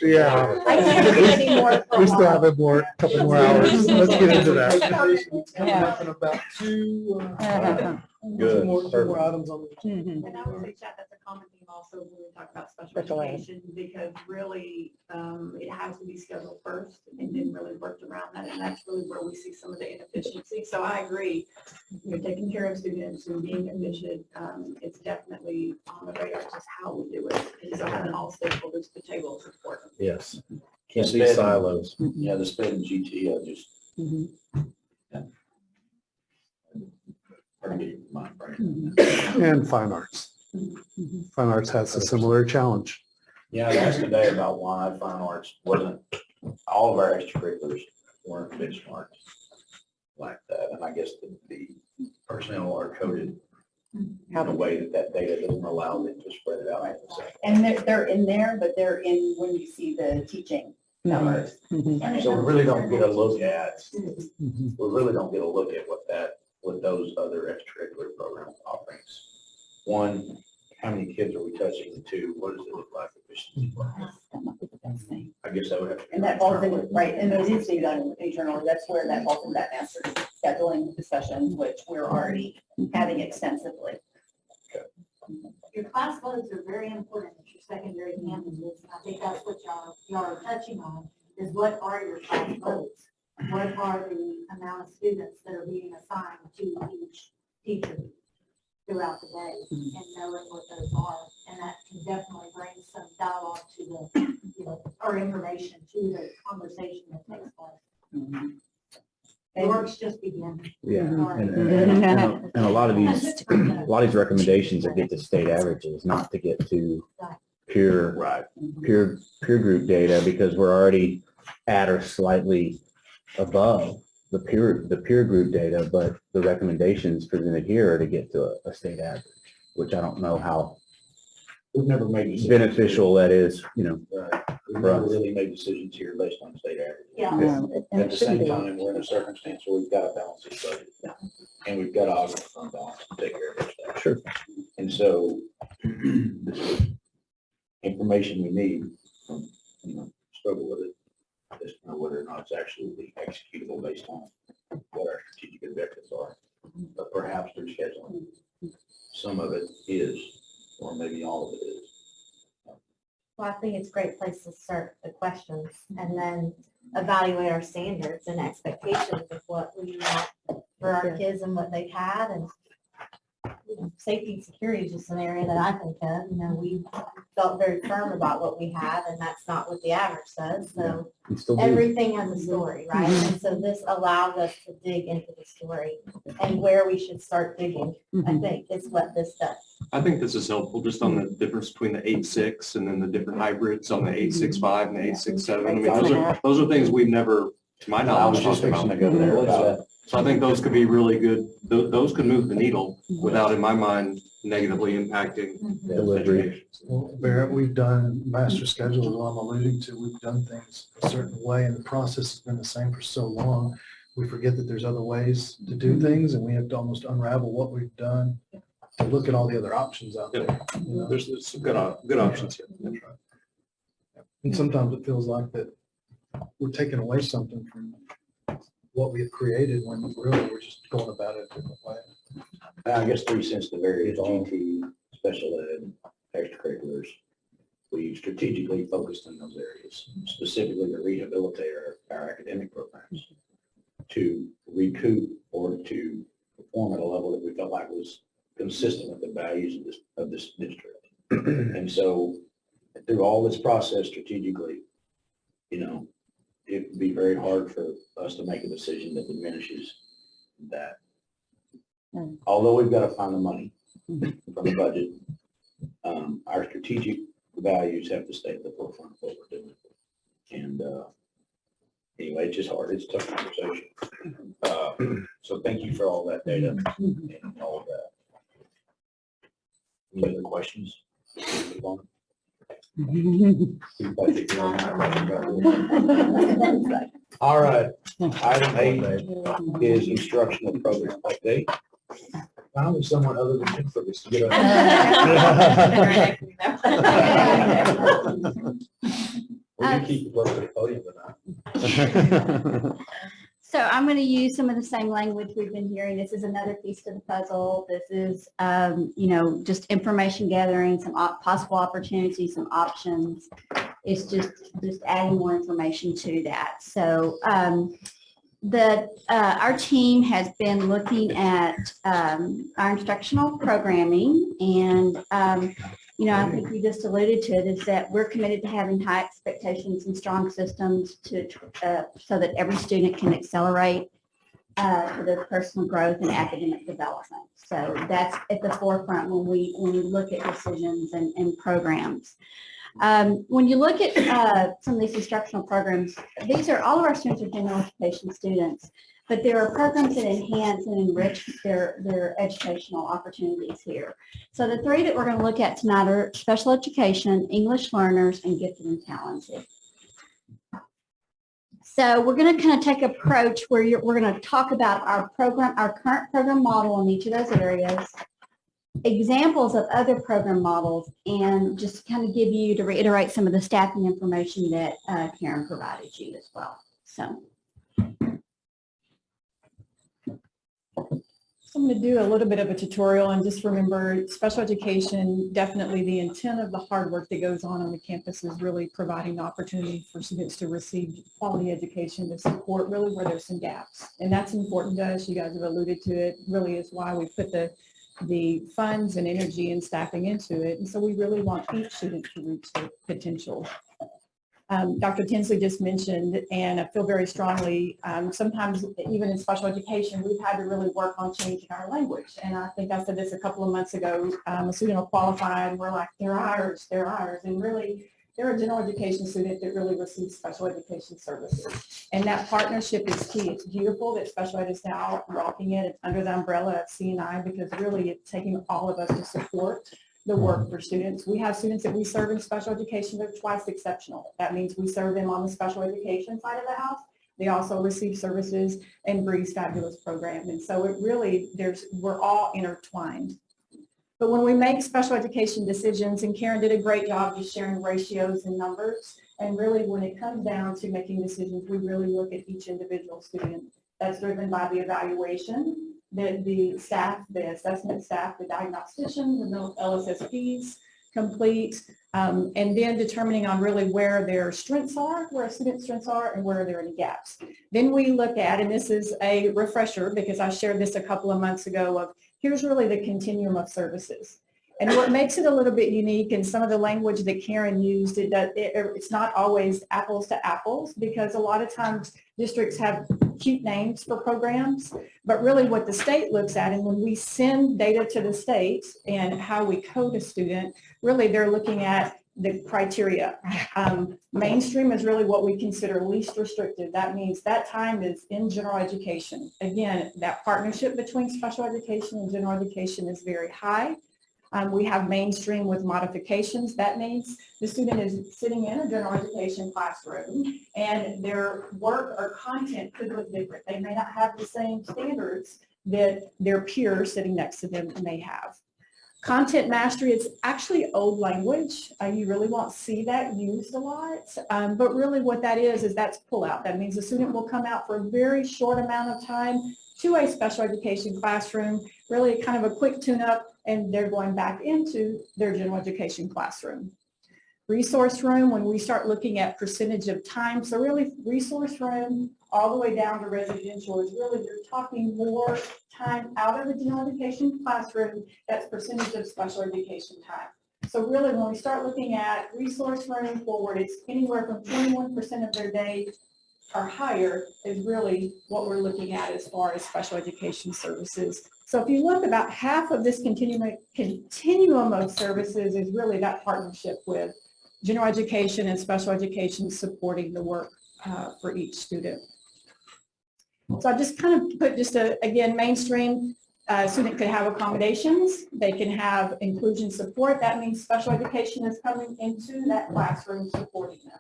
Yeah. I can't do any more for a We still while. have a couple more hours. Let's get into that. Yeah. In about two Good, more perfect. items on the. And I would say, Chad, that's a common theme also when we talk about special Special ed. education, because really, it has to be scheduled first and then really worked around that. And that's really where we see some of the inefficiency. So I agree, you're taking care of students and being efficient. It's definitely on the radar, just how we do it. And so having all stakeholders at the table is important. Yes. Can't be silos. Yeah, the sped and GT, I just. Yeah. Trying to get your mind right. And fine arts. Fine arts has a similar challenge. Yeah, I asked today about why fine arts wasn't, all of our extracurriculars weren't benchmarked like that. And I guess the personnel are coded in a way that data doesn't allow them to spread it out. And they're in there, but they're in when you see the teaching numbers. So we really don't get a look at, what those other extracurricular program offerings. One, how many kids are we touching? And two, what does it look like efficiency? I guess that would have to. be And that falls in, right, and those need to be done internally. That's where that falls in that master scheduling discussions, which we're already having extensively. Your class loads are very important at your secondary campuses. I think that's what y'all are touching on, is what are your class loads? What are the amount of students that are being assigned to each teacher throughout the day, and knowing what those are? And that can definitely bring some dialogue to the, or information to the conversation that takes place. The work's just beginning. Yeah. Sorry. And a lot of these recommendations that get to state averages, not to get to pure group data, because we're already at or slightly above the peer group data, but the recommendations presented here are to get to a state average, which I don't know how We've never made decisions. beneficial that is, We've never really made decisions here based on state average. Yeah. At the same time, we're in a circumstance where we've got to balance this budget. And we've got to augment fund balance to take care of our staff. Sure. And so this is information we need, struggle with it. Just know whether or not it's actually executable based on what our strategic objectives are. But perhaps through scheduling, some of it is, or maybe all of it is. Well, I think it's a great place to start the questions and then evaluate our standards and expectations of what we want for our kids and what they've had. And safety and security is just an area that I think of. We felt very firm about what we have, and that's not what the average says. So everything has a story, right? And so this allows us to dig into the story and where we should start digging, I think, is what this does. I think this is helpful just on the difference between the 8.6 and then the different hybrids on the 8.65 and the 8.67. I mean, those are things we've never, to my knowledge, talked about. So I think those could be really good. Those could move the needle without, in my mind, negatively impacting delivery. Well, Barrett, we've done master schedule, as I'm alluding to, we've done things a certain way, and the process has been the same for so long. We forget that there's other ways to do things, and we have to almost unravel what we've done to look at all the other options out there. There's some good options here. That's right. And sometimes it feels like that we're taking away something from what we've created when really we're just going about it a different way. I guess 3 cents to various GT, special ed, extracurriculars. We strategically focused on those areas, specifically to rehabilitate our academic programs, to recoup or to perform at a level that we felt like was consistent with the values of this district. And so through all this process strategically, it would be very hard for us to make a decision that diminishes that. Although we've got to find the money from the budget, our strategic values have to stay at the forefront of what we're doing. And anyway, it's just hard. It's a tough conversation. So thank you for all that data and all of that. Any other questions? All right, item 8 is instructional program update. Finally, someone other than Jennifer gets to get up. Will you keep the podium or not? So I'm going to use some of the same language we've been hearing. This is another piece to the puzzle. This is, just information gathering, some possible opportunities, some options. It's just adding more information to that. So our team has been looking at our instructional programming, and I think we just alluded to it, is that we're committed to having high expectations and strong systems so that every student can accelerate to their personal growth and academic development. So that's at the forefront when we look at decisions and programs. When you look at some of these instructional programs, all of our students are general education students, but there are programs that enhance and enrich their educational opportunities here. So the 3 that we're going to look at tonight are special education, English learners, and gifted and talented. So we're going to kind of take an approach where we're going to talk about our current program model in each of those areas, examples of other program models, and just kind of give you, to reiterate, some of the staffing information that Karen provided you as well. So I'm going to do a little bit of a tutorial, and just remember, special education, definitely the intent of the hard work that goes on the campus is really providing the opportunity for students to receive quality education to support really where there's some gaps. And that's important to us. You guys have alluded to it, really is why we put the funds and energy and staffing into it. And so we really want each student to reach their potential. Dr. Tinsley just mentioned, and I feel very strongly, sometimes even in special education, we've had to really work on changing our language. And I think I said this a couple of months ago, a student will qualify and we're like, they're ours. And really, they're a general education student that really receives special education services. And that partnership is key. It's beautiful that special ed is now walking in under the umbrella of C&I, because really it's taking all of us to support the work for students. We have students that we serve in special education that are twice exceptional. That means we serve them on the special education side of the house. They also receive services in Bree's fabulous program. And so it really, we're all intertwined. But when we make special education decisions, and Karen did a great job just sharing ratios and numbers, and really when it comes down to making decisions, we really look at each individual student. That's driven by the evaluation, the staff, the assessment staff, the diagnosticians, the LSSPs complete, and then determining on really where their strengths are, where student strengths are, and where are there any gaps. Then we look at, and this is a refresher because I shared this a couple of months ago, of here's really the continuum of services. And what makes it a little bit unique, and some of the language that Karen used, it's not always apples to apples, because a lot of times districts have cute names for programs, but really what the state looks at, and when we send data to the state and how we code a student, really they're looking at the criteria. Mainstream is really what we consider least restrictive. That means that time is in general education. Again, that partnership between special education and general education is very high. We have mainstream with modifications. That means the student is sitting in a general education classroom and their work or content could look different. They may not have the same standards that their peers sitting next to them may have. Content mastery, it's actually old language. You really won't see that used a lot, but really what that is that's pull out. That means the student will come out for a very short amount of time to a special education classroom, really kind of a quick tune-up, and they're going back into their general education classroom. Resource room, when we start looking at percentage of time, so really resource room all the way down to residential is really, you're talking more time out of the general education classroom, that's percentage of special education time. So really when we start looking at resource room forward, it's anywhere from 21% of their day or higher is really what we're looking at as far as special education services. So if you look, about half of this continuum of services is really that partnership with general education and special education supporting the work for each student. So I just kind of put again, mainstream, A student could have accommodations, they can have inclusion support. That means special education is coming into that classroom supporting them.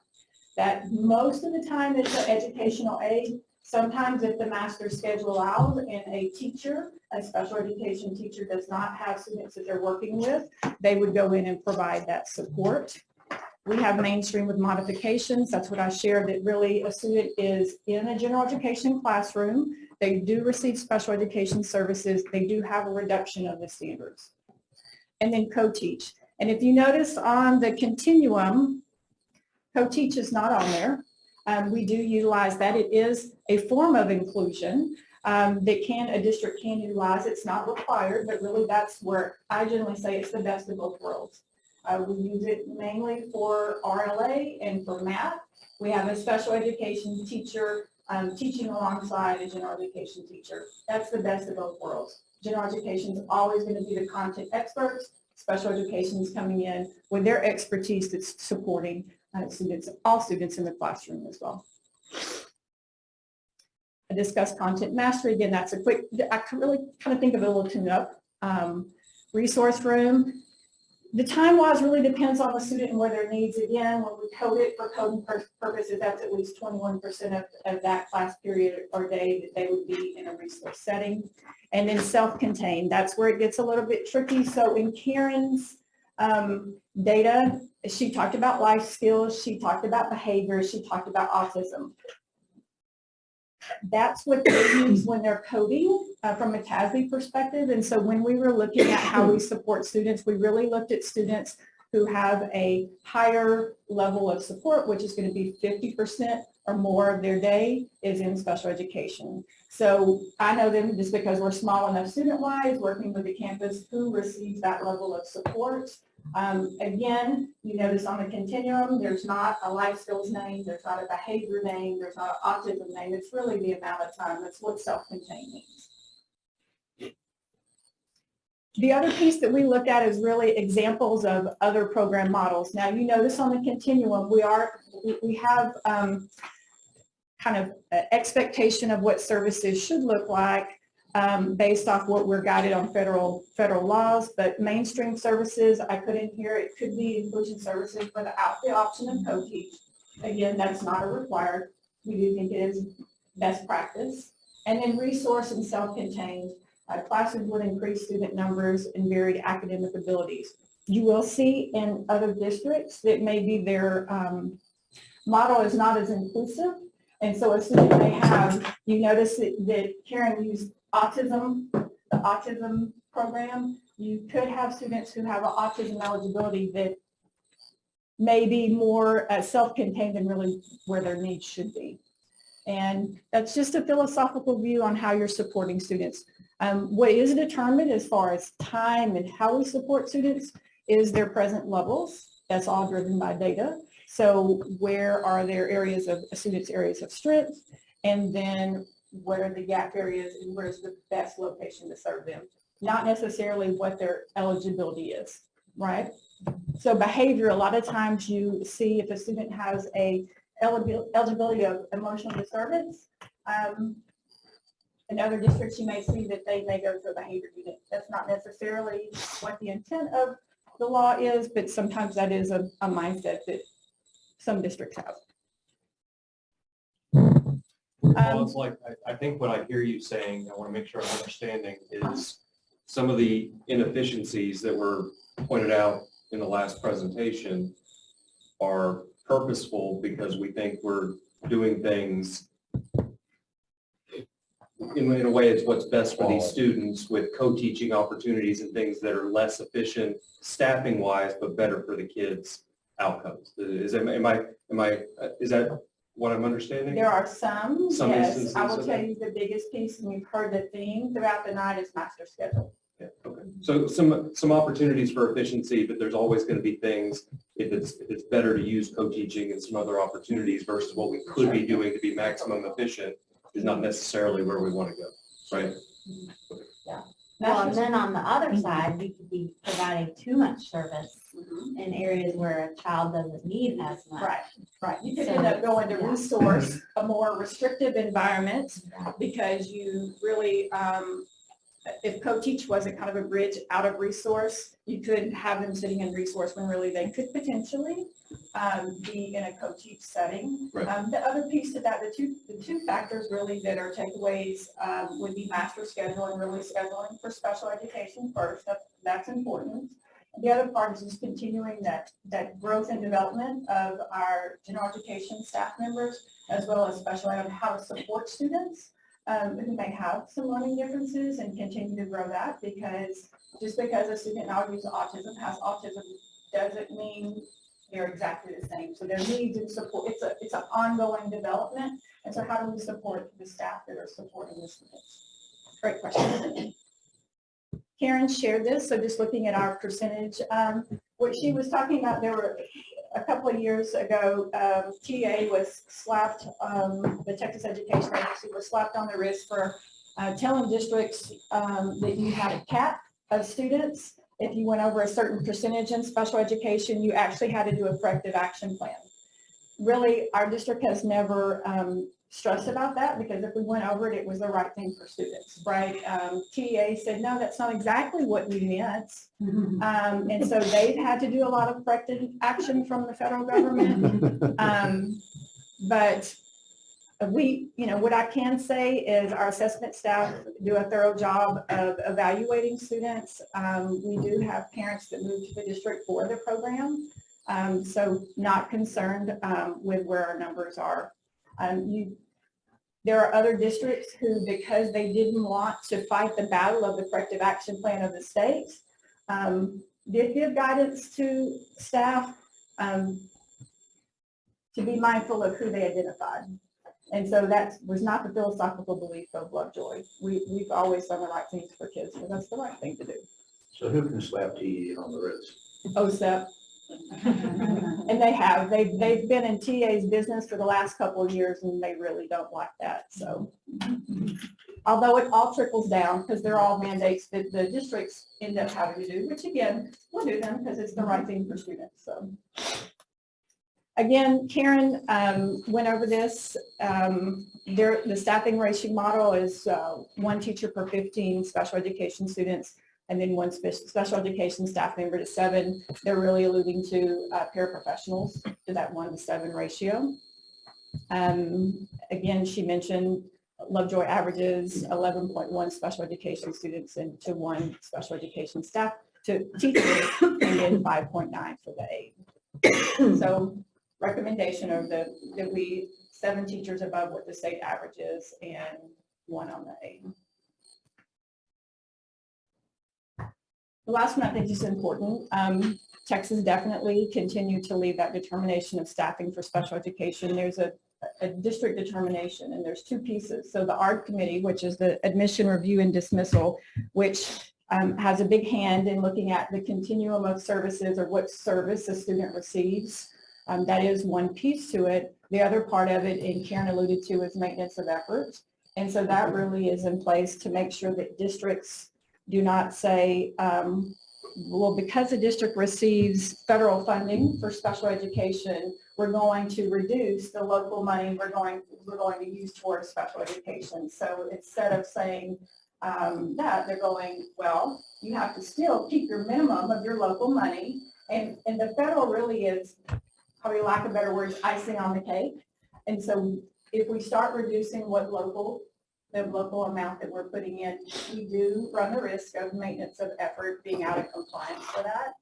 That most of the time is the educational aid. Sometimes if the master schedule allows and a teacher, a special education teacher does not have students that they're working with, they would go in and provide that support. We have mainstream with modifications. That's what I shared, that really a student is in a general education classroom. They do receive special education services. They do have a reduction of the standards. And then co-teach. And if you notice on the continuum, co-teach is not on there. We do utilize that. It is a form of inclusion that a district can utilize. It's not required, but really that's where I generally say it's the best of both worlds. We use it mainly for RLA and for math. We have a special education teacher teaching alongside a general education teacher. That's the best of both worlds. General education is always going to be the content experts. Special education is coming in with their expertise that's supporting students, all students in the classroom as well. I discussed content mastery. Again, that's a quick, I can really kind of think of it a little tune-up. Resource room. The time-wise really depends on the student and what their needs. Again, when we code it for coding purposes, that's at least 21% of that class period or day that they would be in a resource setting. And then self-contained, that's where it gets a little bit tricky. So in Karen's data, she talked about life skills, she talked about behavior, she talked about autism. That's what they use when they're coding from a TASB perspective. And so when we were looking at how we support students, we really looked at students who have a higher level of support, which is going to be 50% or more of their day is in special education. So I know them just because we're small enough student-wise, working with the campus who receives that level of support. Again, you notice on the continuum, there's not a life skills name, there's not a behavior name, there's not an autism name. It's really the amount of time. That's what self-contained means. The other piece that we looked at is really examples of other program models. Now, you notice on the continuum, we have kind of an expectation of what services should look like based off what we're guided on federal laws, but mainstream services, I put in here, it could be inclusion services without the option of co-teach. Again, that's not a required. We do think it is best practice. And then resource and self-contained. Classes would increase student numbers and varied academic abilities. You will see in other districts that maybe their model is not as inclusive. And so a student may have, you notice that Karen used autism, the autism program. You could have students who have an autism eligibility that may be more self-contained than really where their needs should be. And that's just a philosophical view on how you're supporting students. What is determined as far as time and how we support students is their present levels. That's all driven by data. So where are their areas of students' areas of strength? And then what are the gap areas and where's the best location to serve them? Not necessarily what their eligibility is, right? So behavior, a lot of times you see if a student has a eligibility of emotional disturbance, in other districts, you may see that they may go to a behavior unit. That's not necessarily what the intent of the law is, but sometimes that is a mindset that some districts have. Well, it's like, I think what I hear you saying, I want to make sure I'm understanding, is some of the inefficiencies that were pointed out in the last presentation are purposeful because we think we're doing things in a way it's what's best for these students with co-teaching opportunities and things that are less efficient staffing wise, but better for the kids' outcomes. Is that what I'm understanding? There are some yes. Instances I will tell you the biggest piece, and you've heard the theme throughout the night, is master schedule. Yeah, okay. So some opportunities for efficiency, but there's always going to be things if it's better to use co-teaching and some other opportunities versus what we could be doing to be maximum efficient is not necessarily where we want to go, right? Yeah. Well, and then on the other side, we could be providing too much service in areas where a child doesn't need as much. Right, right. You could end up going to resource a more restrictive environment because you really if co-teach wasn't kind of a bridge out of resource, you could have them sitting in resource when really they could potentially be in a co-teach setting. Right. The other piece to that, the two factors really that are takeaways would be master scheduling, really scheduling for special education first. That's important. The other part is just continuing that growth and development of our general education staff members, as well as special ed, how to support students who may have some learning differences, and continue to grow that, because just because a student now uses autism, has autism, doesn't mean they're exactly the same. So their needs and support, it's an ongoing development. And so how do we support the staff that are supporting the students? Great question. Karen shared this, so just looking at our percentage, what she was talking about, there were a couple of years ago, TA was slapped, the Texas Education Agency was slapped on the wrist for telling districts that you had a cap of students. If you went over a certain percentage in special education, you actually had to do a corrective action plan. Really, our district has never stressed about that, because if we went over it, it was the right thing for students, right? TA said, no, that's not exactly what we meant. And so they've had to do a lot of corrective action from the federal government. But we, what I can say is our assessment staff do a thorough job of evaluating students. We do have parents that move to the district for the program. So not concerned with where our numbers are. There are other districts who, because they didn't want to fight the battle of the corrective action plan of the state, did give guidance to staff to be mindful of who they identified. And so that was not the philosophical belief of Lovejoy. We've always done the right things for kids, because that's the right thing to do. So who can slap TE on the wrist? OSEP. And they've been in TA's business for the last couple of years, and they really don't like that. So although it all trickles down, because they're all mandates that the districts end up having to do, which again, we'll do them because it's the right thing for students. So again, Karen went over this. The staffing ratio model is 1 teacher per 15 special education students, and then 1 special education staff member to 7. They're really alluding to paraprofessionals, to that 1-to-7 ratio. Again, she mentioned Lovejoy averages 11.1 special education students and to 1 special education staff to teachers, and then 5.9 for the aide. So recommendation of that we 7 teachers above what the state average is and 1 on the aide. The last one I think is important. Texas definitely continued to lead that determination of staffing for special education. There's a district determination, and there's 2 pieces. So the ARD committee, which is the admission, review, and dismissal, which has a big hand in looking at the continuum of services, or what service a student receives. That is one piece to it. The other part of it, and Karen alluded to, is maintenance of effort. And so that really is in place to make sure that districts do not say, well, because the district receives federal funding for special education, we're going to reduce the local money we're going to use towards special education. So instead of saying that, they're going, well, you have to still keep your minimum of your local money. And the federal really is, probably lack of better words, icing on the cake. And so if we start reducing the local amount that we're putting in, we do run the risk of maintenance of effort being out of compliance for that.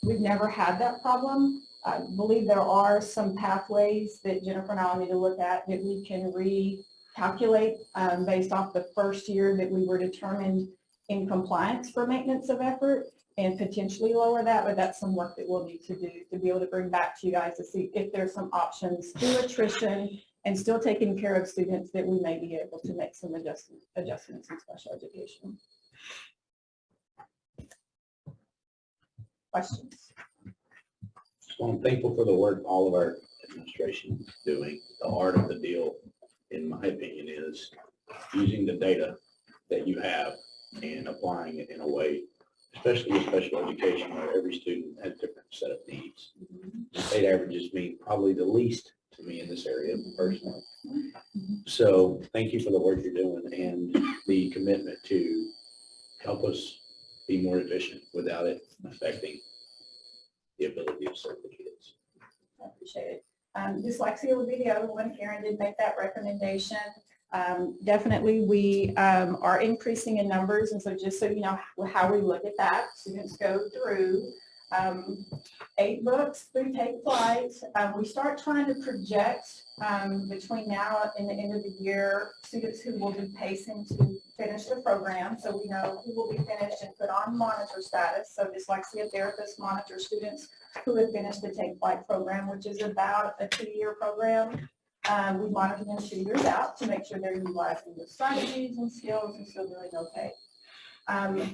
We've never had that problem. I believe there are some pathways that Jennifer and I need to look at that we can recalculate based off the first year that we were determined in compliance for maintenance of effort, and potentially lower that, but that's some work that we'll need to do to be able to bring back to you guys to see if there's some options through attrition and still taking care of students that we may be able to make some adjustments in special education. Questions? So I'm thankful for the work all of our administration is doing. The art of the deal, in my opinion, is using the data that you have and applying it in a way, especially with special education, where every student has a different set of needs. The state averages mean probably the least to me in this area personally. So thank you for the work you're doing and the commitment to help us be more efficient without it affecting the ability to serve the kids. I appreciate it. Dyslexia would be the other one. Karen did make that recommendation. Definitely, we are increasing in numbers, and so just so you know how we look at that, students go through 8 books through Take Flight. We start trying to project between now and the end of the year students who will be pacing to finish the program, so we know who will be finished and put on monitor status. So dyslexia therapists monitor students who have finished the Take Flight program, which is about a 2-year program. We monitor them 2 years out to make sure they're utilizing the strategies and skills and still doing okay.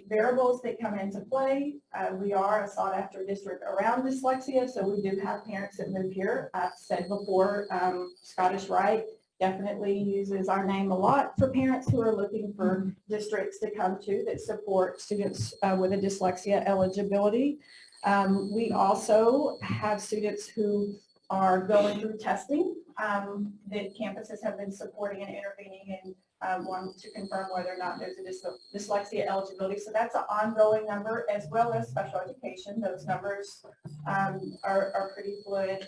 Variables that come into play, we are a sought after district around dyslexia, so we do have parents that move here. I've said before, Scottish Rite definitely uses our name a lot for parents who are looking for districts to come to that support students with a dyslexia eligibility. We also have students who are going through testing that campuses have been supporting and intervening and want to confirm whether or not there's a dyslexia eligibility. So that's an ongoing number, as well as special education. Those numbers are pretty fluid.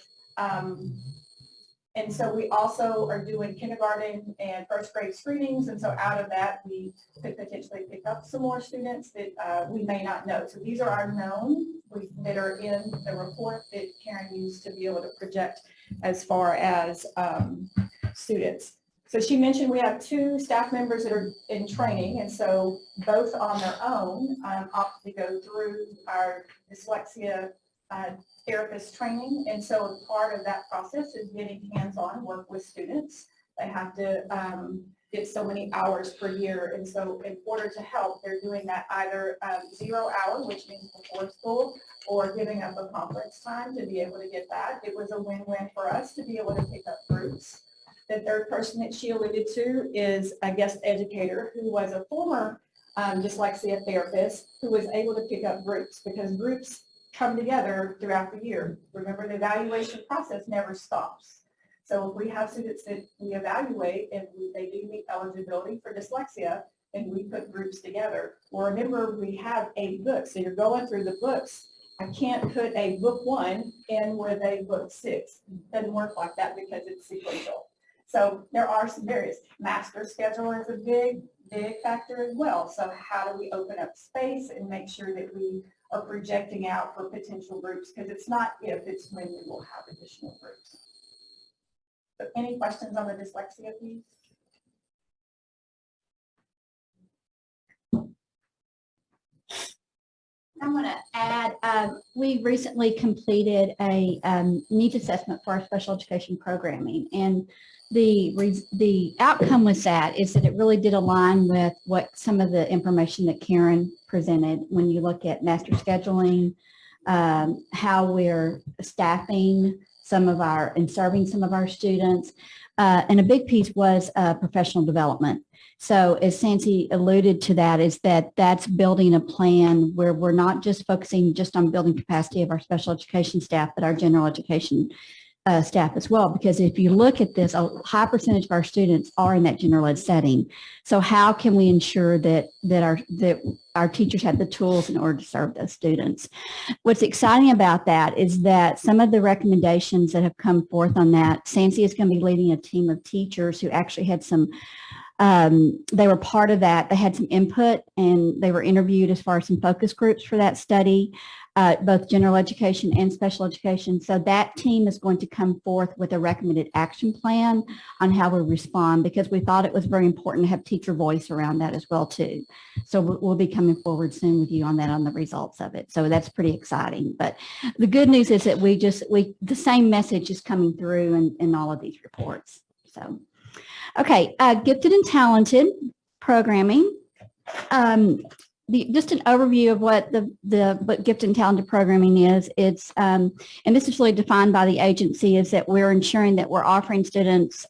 And so we also are doing kindergarten and first grade screenings. And so out of that, we could potentially pick up some more students that we may not know. So these are our known that are in the report that Karen used to be able to project as far as students. So she mentioned we have 2 staff members that are in training, and so both on their own opt to go through our dyslexia therapist training. And so part of that process is getting hands-on work with students. They have to get so many hours per year, and so in order to help, they're doing that either 0 hour, which means before school, or giving up a conference time to be able to get that. It was a win-win for us to be able to pick up groups. The third person that she alluded to is a guest educator who was a former dyslexia therapist who was able to pick up groups, because groups come together throughout the year. Remember, the evaluation process never stops. So if we have students that we evaluate and they do meet eligibility for dyslexia, and we put groups together. Well, remember, we have 8 books, so you're going through the books. I can't put a book 1 in with a book 6. It doesn't work like that because it's sequential. So there are some various. Master schedule is a big factor as well. So how do we open up space and make sure that we are projecting out for potential groups? Because it's not if, it's when we will have additional groups. So any questions on the dyslexia piece? I'm going to add, we recently completed a needs assessment for our special education programming, and the outcome with that is that it really did align with what some of the information that Karen presented when you look at master scheduling, how we're staffing some of our and serving some of our students, and a big piece was professional development. So as Sancy alluded to, that is that's building a plan where we're not just focusing just on building capacity of our special education staff, but our general education staff as well. Because if you look at this, a high percentage of our students are in that general ed setting. So how can we ensure that our teachers have the tools in order to serve those students? What's exciting about that is that some of the recommendations that have come forth on that, Sancy is going to be leading a team of teachers who actually had some they were part of that. They had some input and they were interviewed as far as some focus groups for that study, both general education and special education. So that team is going to come forth with a recommended action plan on how we respond, because we thought it was very important to have teacher voice around that as well too. So we'll be coming forward soon with you on that, on the results of it. So that's pretty exciting. But the good news is that the same message is coming through in all of these reports. So. Okay, gifted and talented programming. just an overview of what what gifted and talented programming is. It's and this is really defined by the agency, is that we're ensuring that we're offering students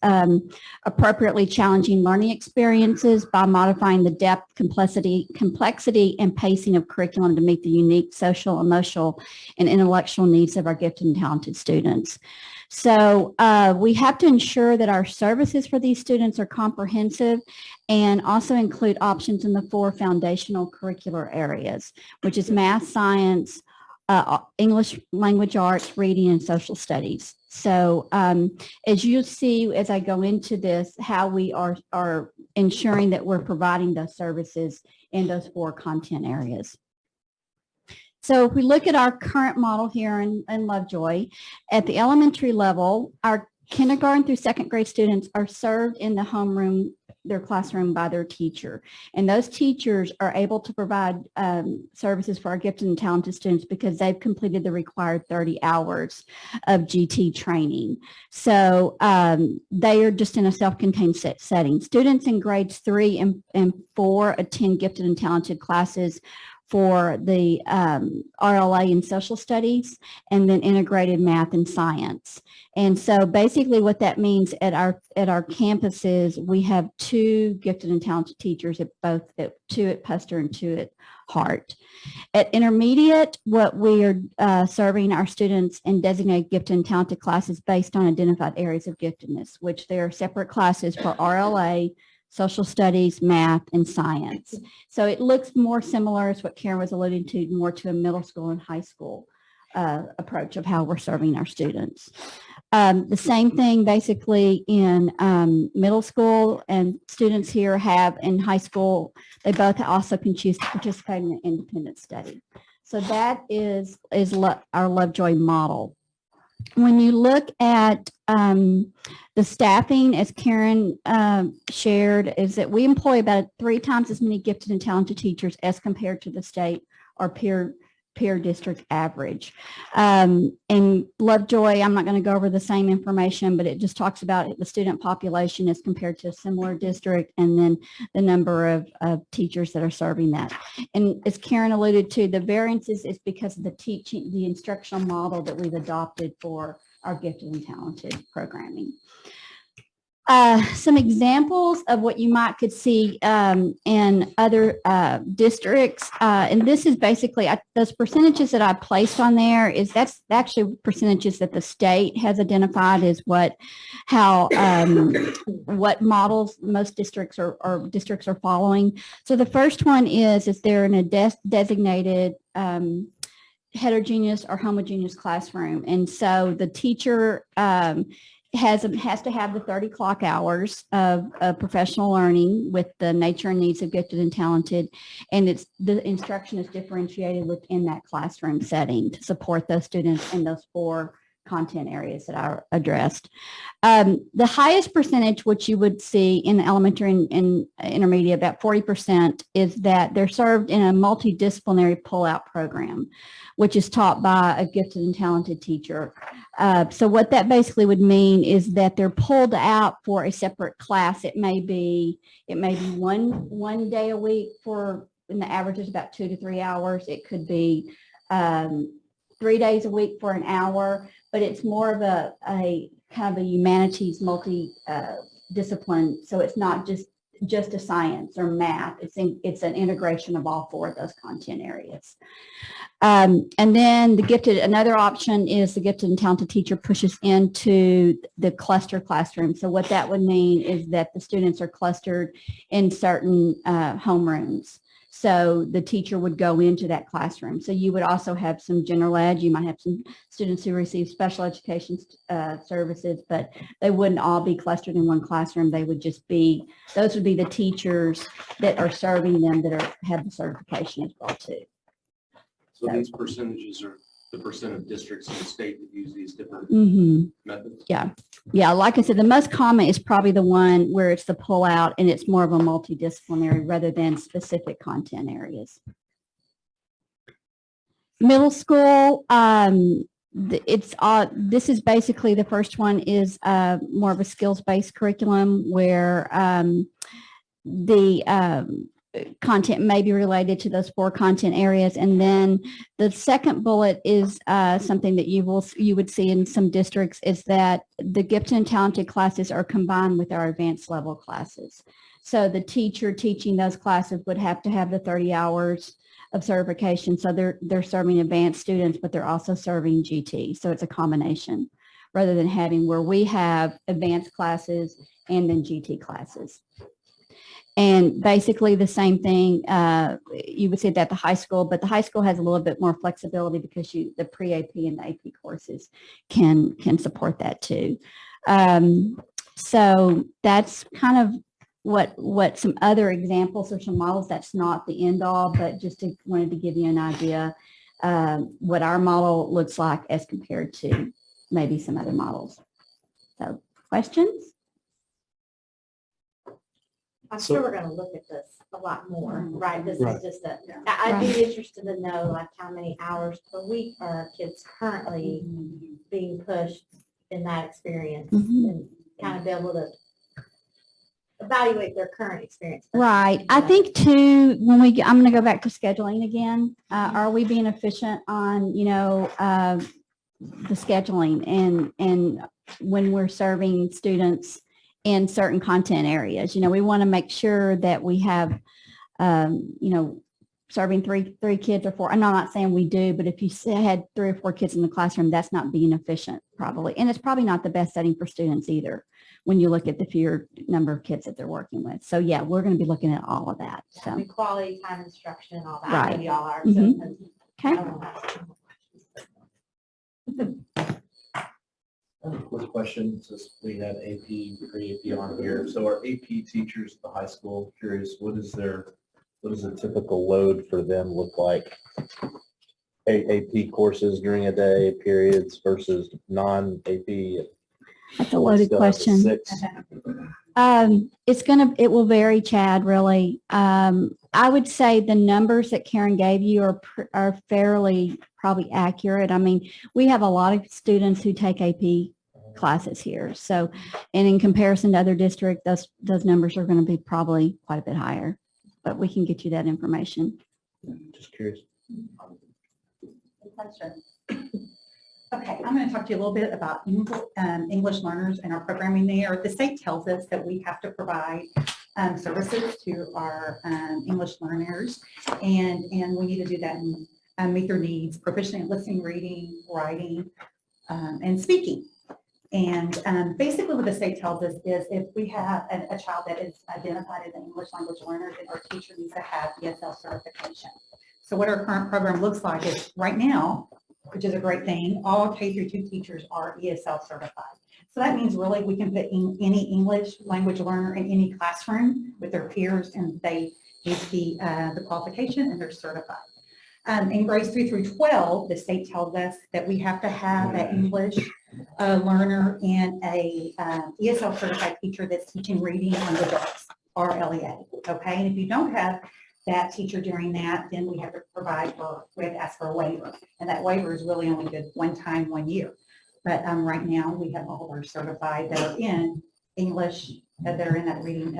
appropriately challenging learning experiences by modifying the depth, complexity, and pacing of curriculum to meet the unique social, emotional, and intellectual needs of our gifted and talented students. So we have to ensure that our services for these students are comprehensive and also include options in the 4 foundational curricular areas, which is math, science, English language arts, reading, and social studies. So as you'll see as I go into this, how we are ensuring that we're providing those services in those 4 content areas. So if we look at our current model here in Lovejoy, at the elementary level, our kindergarten through 2nd grade students are served in the homeroom, their classroom, by their teacher. And those teachers are able to provide services for our gifted and talented students because they've completed the required 30 hours of GT training. So they are just in a self-contained setting. Students in grades 3 and 4 attend gifted and talented classes for the RLA in social studies, and then integrated math and science. And so basically what that means at our campuses, we have 2 gifted and talented teachers at both, 2 at Puster and 2 at Hart. At intermediate, what we are serving our students in designated gifted and talented classes based on identified areas of giftedness, which there are separate classes for RLA, social studies, math, and science. So it looks more similar, as what Karen was alluding to, more to a middle school and high school approach of how we're serving our students. The same thing basically in middle school, and students here have in high school, they both also can choose to participate in an independent study. So that is our Lovejoy model. When you look at the staffing, as Karen shared, is that we employ about 3 times as many gifted and talented teachers as compared to the state or peer district average. In Lovejoy, I'm not going to go over the same information, but it just talks about the student population as compared to a similar district, and then the number of teachers that are serving that. And as Karen alluded to, the variances is because of the instructional model that we've adopted for our gifted and talented programming. Some examples of what you could see in other districts, and this is basically those percentages that I placed on there that's actually percentages that the state has identified as what models most districts are following. So the first one is they're in a designated heterogeneous or homogeneous classroom, and so the teacher has to have the 30 clock hours of professional learning with the nature and needs of gifted and talented, and the instruction is differentiated within that classroom setting to support those students in those 4 content areas that I addressed. The highest percentage, which you would see in the elementary and intermediate, about 40%, is that they're served in a multidisciplinary pull-out program, which is taught by a gifted and talented teacher. So what that basically would mean is that they're pulled out for a separate class. It may be one day a week and the average is about 2 to 3 hours. It could be 3 days a week for an hour, but it's more of a kind of a humanities multi-discipline. So it's not just a science or math. It's an integration of all 4 of those content areas. And then another option is the gifted and talented teacher pushes into the cluster classroom. So what that would mean is that the students are clustered in certain homerooms. So the teacher would go into that classroom. So you would also have some general ed. You might have some students who receive special education services, but they wouldn't all be clustered in one classroom. Those would be the teachers that are serving them that have the certification as well too. So these percentages are the percent of districts in the state that use these different methods? Yeah. Like I said, the most common is probably the one where it's the pull-out, and it's more of a multidisciplinary rather than specific content areas. Middle school, this is basically the first one is more of a skills-based curriculum where content may be related to those 4 content areas. And then the second bullet is something that you would see in some districts, is that the gifted and talented classes are combined with our advanced level classes. So the teacher teaching those classes would have to have the 30 hours of certification. So they're serving advanced students, but they're also serving GT. So it's a combination, rather than having where we have advanced classes and then GT classes. And basically the same thing, you would see that at the high school, but the high school has a little bit more flexibility because the pre-AP and the AP courses can support that too. So that's kind of what some other examples or some models. That's not the end all, but just wanted to give you an idea what our model looks like as compared to maybe some other models. So questions? I'm sure we're gonna look at this a lot more, right? This Right. is just I'd be interested to know like how many hours per week are our kids currently being pushed in that experience, and kind of be able to evaluate their current experience. Right. I think too, I'm going to go back to scheduling again. Are we being efficient on, the scheduling and when we're serving students in certain content areas? We want to make sure that we have, serving three kids or 4. I'm not saying we do, but if you had 3 or 4 kids in the classroom, that's not being efficient probably. And it's probably not the best setting for students either, when you look at the fewer number of kids that they're working with. So yeah, we're going to be looking at all of that. So Quality time instruction and all that. Right. Maybe all are. Okay. Quick question, since we had AP, pre-AP on here. So our AP teachers at the high school, curious, what is a typical load for them look like? AP courses during a day, periods versus non-AP? That's a loaded question. 6. It will vary, Chad, really. I would say the numbers that Karen gave you are fairly probably accurate. I mean, we have a lot of students who take AP classes here. So, and in comparison to other districts, those numbers are going to be probably quite a bit higher, but we can get you that information. Just curious. Okay, I'm going to talk to you a little bit about English learners and our programming there. The state tells us that we have to provide services to our English learners, and we need to do that and meet their needs, proficient in listening, reading, writing, and speaking. And basically what the state tells us is if we have a child that is identified as an English language learner, then our teacher needs to have ESL certification. So what our current program looks like is right now, which is a great thing, all K-2 teachers are ESL certified. So that means really we can put in any English language learner in any classroom with their peers, and they meet the qualification and they're certified. In grades 3 through 12, the state tells us that we have to have that English learner and a ESL certified teacher that's teaching reading, language arts, or LEA, okay? And if you don't have that teacher during that, then we have to we have to ask for a waiver. And that waiver is really only good one time, 1 year. But right now we have all of our certified that are in English, that are in that reading,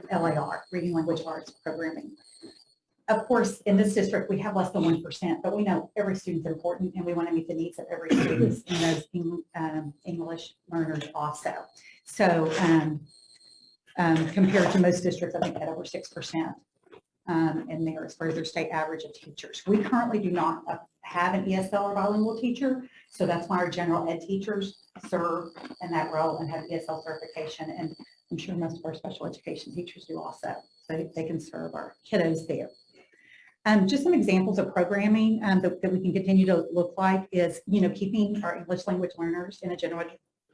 LAR, reading language arts programming. Of course, in this district, we have less than 1%, but we know every student's important and we want to meet the needs of every student in those English learners also. So compared to most districts, I think at over 6%. And there as far as their state average of teachers. We currently do not have an ESL or bilingual teacher, so that's why our general ed teachers serve in that role and have ESL certification, and I'm sure most of our special education teachers do also, so they can serve our kiddos there. Just some examples of programming that we can continue to look like is, keeping our English language learners in a general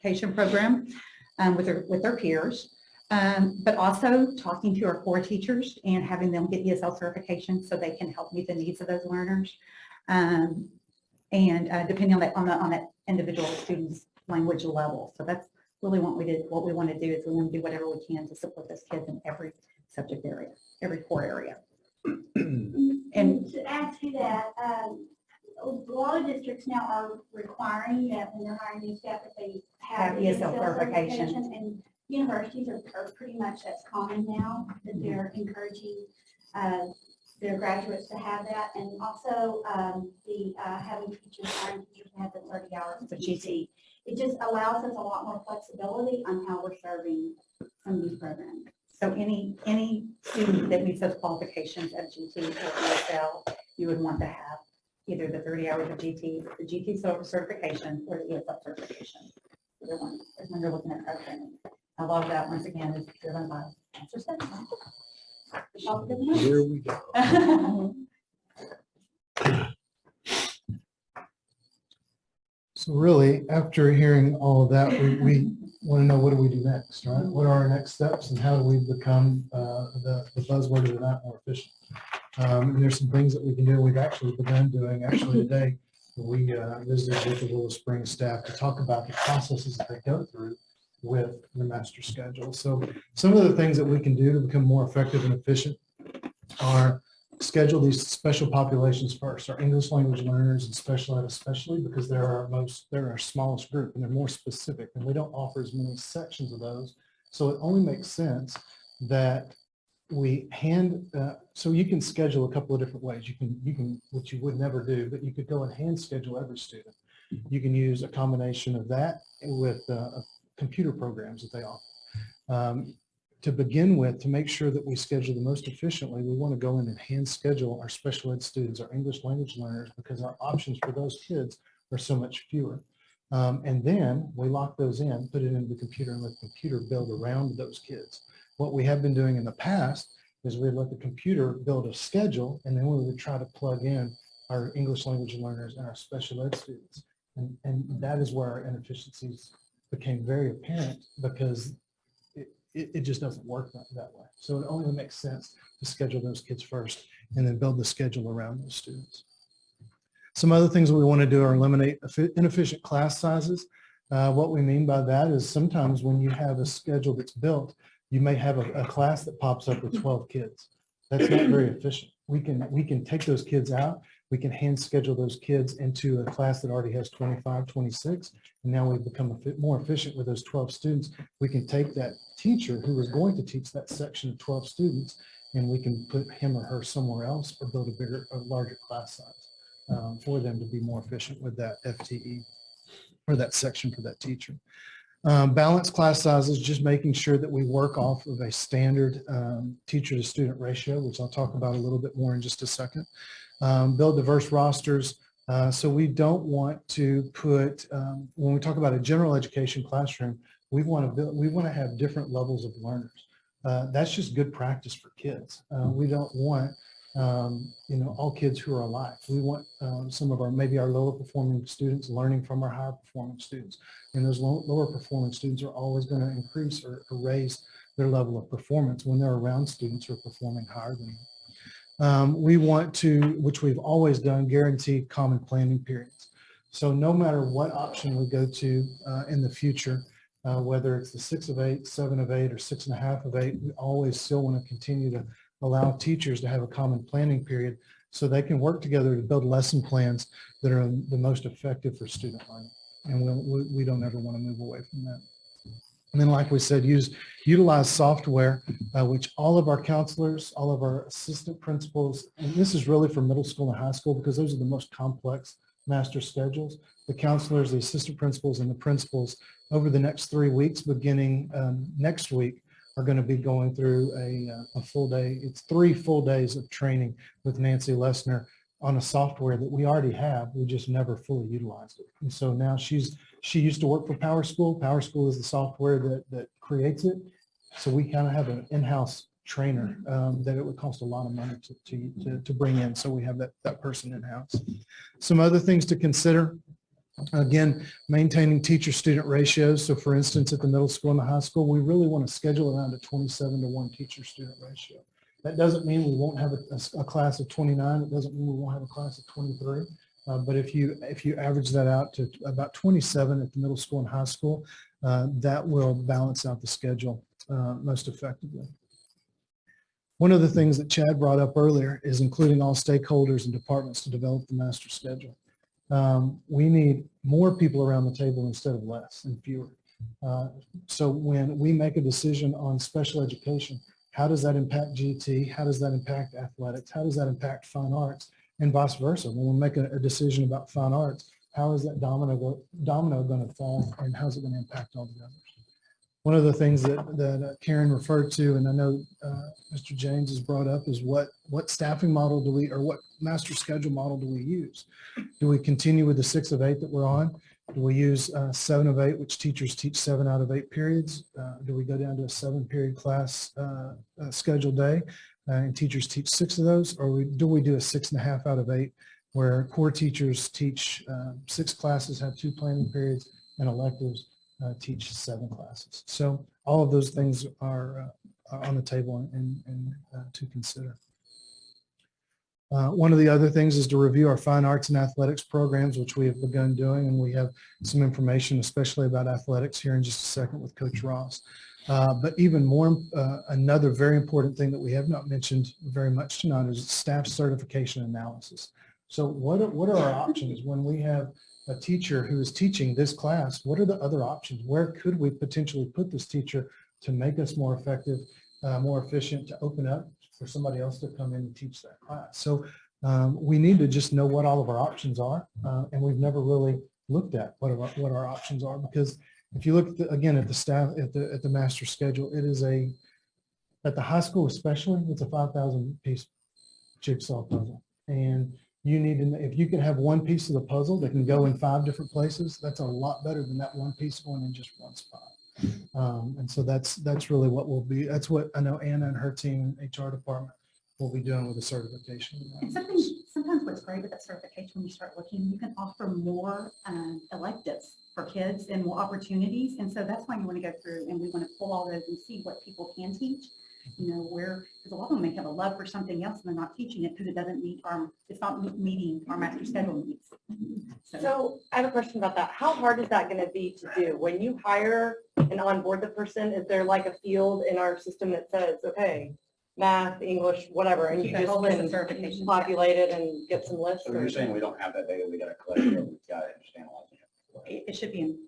education program with their peers. But also talking to our core teachers and having them get ESL certification so they can help meet the needs of those learners. And depending on that individual student's language level. So that's really what we want to do is we want to do whatever we can to support those kids in every subject area, every core area. And to add to that, a lot of districts now are requiring that when they're hiring new staff that they have ESL certification. And universities are pretty much that's common now, that they're encouraging their graduates to have that, and also the having teachers, hiring teachers to have the 30 hours of GT. It just allows us a lot more flexibility on how we're serving some of these programs. So any student that meets those qualifications of GT or ESL, you would want to have either the 30 hours of GT, the GT certification, or the ESL certification. Either one, is when you're looking at programming. A lot of that, once again, is driven by answer set. Here we go. So really, after hearing all of that, we want to know, what do we do next, right? What are our next steps, and how do we become the buzzword of that more efficient? And there's some things that we can do. We've actually begun doing today. We visited with the Willow Springs staff to talk about the processes that they go through with the master schedule. So some of the things that we can do to become more effective and efficient are schedule these special populations first, our English language learners and special ed especially, because they're our smallest group and they're more specific, and we don't offer as many sections of those. So it only makes sense that we so you can schedule a couple of different ways. You can, which you would never do, but you could go and hand schedule every student. You can use a combination of that with computer programs that they offer. To begin with, to make sure that we schedule the most efficiently, we want to go in and hand schedule our special ed students, our English language learners, because our options for those kids are so much fewer. And then we lock those in, put it into the computer, and let the computer build around those kids. What we have been doing in the past is we'd let the computer build a schedule, and then we would try to plug in our English language learners and our special ed students. And that is where our inefficiencies became very apparent, because it just doesn't work that way. So it only makes sense to schedule those kids first and then build the schedule around those students. Some other things we want to do are eliminate inefficient class sizes. What we mean by that is sometimes when you have a schedule that's built, you may have a class that pops up with 12 kids. That's not very efficient. We can take those kids out. We can hand schedule those kids into a class that already has 25, 26, and now we've become a bit more efficient with those 12 students. We can take that teacher who is going to teach that section of 12 students, and we can put him or her somewhere else, or build a larger class size for them to be more efficient with that FTE or that section for that teacher. Balanced class sizes, just making sure that we work off of a standard teacher to student ratio, which I'll talk about a little bit more in just a second. Build diverse rosters. So we don't want to put, when we talk about a general education classroom, we want to have different levels of learners. That's just good practice for kids. We don't want, all kids who are alike. We want some of maybe our lower performing students learning from our higher performing students. And those lower performing students are always going to increase or raise their level of performance when they're around students who are performing higher than them. We want to, which we've always done, guarantee common planning periods. So no matter what option we go to in the future, whether it's the 6 of 8, 7 of 8, or 6.5 of 8, we always still want to continue to allow teachers to have a common planning period so they can work together to build lesson plans that are the most effective for student learning. And we don't ever want to move away from that. And then, like we said, utilize software, which all of our counselors, all of our assistant principals, and this is really for middle school and high school because those are the most complex master schedules. The counselors, the assistant principals, and the principals over the next 3 weeks, beginning next week, are going to be going through a full day. It's 3 full days of training with Nancy Lessner on a software that we already have. We just never fully utilized it. And so now she used to work for PowerSchool. PowerSchool is the software that creates it. So we kind of have an in-house trainer that it would cost a lot of money to bring in. So we have that person in-house. Some other things to consider. Again, maintaining teacher-student ratios. So for instance, at the middle school and the high school, we really want to schedule around a 27-to-1 teacher-student ratio. That doesn't mean we won't have a class of 29. It doesn't mean we won't have a class of 23. But if you average that out to about 27 at the middle school and high school, that will balance out the schedule most effectively. One of the things that Chad brought up earlier is including all stakeholders and departments to develop the master schedule. We need more people around the table instead of less and fewer. So when we make a decision on special education, How does that impact GT? How does that impact athletics? How does that impact fine arts? And vice versa. When we make a decision about fine arts, how is that domino going to fall, and how's it going to impact all the others? One of the things that Karen referred to, and I know Mr. James has brought up, is what staffing model do we, or what master schedule model do we use? Do we continue with the 6 of 8 that we're on? Do we use 7 of 8, which teachers teach 7 out of 8 periods? Do we go down to a 7-period class schedule day and teachers teach 6 of those? Or do we do a 6.5 out of 8 where core teachers teach 6 classes, have 2 planning periods, and electives teach 7 classes? So all of those things are on the table and to consider. One of the other things is to review our fine arts and athletics programs, which we have begun doing, and we have some information, especially about athletics, here in just a second with Coach Ross. But even more, another very important thing that we have not mentioned very much tonight is staff certification analysis. So what are our options when we have a teacher who is teaching this class? What are the other options? Where could we potentially put this teacher to make us more effective, more efficient, to open up for somebody else to come in and teach that class? So we need to just know what all of our options are, and we've never really looked at what our options are, because if you look again at the staff at the master schedule, it is at the high school especially, it's a 5,000 piece jigsaw puzzle, and you need to, if you can have one piece of the puzzle that can go in 5 different places, that's a lot better than that one piece going in just one spot. And so that's really what we'll be. That's what I know Anna and her team in HR department will be doing with the certification. And sometimes what's great with that certification, when you start looking, you can offer more electives for kids and more opportunities. And so that's why you want to go through and we want to pull all those and see what people can teach. You know, where, because a lot of them may have a love for something else and they're not teaching it because it doesn't meet it's not meeting our master schedule needs. So I have a question about that. How hard is that going to be to do? When you hire and onboard the person, is there like a field in our system that says, okay, math, English, whatever, and you just can populate it and get some lists? So you're saying we don't have that data, we got to collect it, we've got to understand all of it? It should be in,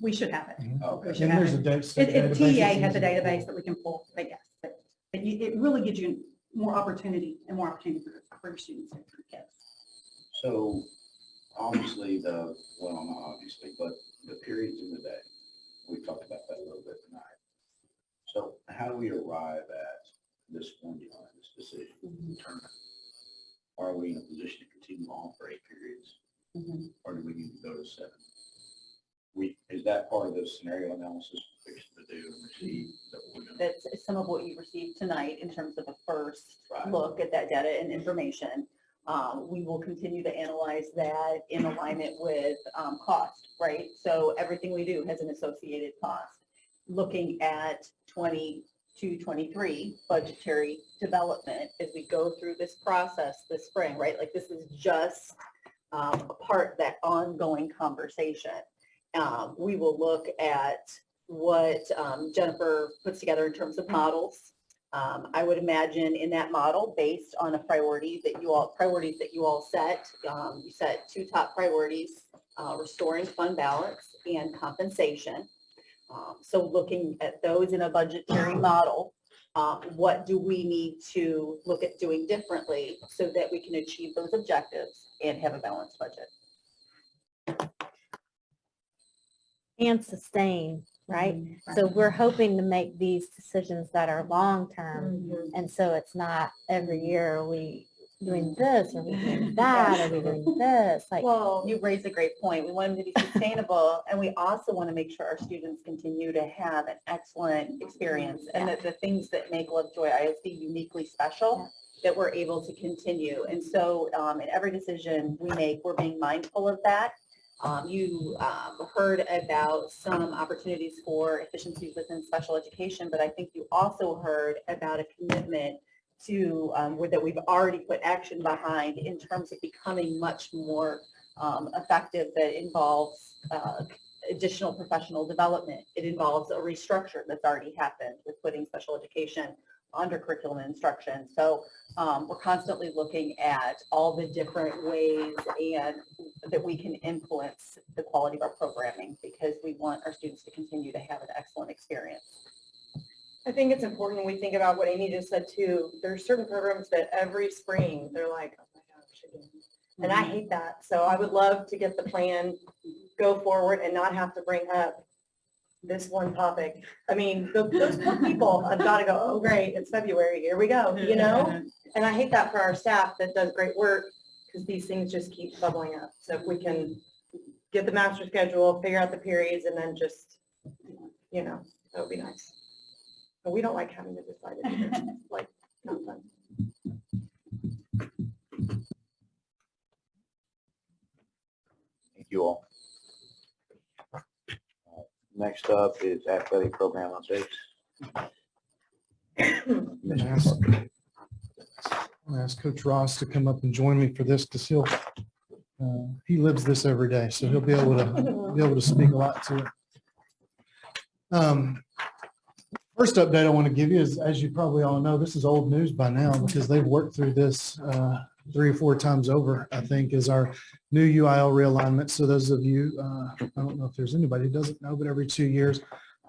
we should have it. Okay. We should have it. TEA has a database that we can pull, but yes, but it really gives you more opportunity for your students and for your kids. So obviously not obviously, but the periods in the day, we talked about that a little bit tonight. So how do we arrive at this formula, this decision? Are we in a position to continue on for 8 periods? Or do we need to go to 7? Is that part of the scenario analysis we're fixing to do and receive? That's some of what you received tonight in terms of a first look at that data and information. We will continue to analyze that in alignment with cost, right? So everything we do has an associated cost. Looking at 22-23 budgetary development as we go through this process this spring, right? Like this is just a part of that ongoing conversation. We will look at what Jennifer puts together in terms of models. I would imagine in that model, based on a priorities that you all set, you set 2 top priorities, restoring fund balance and compensation. So looking at those in a budgetary model, what do we need to look at doing differently so that we can achieve those objectives and have a balanced budget? And sustain, right? So we're hoping to make these decisions that are long-term. And so it's not every year are we doing this, or we doing that, or we doing this. Like, well, you raised a great point. We want them to be sustainable, and we also want to make sure our students continue to have an excellent experience, and that the things that make Lovejoy ISD uniquely special, that we're able to continue. And so in every decision we make, we're being mindful of that. You heard about some opportunities for efficiencies within special education, but I think you also heard about a commitment to that we've already put action behind in terms of becoming much more effective. That involves additional professional development. It involves a restructure that's already happened with putting special education under curriculum and instruction. So we're constantly looking at all the different ways and that we can influence the quality of our programming, because we want our students to continue to have an excellent experience. I think it's important when we think about what Amy just said too. There's certain programs that every spring, they're like, oh my gosh, again. And I hate that. So I would love to get the plan, go forward and not have to bring up this one topic. I mean, those poor people have got to go, oh, great, it's February, here we go, you know? And I hate that for our staff that does great work because these things just keep bubbling up. So if we can get the master schedule, figure out the periods, and then just, you know, that would be nice. But we don't like having to decide it either. It's like, not fun. Thank you all. Next up is athletic program updates. I'm gonna ask Coach Ross to come up and join me for this because he lives this every day, so he'll be able to speak a lot to it. First update I want to give you is, as you probably all know, this is old news by now because they've worked through this 3 or 4 times over, I think, is our new UIL realignment. So those of you, I don't know if there's anybody who doesn't know, but every 2 years,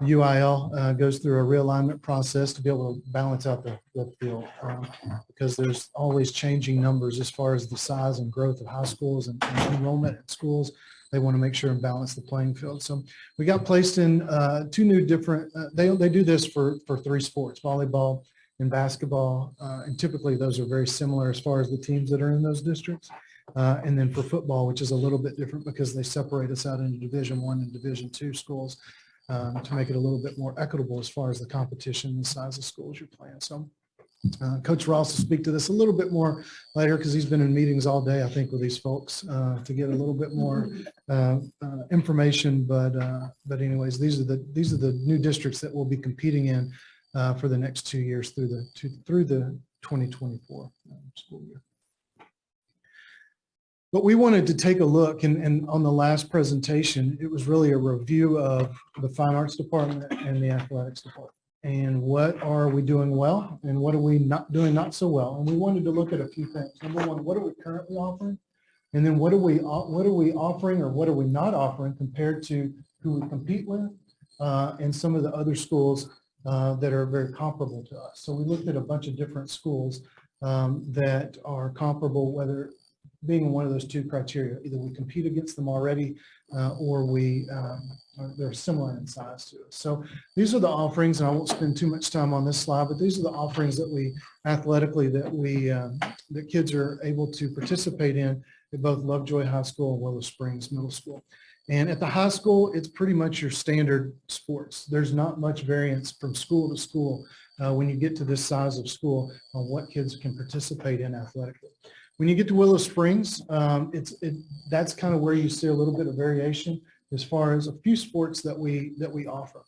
UIL goes through a realignment process to be able to balance out the field because there's always changing numbers as far as the size and growth of high schools and enrollment at schools. They want to make sure and balance the playing field. So we got placed in 2 new different, they do this for 3 sports, volleyball and basketball. And typically those are very similar as far as the teams that are in those districts. And then for football, which is a little bit different because they separate us out into Division I and Division II schools to make it a little bit more equitable as far as the competition and the size of schools you're playing. So Coach Ross will speak to this a little bit more later because he's been in meetings all day, I think, with these folks to get a little bit more information. But anyways, these are the new districts that we'll be competing in for the next 2 years through the 2024 school year. But we wanted to take a look, and on the last presentation, it was really a review of the Fine Arts Department and the Athletics Department. And what are we doing well and what are we not doing not so well? And we wanted to look at a few things. Number one, what are we currently offering? And then what are we offering or what are we not offering compared to who we compete with and some of the other schools that are very comparable to us. So we looked at a bunch of different schools that are comparable, whether being one of those 2 criteria, either we compete against them already or they're similar in size to us. So these are the offerings, and I won't spend too much time on this slide, but these are the offerings that we athletically that kids are able to participate in at both Lovejoy High School and Willow Springs Middle School. And at the high school, it's pretty much your standard sports. There's not much variance from school to school when you get to this size of school on what kids can participate in athletically. When you get to Willow Springs, that's kind of where you see a little bit of variation as far as a few sports that we offer.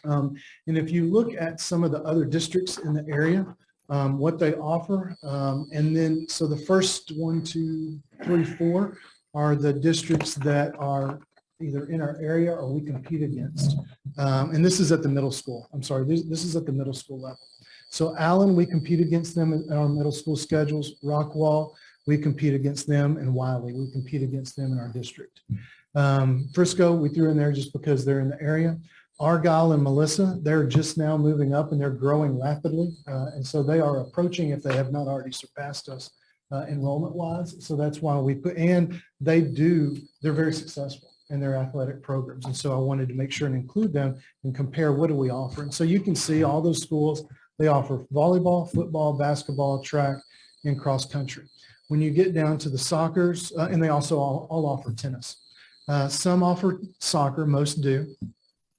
And if you look at some of the other districts in the area, what they offer, and then so the first 1, 2, 3, 4 are the districts that are either in our area or we compete against. And this is at the middle school. I'm sorry, this is at the middle school level. So Allen, we compete against them in our middle school schedules. Rockwall, we compete against them, and Wiley, we compete against them in our district. Frisco, we threw in there just because they're in the area. Argyle and Melissa, they're just now moving up and they're growing rapidly. And so they are approaching, if they have not already surpassed us enrollment wise. So that's why we put, and they're very successful in their athletic programs. And so I wanted to make sure and include them and compare what do we offer. And so you can see all those schools, they offer volleyball, football, basketball, track, and cross country. When you get down to the soccers, and they also all offer tennis. Some offer soccer, most do.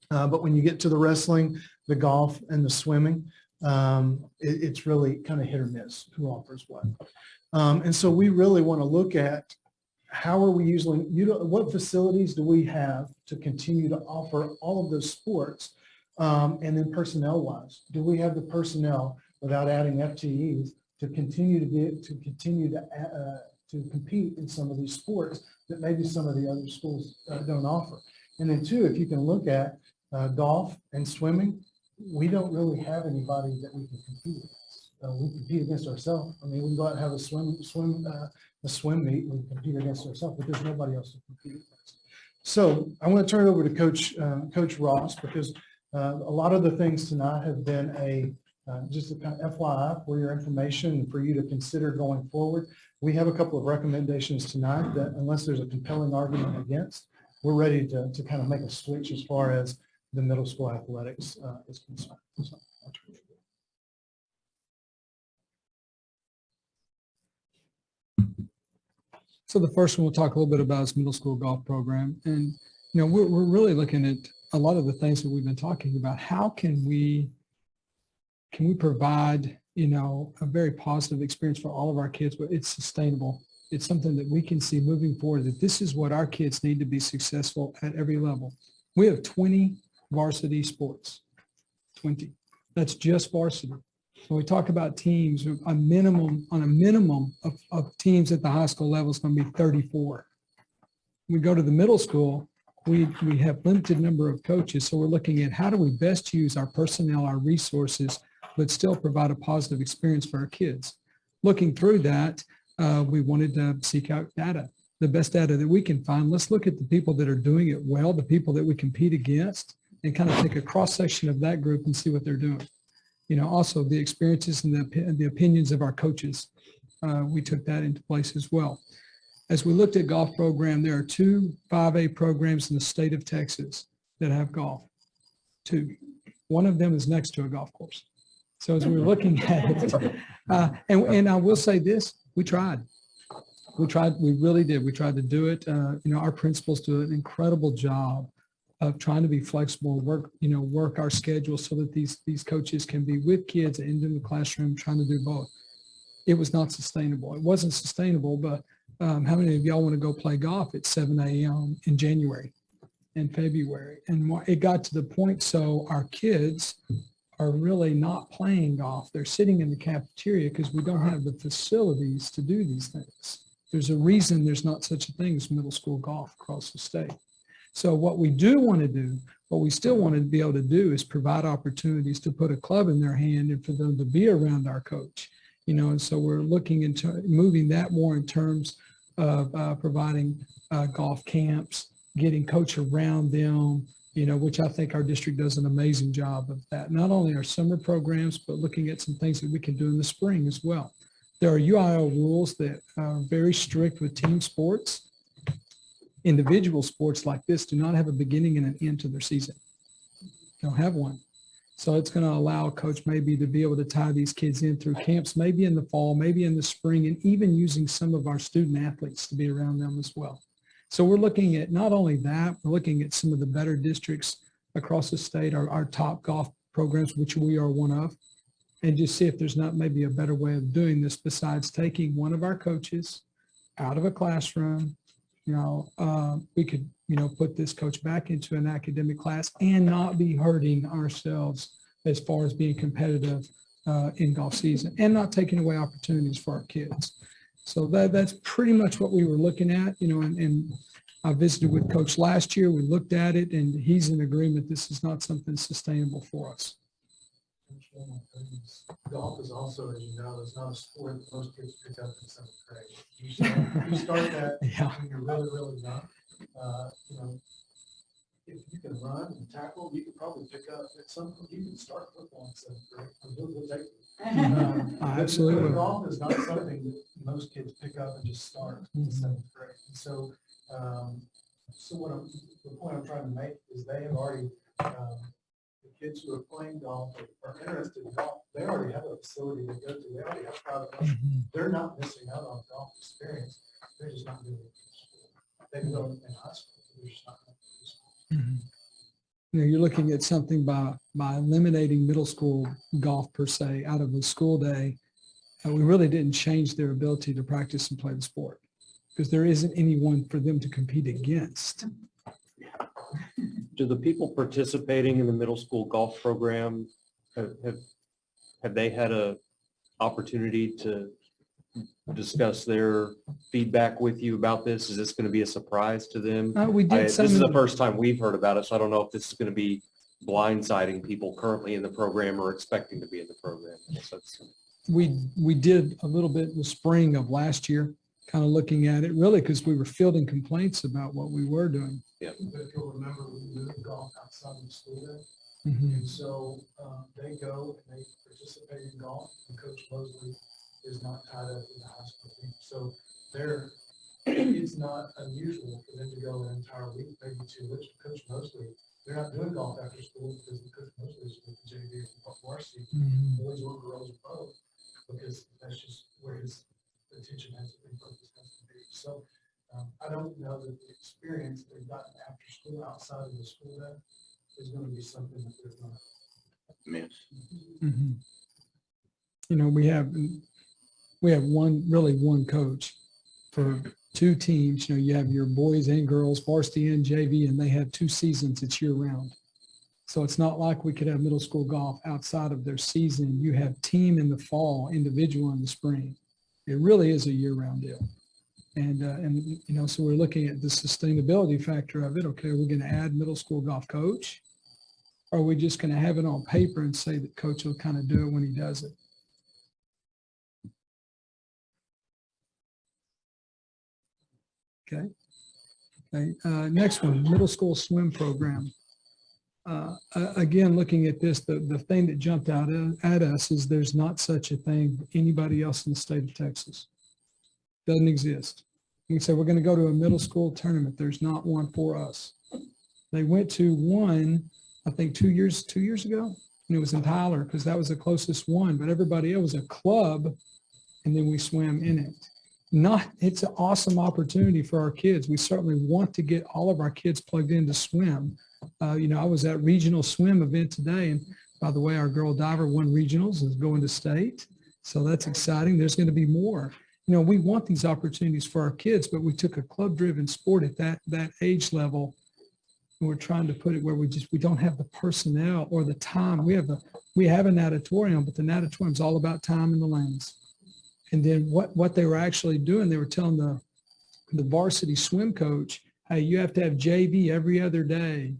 But when you get to the wrestling, the golf, and the swimming, it's really kind of hit or miss who offers what. And so we really want to look at how are we using, what facilities do we have to continue to offer all of those sports? And then personnel wise, do we have the personnel without adding FTEs to continue to compete in some of these sports that maybe some of the other schools don't offer? And then 2, if you can look at golf and swimming, we don't really have anybody that we can compete against. We compete against ourselves. I mean, we can go out and have a swim meet and we compete against ourselves, but there's nobody else to compete against. So I want to turn it over to Coach Ross because A lot of the things tonight have been just a kind of FYI for your information and for you to consider going forward. We have a couple of recommendations tonight that unless there's a compelling argument against, we're ready to kind of make a switch as far as the middle school athletics is concerned. So the first one we'll talk a little bit about is middle school golf program. And, we're really looking at a lot of the things that we've been talking about. How can we provide, a very positive experience for all of our kids, but it's sustainable. It's something that we can see moving forward, that this is what our kids need to be successful at every level. We have 20 varsity sports, 20. That's just varsity. When we talk about teams, a minimum of teams at the high school level is going to be 34. When we go to the middle school, we have limited number of coaches. So we're looking at how do we best use our personnel, our resources, but still provide a positive experience for our kids. Looking through that, we wanted to seek out data, the best data that we can find. Let's look at the people that are doing it well, the people that we compete against, and kind of take a cross section of that group and see what they're doing. Also the experiences and the opinions of our coaches. We took that into place as well. As we looked at golf program, there are 2 5A programs in the state of Texas that have golf. 2. One of them is next to a golf course. So as we were looking at it, and I will say this, we tried. We really did. We tried to do it. Our principals do an incredible job of trying to be flexible, work our schedule so that these coaches can be with kids and in the classroom trying to do both. It was not sustainable. It wasn't sustainable, but how many of y'all want to go play golf at 7 a.m. in January and February? And it got to the point, so our kids are really not playing golf. They're sitting in the cafeteria because we don't have the facilities to do these things. There's a reason there's not such a thing as middle school golf across the state. So what we do want to do, what we still want to be able to do is provide opportunities to put a club in their hand and for them to be around our coach. And so we're looking into moving that more in terms of providing golf camps, getting coach around them, which I think our district does an amazing job of that. Not only our summer programs, but looking at some things that we can do in the spring as well. There are UIL rules that are very strict with team sports. Individual sports like this do not have a beginning and an end to their season. Don't have one. So it's going to allow a coach maybe to be able to tie these kids in through camps, maybe in the fall, maybe in the spring, and even using some of our student athletes to be around them as well. So we're looking at not only that, we're looking at some of the better districts across the state, our top golf programs, which we are one of, and just see if there's not maybe a better way of doing this besides taking one of our coaches out of a classroom. We could, put this coach back into an academic class and not be hurting ourselves as far as being competitive in golf season and not taking away opportunities for our kids. So that's pretty much what we were looking at, and I visited with Coach last year. We looked at it and he's in agreement. This is not something sustainable for us. Golf is also, as you know, it's not a sport that most kids pick up in 7th grade. You start that when you're really, really young. If you can run and tackle, you can probably pick up at some point. You can start football in 7th grade. We'll take it. Absolutely. But golf is not something that most kids pick up and just start in 7th grade. And so, the point I'm trying to make is they have already. The kids who are playing golf or are interested in golf, they already have a facility to go to. They already have private lessons. They're not missing out on golf experience. They're just not doing it in school. They can go in high school, but they're just not doing it in school. You're looking at something by eliminating middle school golf per se out of the school day. We really didn't change their ability to practice and play the sport because there isn't anyone for them to compete against. Do the people participating in the middle school golf program, have they had a opportunity to discuss their feedback with you about this? Is this going to be a surprise to them? We did. This is the first time we've heard about it, so I don't know if this is going to be blindsiding people currently in the program or expecting to be in the program. We did a little bit in the spring of last year, kind of looking at it really because we were fielding complaints about what we were doing. Yeah. But if you'll remember, we moved golf outside of the school day. Mhm. And so they go and they participate in golf, and Coach Mosley is not tied up in the high school team. So it's not unusual for them to go an entire week, maybe 2 weeks. Coach Mosley, they're not doing golf after school because Coach Mosley is with the JV and varsity, Mhm. boys or girls or both, because that's just where his attention has to be, focus has to be. So I don't know that the experience they've gotten after school outside of the school day is going to be something that they're going to miss. Mhm. You know, we have one coach for 2 teams. You know, you have your boys and girls, varsity and JV, and they have 2 seasons. It's year round. So it's not like we could have middle school golf outside of their season. You have team in the fall, individual in the spring. It really is a year round deal. And you know, so we're looking at the sustainability factor of it. Okay, are we going to add middle school golf coach? Or are we just going to have it on paper and say that coach will kind of do it when he does it? Okay. Okay. Next one, middle school swim program. Again, looking at this, the thing that jumped out at us is there's not such a thing for anybody else in the state of Texas. Doesn't exist. We say we're going to go to a middle school tournament. There's not one for us. They went to one, I think 2 years ago, and it was in Tyler because that was the closest one, but everybody else was a club, and then we swam in it. It's an awesome opportunity for our kids. We certainly want to get all of our kids plugged in to swim. You know, I was at regional swim event today, and by the way, our girl diver won regionals, is going to state. So that's exciting. There's going to be more. You know, we want these opportunities for our kids, but we took a club-driven sport at that age level, and we're trying to put it where we don't have the personnel or the time. We have a natatorium, but the natatorium is all about time in the lanes. And then what they were actually doing, they were telling the varsity swim coach, hey, you have to have JV every other day.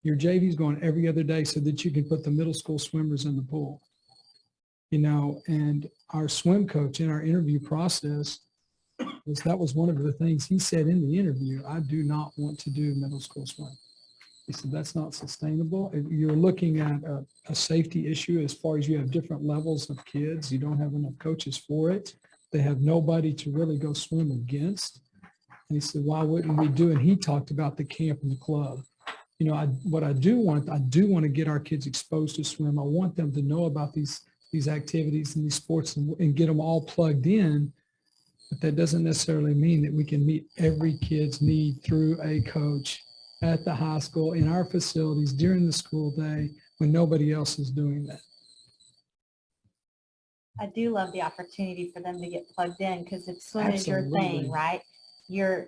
Your JV is going every other day so that you can put the middle school swimmers in the pool. You know, and our swim coach in our interview process, that was one of the things he said in the interview, I do not want to do middle school swim. He said, that's not sustainable. You're looking at a safety issue as far as you have different levels of kids. You don't have enough coaches for it. They have nobody to really go swim against. And he said, why wouldn't we do it? And he talked about the camp and the club. You know, I do want to get our kids exposed to swim. I want them to know about these activities and these sports and get them all plugged in. But that doesn't necessarily mean that we can meet every kid's need through a coach at the high school in our facilities during the school day when nobody else is doing that. I do love the opportunity for them to get plugged in because if swim is your Absolutely. thing, right? You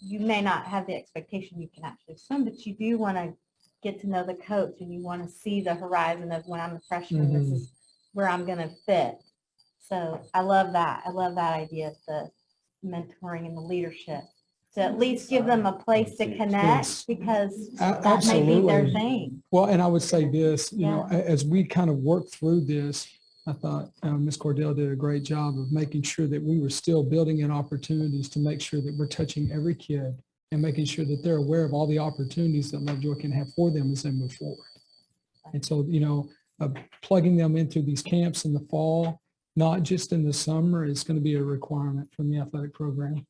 may not have the expectation you can actually swim, but you do want to get to know the coach and you want to see the horizon of when I'm a freshman, this is where I'm going to fit. So I love that. I love that idea of the mentoring and the leadership. To at least give them a place to connect because that may be their thing. Well, and I would say this, you know, as we kind of work through this, I thought Ms. Cordell did a great job of making sure that we were still building in opportunities to make sure that we're touching every kid and making sure that they're aware of all the opportunities that Lovejoy can have for them as they move forward. And so, you know, plugging them into these camps in the fall, not just in the summer, is going to be a requirement from the athletic program.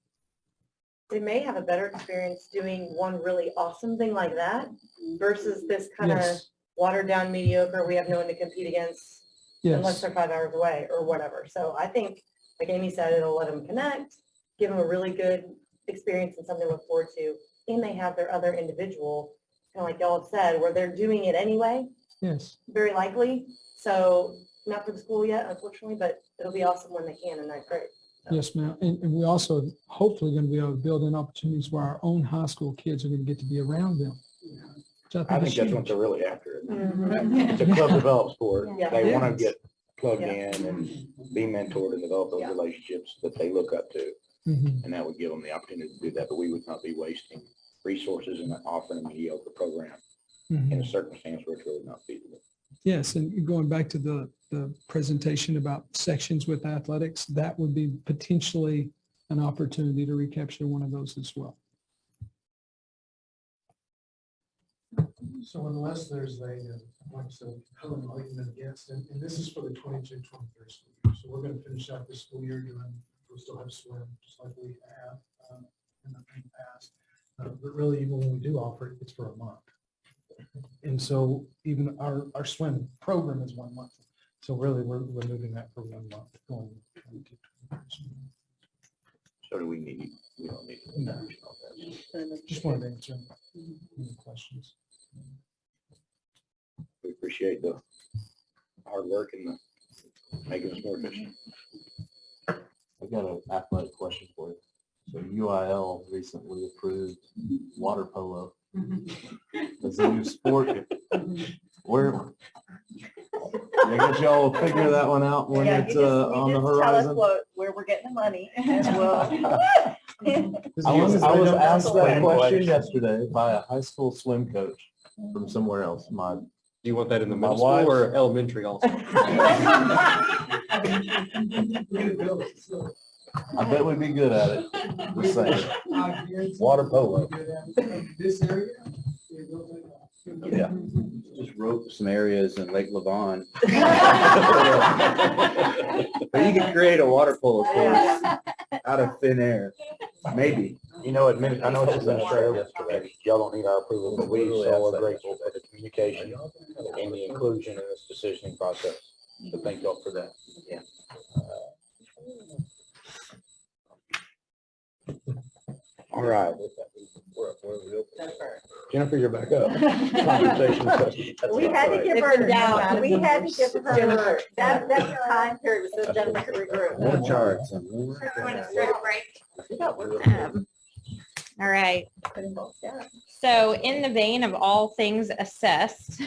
They may have a better experience doing one really awesome thing like that versus this kind of watered down mediocre, we have no one to compete against unless they're 5 hours away or whatever. So I think, like Amy said, it'll let them connect, give them a really good experience and something to look forward to. And they have their other individual, kind of like y'all have said, where they're doing it anyway. Yes. Very likely. So not for the school yet, unfortunately, but it'll be awesome when they can in ninth grade. So. Yes, ma'am. And we also hopefully going to be able to build in opportunities where our own high school kids are going to get to be around them. I think that's what they're really after. Mm-hmm. It's a club developed sport. Yeah. They want to get plugged in and be mentored and develop those relationships that they look up to. And that would give them the opportunity to do that, but we would not be wasting resources and offering a mediocre program in a circumstance where it's really not feasible. Yes, and going back to the presentation about sections with athletics, that would be potentially an opportunity to recapture one of those as well. So unless there's a, like I said, compelling argument against, and this is for the 22-23 school year. So we're going to finish out this school year doing, we'll still have swim, just like we have in the past. But really, even when we do offer it, it's for a month. And so even our swim program is 1 month. So really, we're moving that for 1 month going 22. So do we need, we don't need. No. Just wanted to answer any questions. We appreciate the hard work and the making us more efficient. I've got an athletic question for you. So UIL recently approved water polo as a new sport. Where, I guess y'all will figure that one out when Yeah, it's you on the just tell us horizon. where we're getting the money and we'll. I was asked that question yesterday by a high school swim coach from somewhere else. Do you want that in the My middle school wife- or elementary also? I bet we'd be good at it. Just saying. Water polo. This area. Yeah. Just rope some areas in Lake Levon. But you could create a water polo course out of thin air, maybe. You know, I know it's administrative, yesterday. Y'all don't need our approval, but we so are grateful for the communication and the inclusion in this decisioning process. So thank y'all for that. Yeah. All right. Jennifer, you're back up. Compensation assessment. We had to give her, we had to give her, Jennifer. that time period was so Jennifer could regroup. More charts. And All right. So in the vein of all things assessed,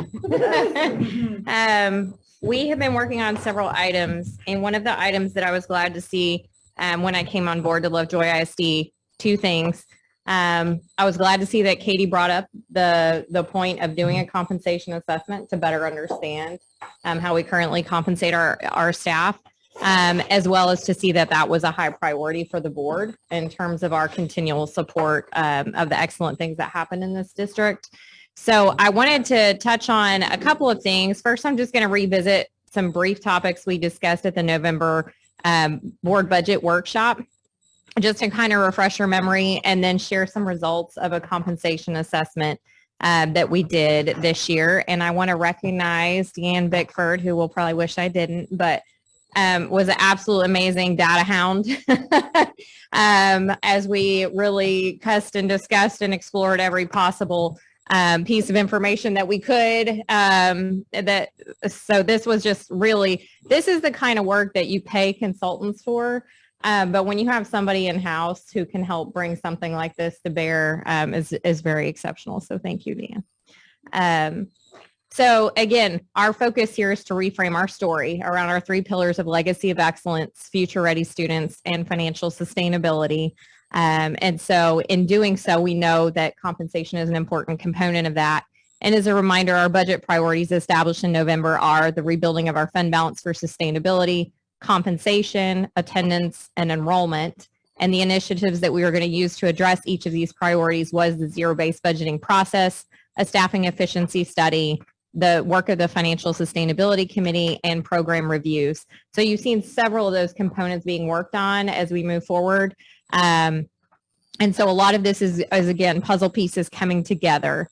we have been working on several items. And one of the items that I was glad to see when I came on board to Lovejoy ISD, two things. I was glad to see that Katie brought up the point of doing a compensation assessment to better understand how we currently compensate our staff, as well as to see that that was a high priority for the board in terms of our continual support of the excellent things that happen in this district. So I wanted to touch on a couple of things. First, I'm just going to revisit some brief topics we discussed at the November board budget workshop, just to kind of refresh your memory, and then share some results of a compensation assessment that we did this year. And I want to recognize Deanne Bickford, who will probably wish I didn't, but was an absolute amazing data hound as we really cussed and discussed and explored every possible piece of information that we could. So this was just really, this is the kind of work that you pay consultants for. But when you have somebody in-house who can help bring something like this to bear is very exceptional. So thank you, Dan. So again, our focus here is to reframe our story around our three pillars of legacy of excellence, future-ready students, and financial sustainability. And so in doing so, we know that compensation is an important component of that. And as a reminder, our budget priorities established in November are the rebuilding of our fund balance for sustainability, compensation, attendance, and enrollment. And the initiatives that we were going to use to address each of these priorities was the zero-based budgeting process, a staffing efficiency study, the work of the Financial Sustainability Committee, and program reviews. So you've seen several of those components being worked on as we move forward. And so a lot of this is again, puzzle pieces coming together.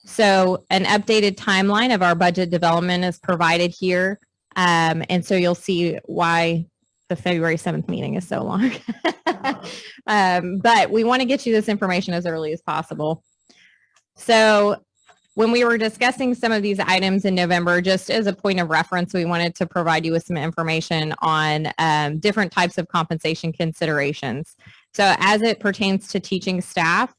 So an updated timeline of our budget development is provided here. And so you'll see why the February 7th meeting is so long. But we want to get you this information as early as possible. So when we were discussing some of these items in November, just as a point of reference, we wanted to provide you with some information on different types of compensation considerations. So as it pertains to teaching staff,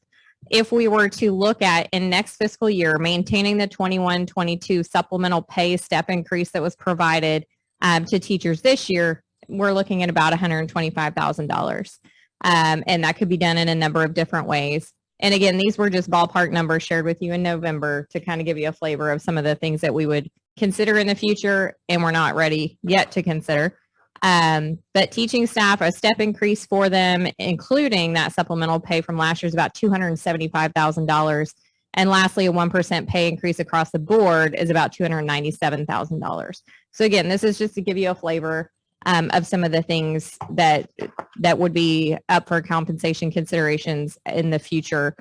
if we were to look at in next fiscal year, maintaining the 21-22 supplemental pay step increase that was provided to teachers this year, we're looking at about $125,000. And that could be done in a number of different ways. And again, these were just ballpark numbers shared with you in November to kind of give you a flavor of some of the things that we would consider in the future and we're not ready yet to consider. But teaching staff, a step increase for them, including that supplemental pay from last year, is about $275,000. And lastly, a 1% pay increase across the board is about $297,000. So again, this is just to give you a flavor of some of the things that would be up for compensation considerations in the future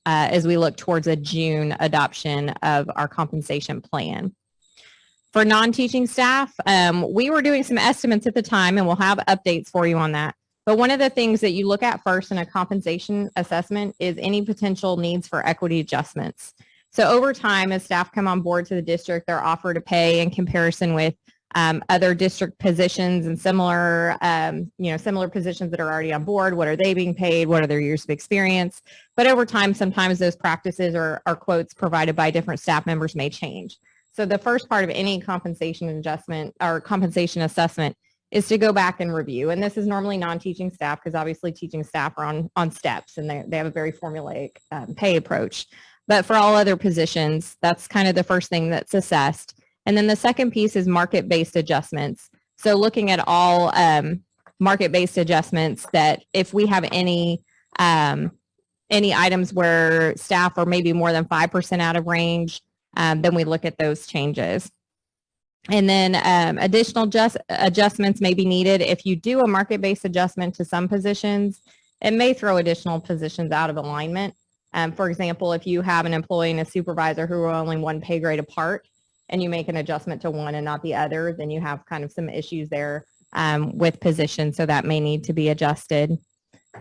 as we look towards a June adoption of our compensation plan. For non-teaching staff, we were doing some estimates at the time, and we'll have updates for you on that. But one of the things that you look at first in a compensation assessment is any potential needs for equity adjustments. So over time, as staff come on board to the district, they're offered a pay in comparison with other district positions and similar positions that are already on board. What are they being paid? What are their years of experience? But over time, sometimes those practices or quotes provided by different staff members may change. So the first part of any compensation adjustment or compensation assessment is to go back and review. And this is normally non-teaching staff because obviously teaching staff are on steps and they have a very formulaic pay approach. But for all other positions, that's kind of the first thing that's assessed. And then the second piece is market-based adjustments. So looking at all market-based adjustments that if we have any items where staff are maybe more than 5% out of range, then we look at those changes. And then additional adjustments may be needed. If you do a market-based adjustment to some positions, it may throw additional positions out of alignment. For example, if you have an employee and a supervisor who are only one pay grade apart, and you make an adjustment to one and not the other, then you have kind of some issues there with positions, so that may need to be adjusted.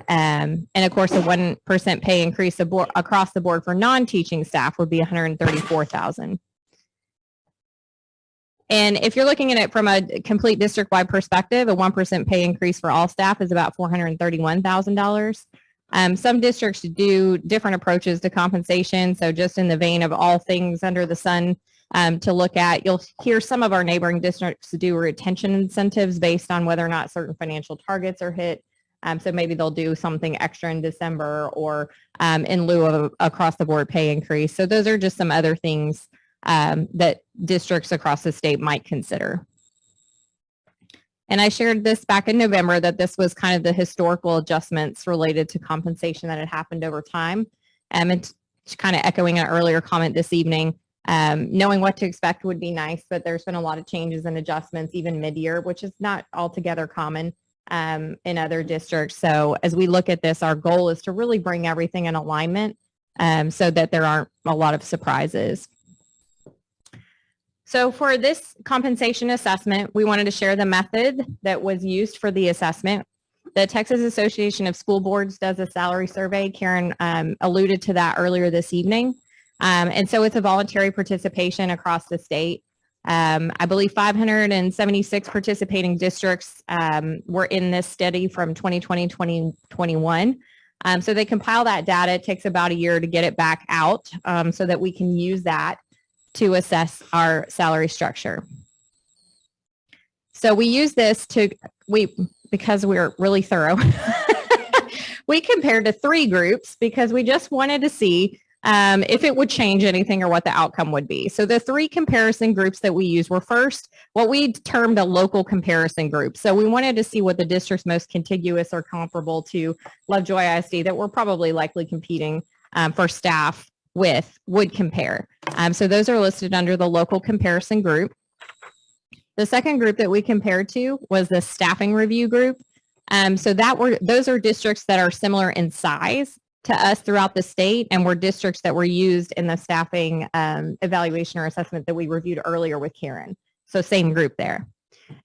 And of course, a 1% pay increase across the board for non-teaching staff would be $134,000. And if you're looking at it from a complete district-wide perspective, a 1% pay increase for all staff is about $431,000. Some districts do different approaches to compensation. So just in the vein of all things under the sun to look at, you'll hear some of our neighboring districts do retention incentives based on whether or not certain financial targets are hit. So maybe they'll do something extra in December or in lieu of across the board pay increase. So those are just some other things that districts across the state might consider. And I shared this back in November that this was kind of the historical adjustments related to compensation that had happened over time. And kind of echoing an earlier comment this evening, knowing what to expect would be nice, but there's been a lot of changes and adjustments even mid-year, which is not altogether common in other districts. So as we look at this, our goal is to really bring everything in alignment so that there aren't a lot of surprises. So for this compensation assessment, we wanted to share the method that was used for the assessment. The Texas Association of School Boards does a salary survey. Karen alluded to that earlier this evening. And so it's a voluntary participation across the state. I believe 576 participating districts were in this study from 2020-2021. So they compile that data. It takes about a year to get it back out so that we can use that to assess our salary structure. So we use this because we're really thorough. We compared to 3 groups because we just wanted to see if it would change anything or what the outcome would be. So the 3 comparison groups that we used were first what we termed a local comparison group. So we wanted to see what the districts most contiguous or comparable to Lovejoy ISD that we're probably likely competing for staff with would compare. So those are listed under the local comparison group. The second group that we compared to was the staffing review group. So those are districts that are similar in size to us throughout the state and were districts that were used in the staffing evaluation or assessment that we reviewed earlier with Karen. So same group there.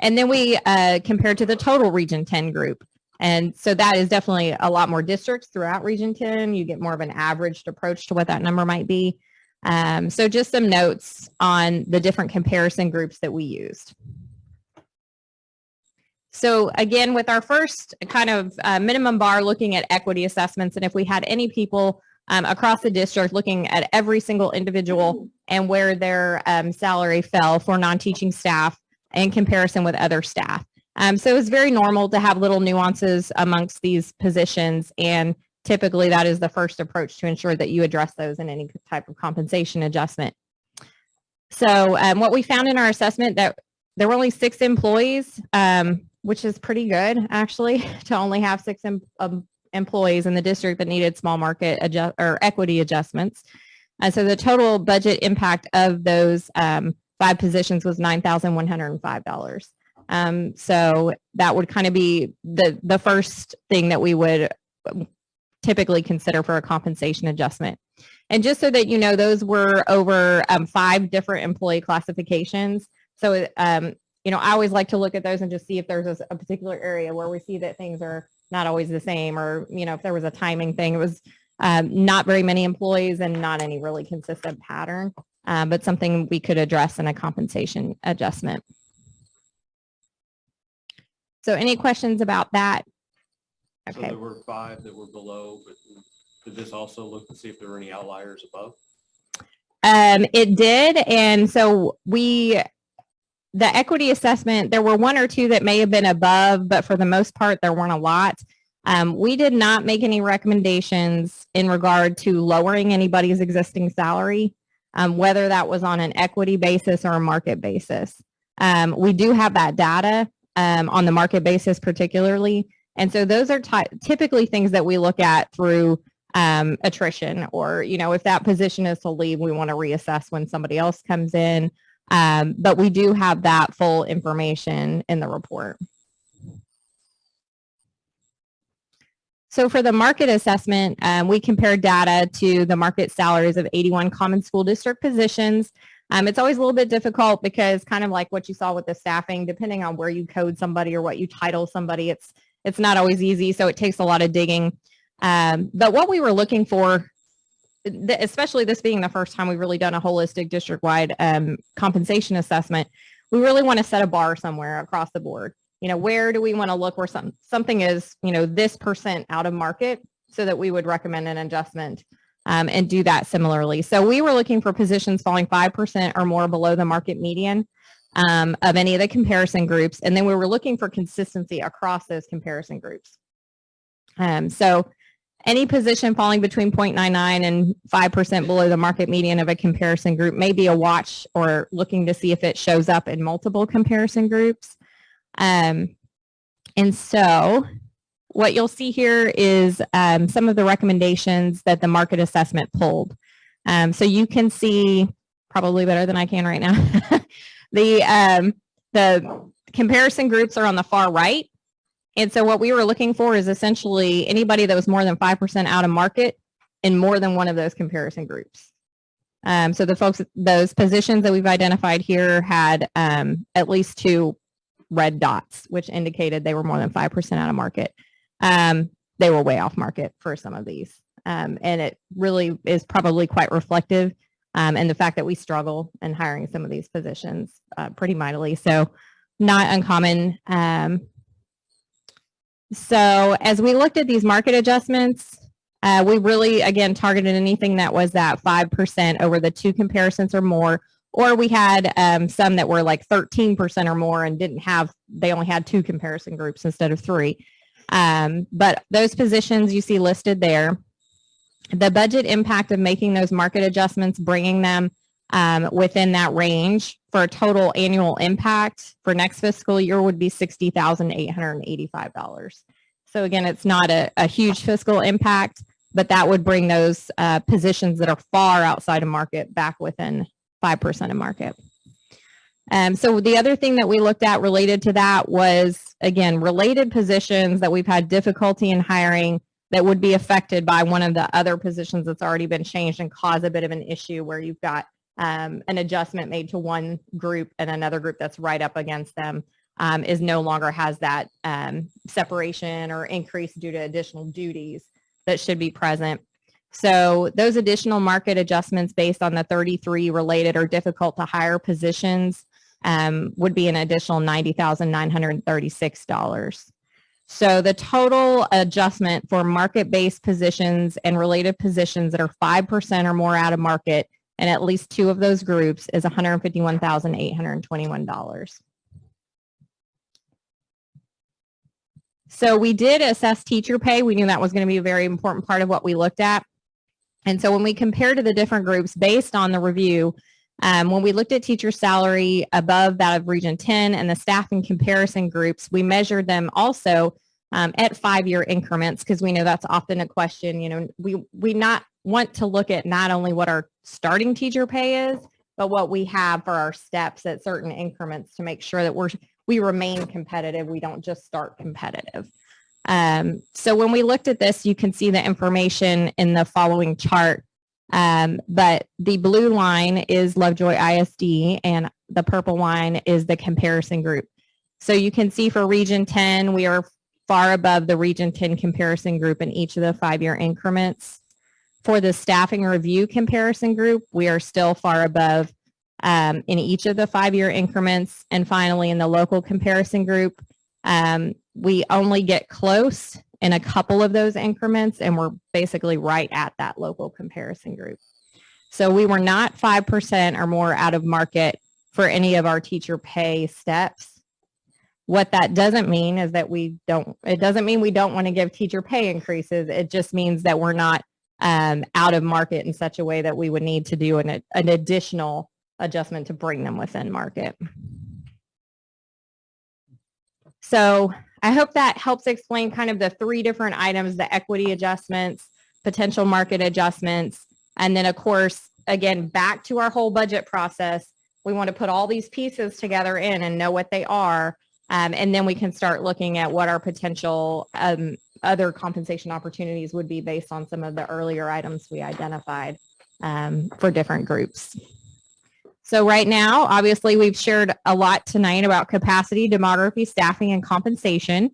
And then we compared to the total Region 10 group. And so that is definitely a lot more districts throughout Region 10. You get more of an averaged approach to what that number might be. So just some notes on the different comparison groups that we used. So again, with our first kind of minimum bar looking at equity assessments, and if we had any people across the district looking at every single individual and where their salary fell for non-teaching staff in comparison with other staff. So it's very normal to have little nuances amongst these positions, and typically that is the first approach to ensure that you address those in any type of compensation adjustment. So what we found in our assessment that there were only 6 employees, which is pretty good actually, to only have 6 employees in the district that needed small market or equity adjustments. So the total budget impact of those 5 positions was $9,105. So that would kind of be the first thing that we would typically consider for a compensation adjustment. And just so that you know, those were over 5 different employee classifications. So, you know, I always like to look at those and just see if there's a particular area where we see that things are not always the same, or, you know, if there was a timing thing. It was not very many employees and not any really consistent pattern, but something we could address in a compensation adjustment. So any questions about that? So there were 5 that were below, but did this also look to see if there were any outliers above? It did. And so the equity assessment, there were 1 or 2 that may have been above, but for the most part, there weren't a lot. We did not make any recommendations in regard to lowering anybody's existing salary, whether that was on an equity basis or a market basis. We do have that data on the market basis particularly. And so those are typically things that we look at through attrition, or, you know, if that position is to leave, we want to reassess when somebody else comes in. But we do have that full information in the report. So for the market assessment, we compared data to the market salaries of 81 common school district positions. It's always a little bit difficult because, kind of like what you saw with the staffing, depending on where you code somebody or what you title somebody, it's not always easy. So it takes a lot of digging. But what we were looking for, especially this being the first time we've really done a holistic district-wide compensation assessment, we really want to set a bar somewhere across the board. You know, where do we want to look where something is, you know, this % out of market, so that we would recommend an adjustment and do that similarly. So we were looking for positions falling 5% or more below the market median of any of the comparison groups. And then we were looking for consistency across those comparison groups. So any position falling between 0.99 and 5% below the market median of a comparison group may be a watch, or looking to see if it shows up in multiple comparison groups. And so what you'll see here is some of the recommendations that the market assessment pulled. So you can see, probably better than I can right now, the comparison groups are on the far right. And so what we were looking for is essentially anybody that was more than 5% out of market in more than one of those comparison groups. So those positions that we've identified here had at least 2 red dots, which indicated they were more than 5% out of market. They were way off market for some of these. And it really is probably quite reflective in the fact that we struggle in hiring some of these positions pretty mightily. So not uncommon. So as we looked at these market adjustments, we really, again, targeted anything that was that 5% over the 2 comparisons or more, or we had some that were like 13% or more and they only had 2 comparison groups instead of 3. But those positions you see listed there, the budget impact of making those market adjustments, bringing them within that range for a total annual impact for next fiscal year would be $60,885. So again, it's not a huge fiscal impact, but that would bring those positions that are far outside of market back within 5% of market. So the other thing that we looked at related to that was, again, related positions that we've had difficulty in hiring that would be affected by one of the other positions that's already been changed and cause a bit of an issue where you've got an adjustment made to one group and another group that's right up against them is no longer has that separation or increase due to additional duties that should be present. So those additional market adjustments based on the 33 related or difficult to hire positions would be an additional $90,936. So the total adjustment for market-based positions and related positions that are 5% or more out of market and at least 2 of those groups is $151,821. So we did assess teacher pay. We knew that was going to be a very important part of what we looked at. And so when we compared to the different groups based on the review, when we looked at teacher salary above that of Region 10 and the staffing comparison groups, we measured them also at 5-year increments, because we know that's often a question. You know, we want to look at not only what our starting teacher pay is, but what we have for our steps at certain increments to make sure that we remain competitive. We don't just start competitive. So when we looked at this, you can see the information in the following chart. But the blue line is Lovejoy ISD and the purple line is the comparison group. So you can see for Region 10, we are far above the Region 10 comparison group in each of the 5-year increments. For the staffing review comparison group, we are still far above in each of the 5-year increments. And finally, in the local comparison group, we only get close in a couple of those increments, and we're basically right at that local comparison group. So we were not 5% or more out of market for any of our teacher pay steps. What that doesn't mean is that it doesn't mean we don't want to give teacher pay increases. It just means that we're not out of market in such a way that we would need to do an additional adjustment to bring them within market. So I hope that helps explain kind of the 3 different items, the equity adjustments, potential market adjustments, and then of course, again, back to our whole budget process, we want to put all these pieces together in and know what they are, and then we can start looking at what our potential other compensation opportunities would be based on some of the earlier items we identified for different groups. So right now, obviously, we've shared a lot tonight about capacity, demography, staffing, and compensation.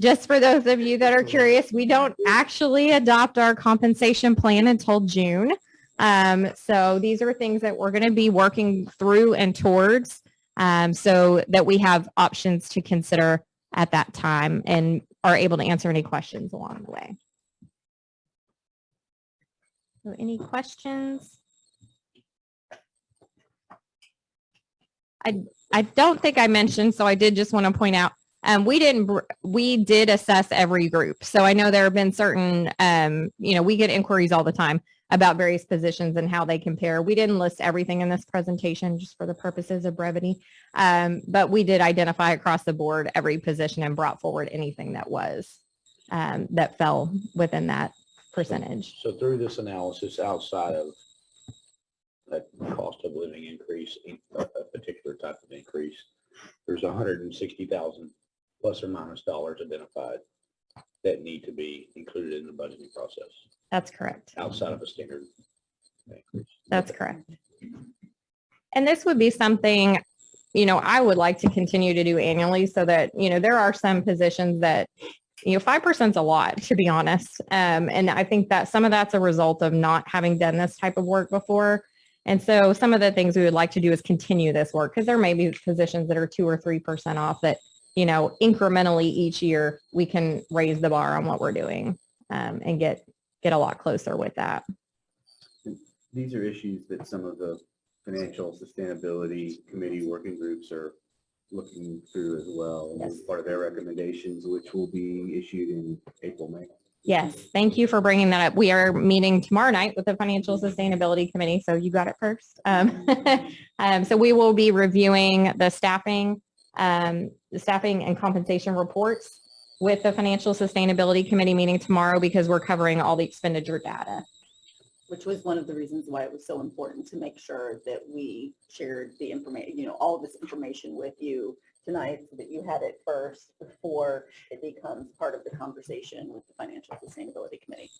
Just for those of you that are curious, we don't actually adopt our compensation plan until June. So these are things that we're going to be working through and towards so that we have options to consider at that time and are able to answer any questions along the way. So any questions? I don't think I mentioned, so I did just want to point out, we did assess every group. So I know there have been certain, we get inquiries all the time about various positions and how they compare. We didn't list everything in this presentation just for the purposes of brevity, but we did identify across the board every position and brought forward anything that was, that fell within that percentage. So through this analysis, outside of that cost of living increase, a particular type of increase, there's 160,000 plus or minus dollars identified that need to be included in the budgeting process. That's correct. Outside of a standard increase. That's correct. And this would be something, I would like to continue to do annually so that, there are some positions that, 5% is a lot, to be honest. And I think that some of that's a result of not having done this type of work before. And so some of the things we would like to do is continue this work because there may be positions that are 2 or 3% off that, incrementally each year we can raise the bar on what we're doing and get a lot closer with that. These are issues that some of the financial sustainability committee working groups are looking through as well. Yes. As part of their recommendations, which will be issued in April, May. Yes, thank you for bringing that up. We are meeting tomorrow night with the Financial Sustainability Committee, so you got it first. So we will be reviewing the staffing and compensation reports with the Financial Sustainability Committee meeting tomorrow because we're covering all the expenditure data. Which was one of the reasons why it was so important to make sure that we shared the information, all of this information with you tonight so that you had it first before it becomes part of the conversation with the Financial Sustainability Committee.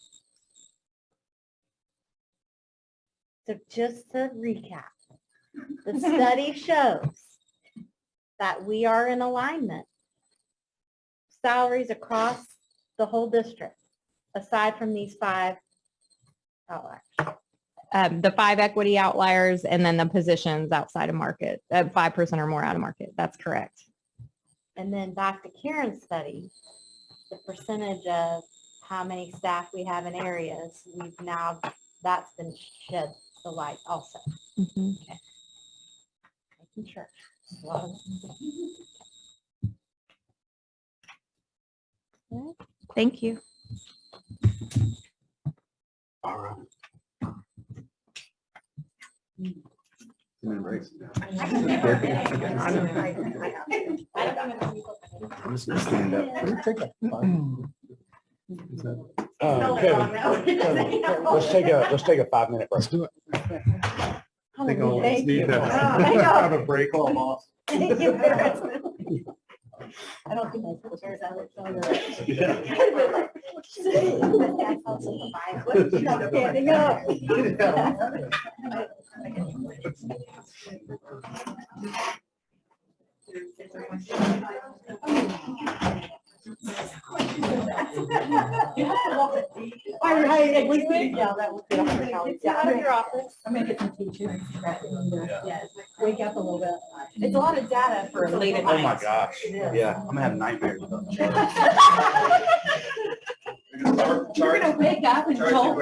So just to recap, the study shows that we are in alignment. Salaries across the whole district, aside from these 5 outliers. The 5 equity outliers and then the positions outside of market, 5% or more out of market. That's correct. And then back to Karen's study, the percentage of how many staff we have in areas, that's been shed the light also. Mm-hmm. Okay. Making sure. Well, thank you. All right. I'm just gonna stand up. Kevin, let's take a 5-minute break. Let's do it. I think I'll Thank need you. to I know. have a break. Thank you. I don't think I put chairs out. Not standing up. At least, yeah, that would be. Out of your office. I'm gonna get some teachers. Yes, wake up a little bit. It's a lot of data for a late at Oh night. my gosh. Yeah, I'm gonna have nightmares. You're gonna wake up and jolt.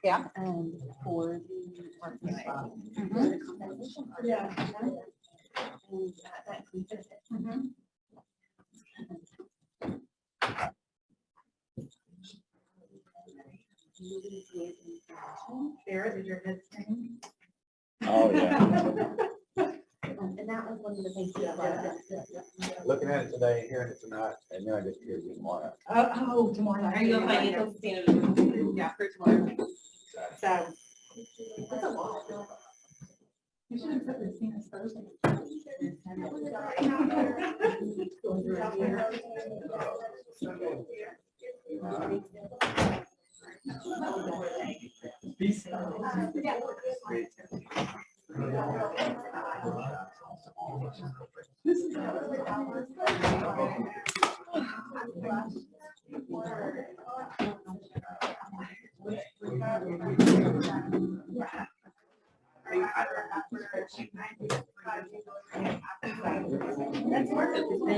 Yeah. For the parking spot. Yeah. Sarah, did your head spin? Oh, yeah. And that was one of the things we brought up. Looking at it today, hearing it tonight, and then I just hear you tomorrow. Oh, tomorrow night. Are you gonna financial sustainability? Yeah, for tomorrow. So, That's a lot. You should have said this thing is Thursday.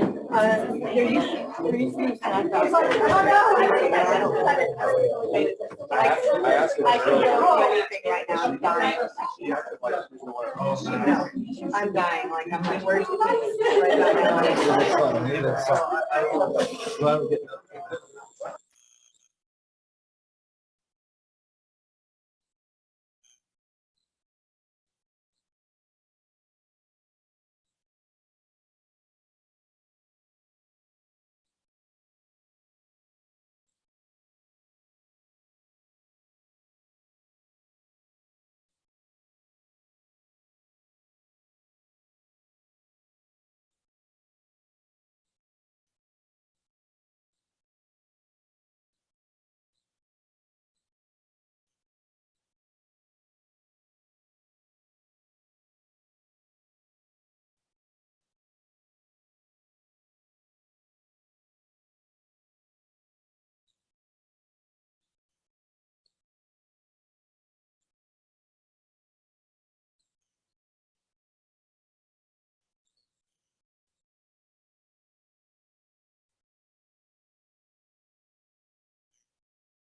there used to be time. I asked I can go do anything right now. I'm dying. I'm dying. Like, I'm like, where's the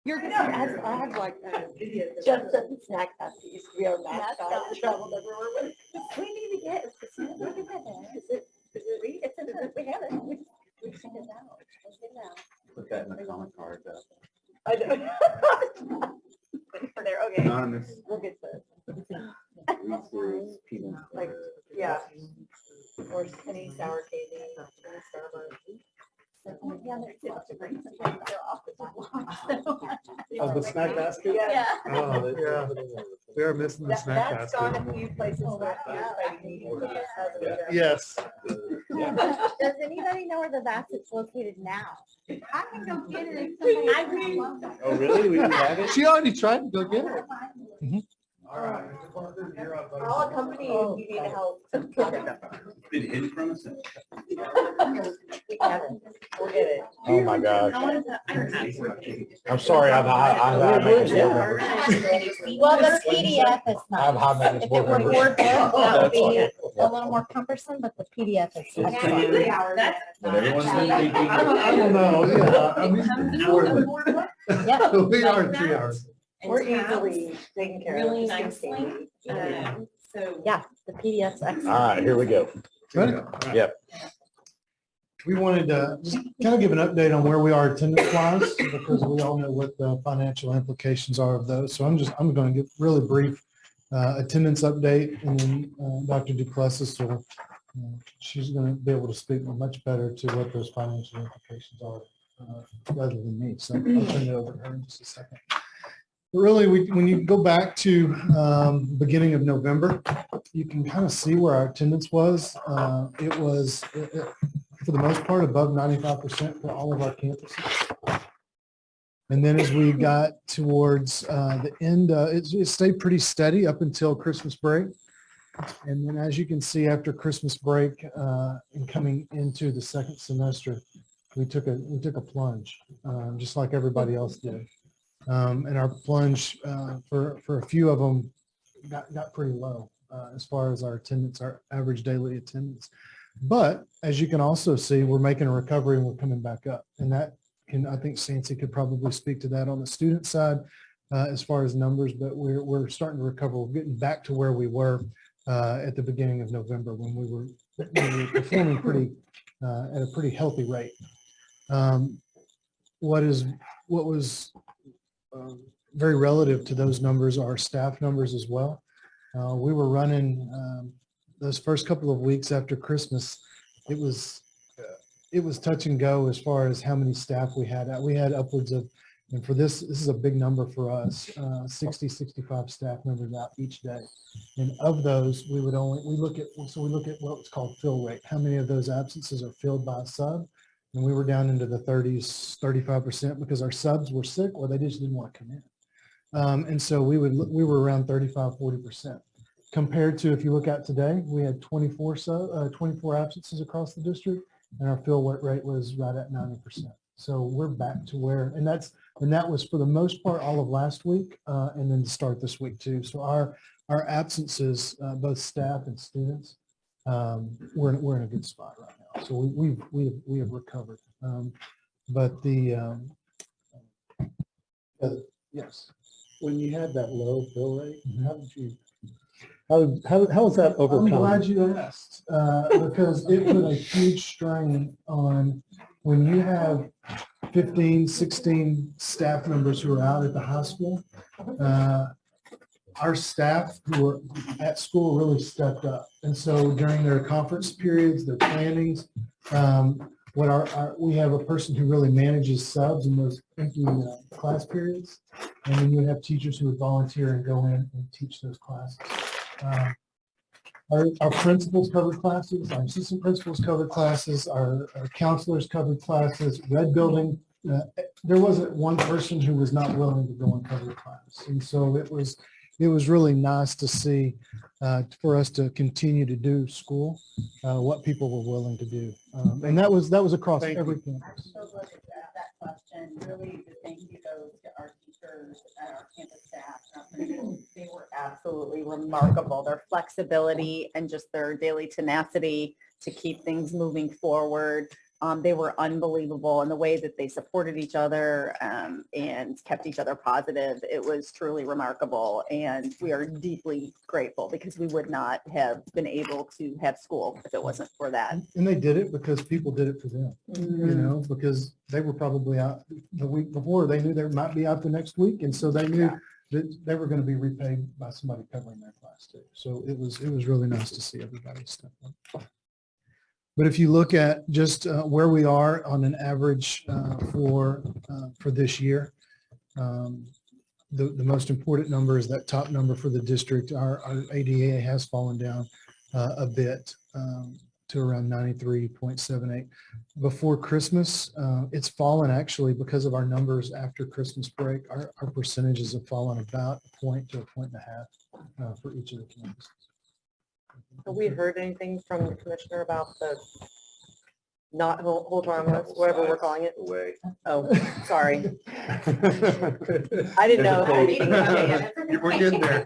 You're gonna I have like videos. Just at the snack house, it used to be our mascot, and traveled everywhere with. We need to get, look at that, it's in the, we have it, we sent it out. Put that in the comment card. I know. There, okay. Anonymous. We'll get this. Reese's, peanut Like, butter. yeah. Or any sour candy, or Starburst. Oh, the snack basket? Yeah. Oh, yeah. We are missing the snack That's gone basket. a few places. where I've been meeting with us. Yes. Does anybody know where the basket's located now? I can go get it. if somebody- Oh, really? We do have it? She already tried to go get it. All right. I'll accompany you if you need help. Been hidden from us? We haven't. We'll get it. Oh, my gosh. I'm sorry, I've high maintenance board. Well, the PDF is I have high not. maintenance If board it were members. Word, that would be a little more cumbersome, but the PDF is. But everyone's been thinking. I don't know, yeah. I mean, Yeah. we are 3 hours. We're easily taken care of. Really Just nicely. So. Yeah, the PDF's excellent. All right, here we go. Good. Yep. We wanted to just kind of give an update on where we are attendance wise, because we all know what the financial implications are of those. So I'm going to give really brief attendance update, and then Dr. Duplessis will, she's going to be able to speak much better to what those financial implications are rather than me. So I'll turn it over to her in just a second. But really, when you go back to beginning of November, you can kind of see where our attendance was. It was, for the most part, above 95% for all of our campuses. And then as we got towards the end, it stayed pretty steady up until Christmas break. And then as you can see, after Christmas break and coming into the second semester, we took a plunge, just like everybody else did. And our plunge for a few of them got pretty low as far as our attendance, our average daily attendance. But as you can also see, we're making a recovery and we're coming back up. And that can, I think Sancy could probably speak to that on the student side as far as numbers, but we're starting to recover. We're getting back to where we were at the beginning of November when we were performing pretty at a pretty healthy rate. What was very relative to those numbers are staff numbers as well. We were running those first couple of weeks after Christmas. It was touch and go as far as how many staff we had. We had upwards of, and for this is a big number for us, 60, 65 staff members out each day. And of those, we look at what's called fill rate. How many of those absences are filled by a sub? And we were down into the 30s, 35% because our subs were sick or they just didn't want to come in. And so we were around 35, 40%. Compared to, if you look at today, we had 24 absences across the district, and our fill rate was right at 90%. So we're back to where, and that was for the most part all of last week, and then to start this week too. So our absences, both staff and students, we're in a good spot right now. So we have recovered. But yes, when you had that low fill rate, how was that overcome? I'm glad you asked, because it put a huge strain on when you have 15, 16 staff members who are out at the high school. Our staff who were at school really stepped up. And so during their conference periods, their plannings, we have a person who really manages subs in those empty class periods. And then you would have teachers who would volunteer and go in and teach those classes. Our principals covered classes, our assistant principals covered classes, our counselors covered classes, Red Building. There wasn't one person who was not willing to go and cover a class. And so it was really nice to see for us to continue to do school, what people were willing to do. And that was across every campus. So look at that question. Really, the thank you goes to our teachers and our campus staff. They were absolutely remarkable. Their flexibility and just their daily tenacity to keep things moving forward. They were unbelievable in the way that they supported each other and kept each other positive. It was truly remarkable, and we are deeply grateful because we would not have been able to have school if it wasn't for that. And they did it because people did it for them, you know, because they were probably out the week before. They knew they might be out the next week, and so they knew that they were going to be repaid by somebody covering their class too. So it was really nice to see everybody step up. But if you look at just where we are on an average for this year, the most important number is that top number for the district. Our ADA has fallen down a bit to around 93.78. Before Christmas, it's fallen actually because of our numbers after Christmas break. Our percentages have fallen about a point to a point and a half for each of the campuses. Have we heard anything from the commissioner about the not hold harmless, whatever we're calling it? Away. Oh, sorry. I didn't know. We're getting there.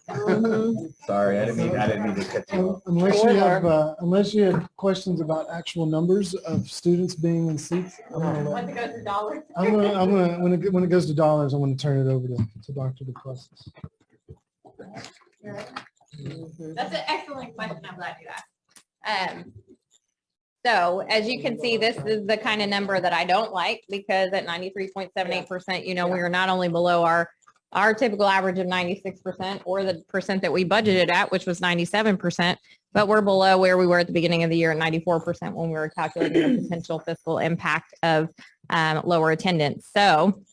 Sorry, I didn't mean to cut you off. Unless you have questions about actual numbers of students being in seats, Once it goes to dollars. when it goes to dollars, I'm going to turn it over to Dr. DeClessis. That's an excellent question. I'm glad you asked. So as you can see, this is the kind of number that I don't like, because at 93.78%, you know, we are not only below our typical average of 96% or the percent that we budgeted at, which was 97%, but we're below where we were at the beginning of the year at 94% when we were calculating the potential fiscal impact of lower attendance. So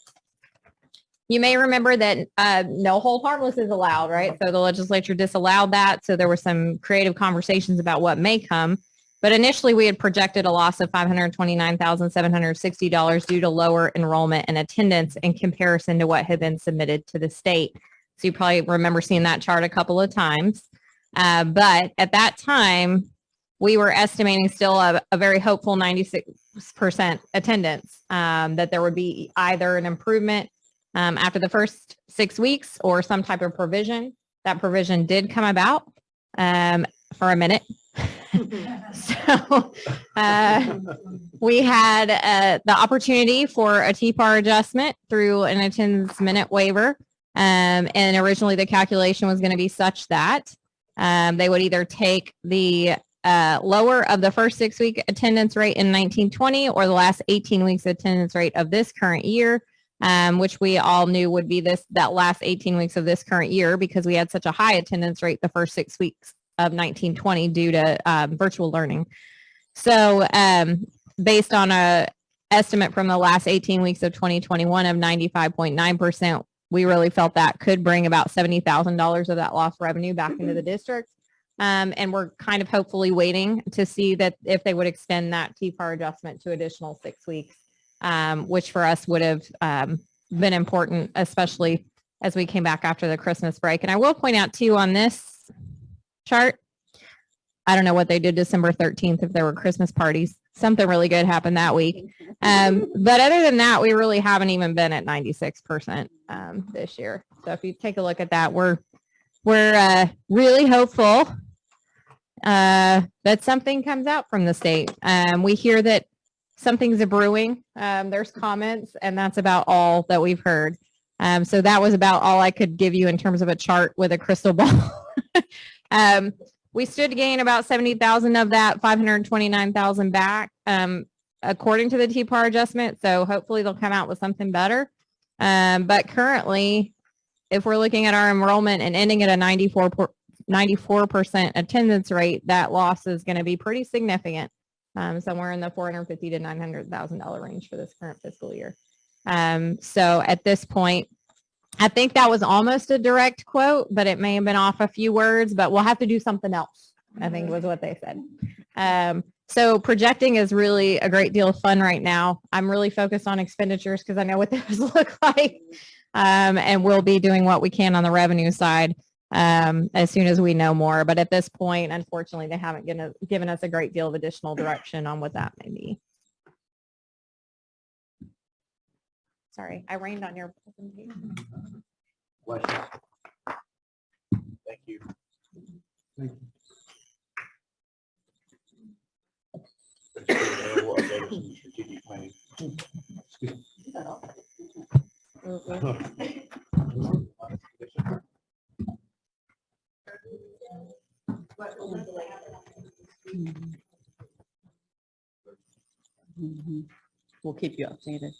you may remember that no hold harmless is allowed, right? So the legislature disallowed that. So there were some creative conversations about what may come. But initially, we had projected a loss of $529,760 due to lower enrollment and attendance in comparison to what had been submitted to the state. So you probably remember seeing that chart a couple of times. But at that time, we were estimating still a very hopeful 96% attendance, that there would be either an improvement after the first 6 weeks or some type of provision. That provision did come about for a minute. So we had the opportunity for a TPAR adjustment through an attendance minute waiver. And originally the calculation was going to be such that they would either take the lower of the first 6 week attendance rate in 1920 or the last 18 weeks attendance rate of this current year, which we all knew would be that last 18 weeks of this current year, because we had such a high attendance rate the first 6 weeks of 1920 due to virtual learning. So based on a estimate from the last 18 weeks of 2021 of 95.9%, we really felt that could bring about $70,000 of that lost revenue back into the district. And we're kind of hopefully waiting to see that if they would extend that TPAR adjustment to additional 6 weeks, which for us would have been important, especially as we came back after the Christmas break. And I will point out too on this chart, I don't know what they did December 13th, if there were Christmas parties. Something really good happened that week. But other than that, we really haven't even been at 96% this year. So if you take a look at that, we're really hopeful that something comes out from the state. We hear that something's brewing. There's comments, and that's about all that we've heard. So that was about all I could give you in terms of a chart with a crystal ball. We stood to gain about 70,000 of that 529,000 back, according to the TPAR adjustment. So hopefully they'll come out with something better. But currently, if we're looking at our enrollment and ending at a 94% attendance rate, that loss is going to be pretty significant, somewhere in the $450,000 to $900,000 range for this current fiscal year. So at this point, I think that was almost a direct quote, but it may have been off a few words, but we'll have to do something else, I think was what they said. So projecting is really a great deal of fun right now. I'm really focused on expenditures because I know what those look like. And we'll be doing what we can on the revenue side as soon as we know more. But at this point, unfortunately, they haven't given us a great deal of additional direction on what that may be. Sorry, I rained on your presentation. Questions? Thank you. Thank you. Strategic planning. We'll keep you updated.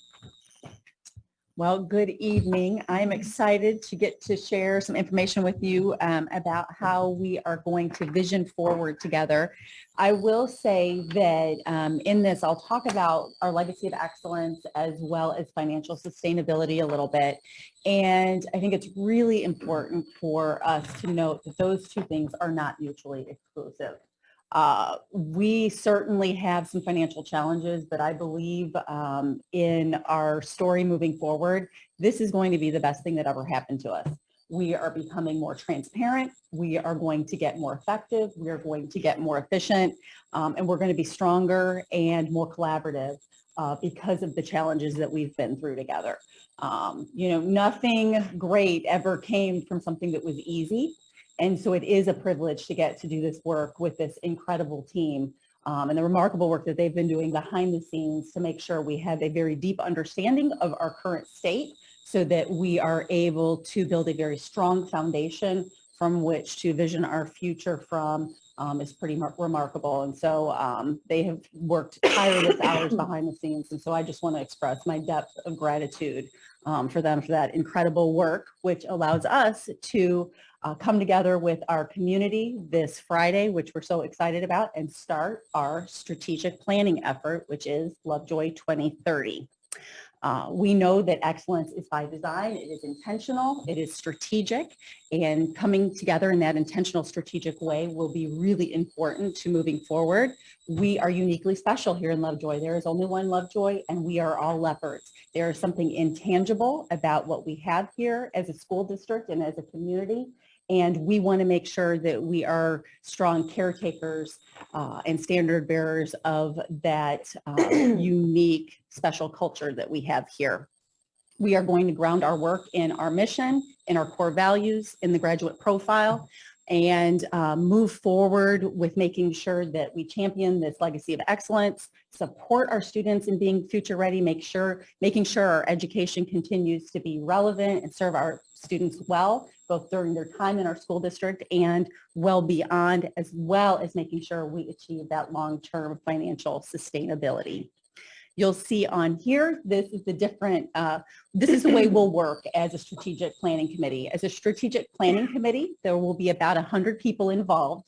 Well, good evening. I'm excited to get to share some information with you about how we are going to vision forward together. I will say that in this, I'll talk about our legacy of excellence as well as financial sustainability a little bit. And I think it's really important for us to note that those two things are not mutually exclusive. We certainly have some financial challenges, but I believe in our story moving forward, this is going to be the best thing that ever happened to us. We are becoming more transparent. We are going to get more effective. We are going to get more efficient, and we're going to be stronger and more collaborative because of the challenges that we've been through together. Nothing great ever came from something that was easy. And so it is a privilege to get to do this work with this incredible team and the remarkable work that they've been doing behind the scenes to make sure we have a very deep understanding of our current state so that we are able to build a very strong foundation from which to vision our future from is pretty remarkable. And so they have worked tireless hours behind the scenes. And so I just want to express my depth of gratitude for them for that incredible work, which allows us to come together with our community this Friday, which we're so excited about, and start our strategic planning effort, which is Lovejoy 2030. We know that excellence is by design, it is intentional, it is strategic, and coming together in that intentional strategic way will be really important to moving forward. We are uniquely special here in Lovejoy. There is only one Lovejoy, and we are all leopards. There is something intangible about what we have here as a school district and as a community. And we want to make sure that we are strong caretakers and standard bearers of that unique special culture that we have here. We are going to ground our work in our mission, in our core values, in the graduate profile, and move forward with making sure that we champion this legacy of excellence, support our students in being future ready, making sure our education continues to be relevant and serve our students well, both during their time in our school district and well beyond, as well as making sure we achieve that long-term financial sustainability. You'll see on here, this is the way we'll work as a strategic planning committee. As a strategic planning committee, there will be about 100 people involved.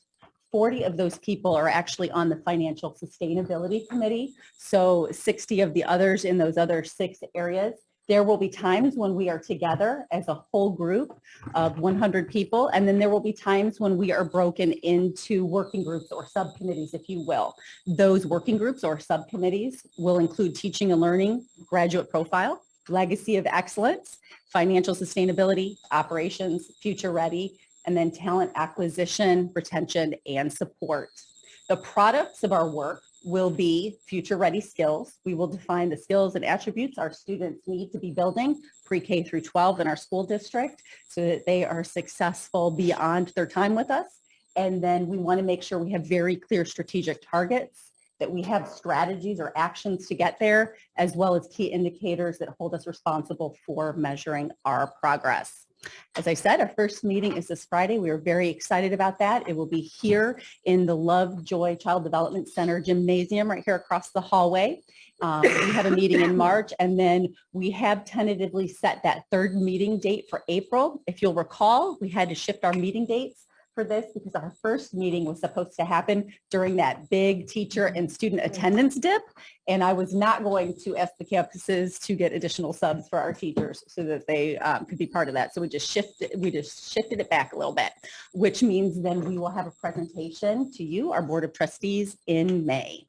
40 of those people are actually on the financial sustainability committee. So 60 of the others in those other 6 areas. There will be times when we are together as a whole group of 100 people, and then there will be times when we are broken into working groups or subcommittees, if you will. Those working groups or subcommittees will include teaching and learning, graduate profile, legacy of excellence, financial sustainability, operations, future ready, and then talent acquisition, retention, and support. The products of our work will be future ready skills. We will define the skills and attributes our students need to be building pre-K through 12 in our school district so that they are successful beyond their time with us. And then we want to make sure we have very clear strategic targets, that we have strategies or actions to get there, as well as key indicators that hold us responsible for measuring our progress. As I said, our first meeting is this Friday. We are very excited about that. It will be here in the Lovejoy Child Development Center gymnasium right here across the hallway. We have a meeting in March, and then we have tentatively set that third meeting date for April. If you'll recall, we had to shift our meeting dates for this because our first meeting was supposed to happen during that big teacher and student attendance dip. And I was not going to ask the campuses to get additional subs for our teachers so that they could be part of that. So we just shifted it back a little bit, which means then we will have a presentation to you, our Board of Trustees, in May.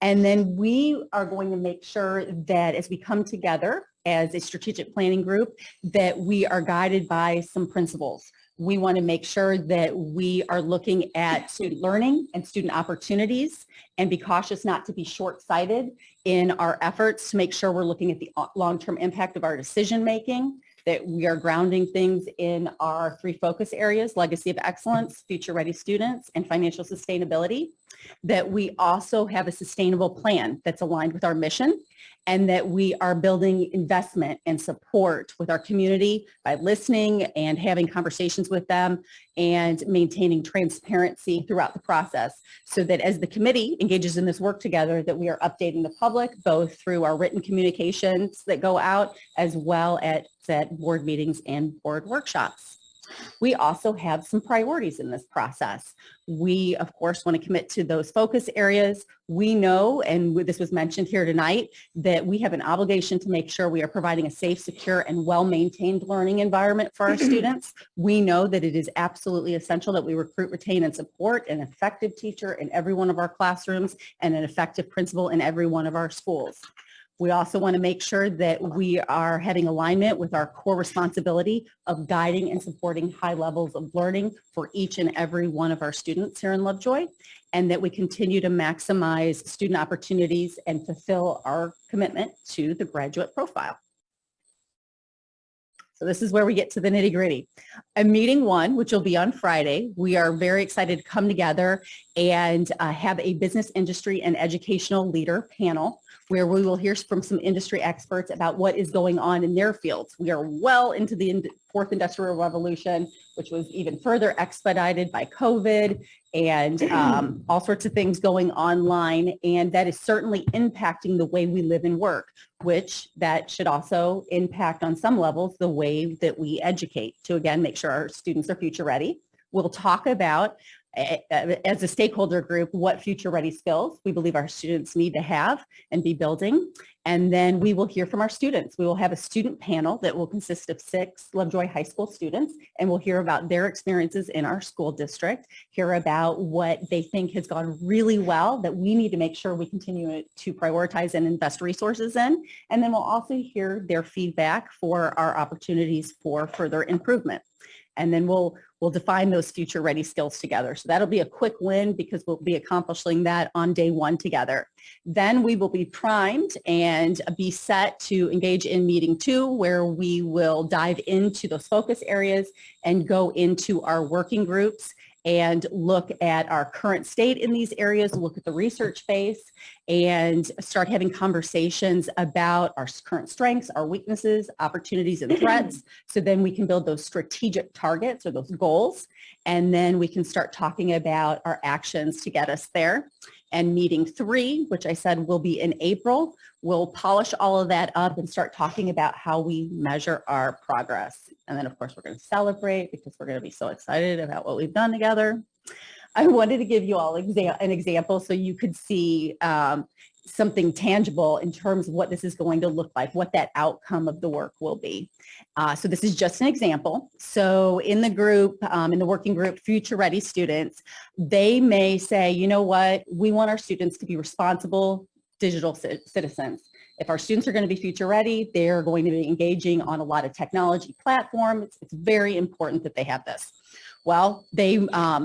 And then we are going to make sure that as we come together as a strategic planning group, that we are guided by some principles. We want to make sure that we are looking at student learning and student opportunities and be cautious not to be short-sighted in our efforts to make sure we're looking at the long-term impact of our decision-making. that we are grounding things in our 3 focus areas: legacy of excellence, future ready students, and financial sustainability. That we also have a sustainable plan that's aligned with our mission, and that we are building investment and support with our community by listening and having conversations with them and maintaining transparency throughout the process, so that as the committee engages in this work together, that we are updating the public both through our written communications that go out as well as at board meetings and board workshops. We also have some priorities in this process. We, of course, want to commit to those focus areas. We know, and this was mentioned here tonight, that we have an obligation to make sure we are providing a safe, secure, and well-maintained learning environment for our students. We know that it is absolutely essential that we recruit, retain, and support an effective teacher in every one of our classrooms and an effective principal in every one of our schools. We also want to make sure that we are having alignment with our core responsibility of guiding and supporting high levels of learning for each and every one of our students here in Lovejoy, and that we continue to maximize student opportunities and fulfill our commitment to the graduate profile. So this is where we get to the nitty gritty. Meeting 1, which will be on Friday, we are very excited to come together and have a business, industry, and educational leader panel where we will hear from some industry experts about what is going on in their fields. We are well into the 4th Industrial Revolution, which was even further expedited by COVID and all sorts of things going online. And that is certainly impacting the way we live and work, which that should also impact on some levels the way that we educate to, again, make sure our students are future ready. We'll talk about, as a stakeholder group, what future ready skills we believe our students need to have and be building. And then we will hear from our students. We will have a student panel that will consist of 6 Lovejoy High School students, and we'll hear about their experiences in our school district, hear about what they think has gone really well that we need to make sure we continue to prioritize and invest resources in. And then we'll also hear their feedback for our opportunities for further improvement. And then we'll define those future ready skills together. So that'll be a quick win because we'll be accomplishing that on day 1 together. Then we will be primed and be set to engage in meeting 2, where we will dive into those focus areas and go into our working groups and look at our current state in these areas, look at the research base, and start having conversations about our current strengths, our weaknesses, opportunities, and threats. So then we can build those strategic targets or those goals, and then we can start talking about our actions to get us there. And meeting 3, which I said will be in April, we'll polish all of that up and start talking about how we measure our progress. And then, of course, we're going to celebrate because we're going to be so excited about what we've done together. I wanted to give you all an example so you could see something tangible in terms of what this is going to look like, what that outcome of the work will be. So this is just an example. So in the group, in the working group, future ready students, they may say, you know what, we want our students to be responsible digital citizens. If our students are going to be future ready, they're going to be engaging on a lot of technology platforms. It's very important that they have this. Well, they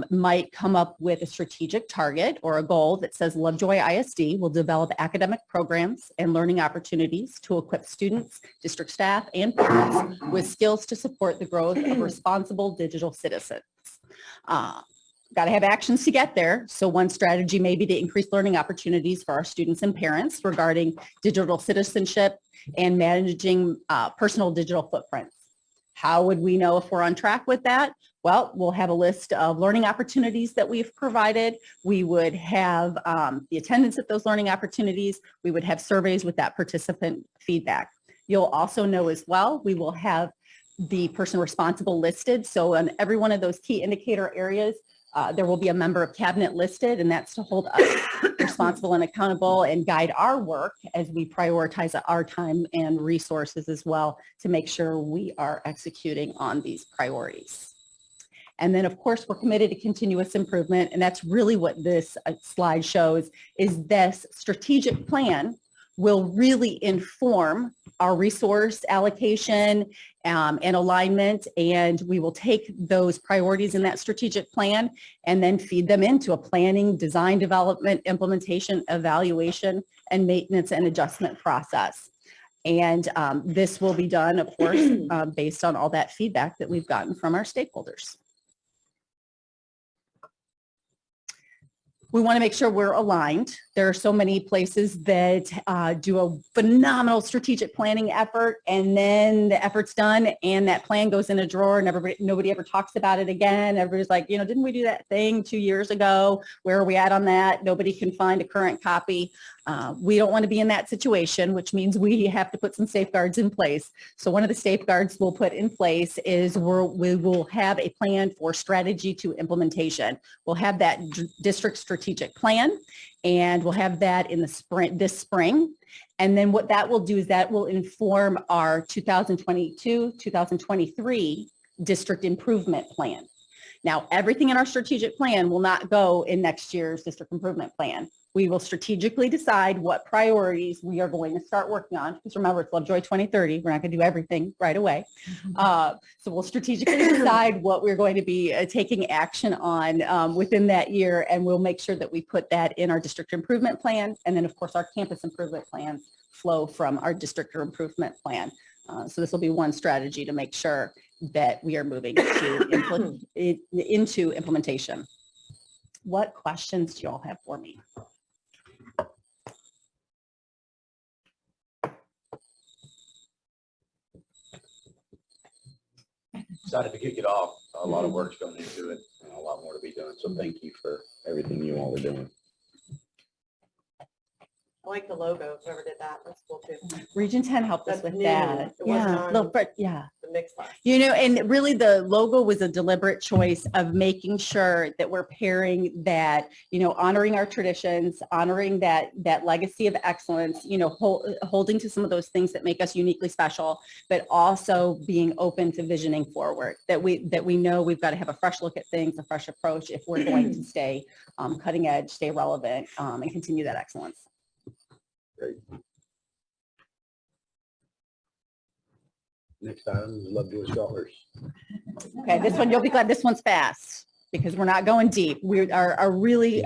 might come up with a strategic target or a goal that says Lovejoy ISD will develop academic programs and learning opportunities to equip students, district staff, and parents with skills to support the growth of responsible digital citizens. Got to have actions to get there. So one strategy may be to increase learning opportunities for our students and parents regarding digital citizenship and managing personal digital footprints. How would we know if we're on track with that? Well, we'll have a list of learning opportunities that we've provided. We would have the attendance at those learning opportunities. We would have surveys with that participant feedback. You'll also know as well, we will have the person responsible listed. So on every one of those key indicator areas, there will be a member of cabinet listed, and that's to hold us responsible and accountable and guide our work as we prioritize our time and resources as well to make sure we are executing on these priorities. And then, of course, we're committed to continuous improvement, and that's really what this slide shows, is this strategic plan will really inform our resource allocation and alignment, and we will take those priorities in that strategic plan and then feed them into a planning, design, development, implementation, evaluation, and maintenance and adjustment process. And this will be done, of course, based on all that feedback that we've gotten from our stakeholders. We want to make sure we're aligned. There are so many places that do a phenomenal strategic planning effort, and then the effort's done and that plan goes in a drawer and nobody ever talks about it again. Everybody's like, didn't we do that thing 2 years ago? Where are we at on that? Nobody can find a current copy. We don't want to be in that situation, which means we have to put some safeguards in place. So one of the safeguards we'll put in place is we will have a plan for strategy to implementation. We'll have that district strategic plan, and we'll have that in the this spring. And then what that will do is that will inform our 2022-2023 district improvement plan. Now, everything in our strategic plan will not go in next year's district improvement plan. We will strategically decide what priorities we are going to start working on. Because remember, it's Lovejoy 2030. We're not going to do everything right away. So we'll strategically decide what we're going to be taking action on within that year. And we'll make sure that we put that in our district improvement plan. And then, of course, our campus improvement plans flow from our district improvement plan. So this will be one strategy to make sure that we are moving into implementation. What questions do you all have for me? Excited to kick it off. A lot of work's going into it and a lot more to be done. So thank you for everything you all are doing. I like the logo, whoever did that, that's cool too. Region 10 helped us with that. Yeah. The mix class. And really the logo was a deliberate choice of making sure that we're pairing that, honoring our traditions, honoring that legacy of excellence, holding to some of those things that make us uniquely special, but also being open to visioning forward, that we know we've got to have a fresh look at things, a fresh approach if we're going to stay cutting edge, stay relevant, and continue that excellence. Great. Next item is Lovejoy Scholars. Okay, this one, you'll be glad this one's fast because we're not going deep. We are really,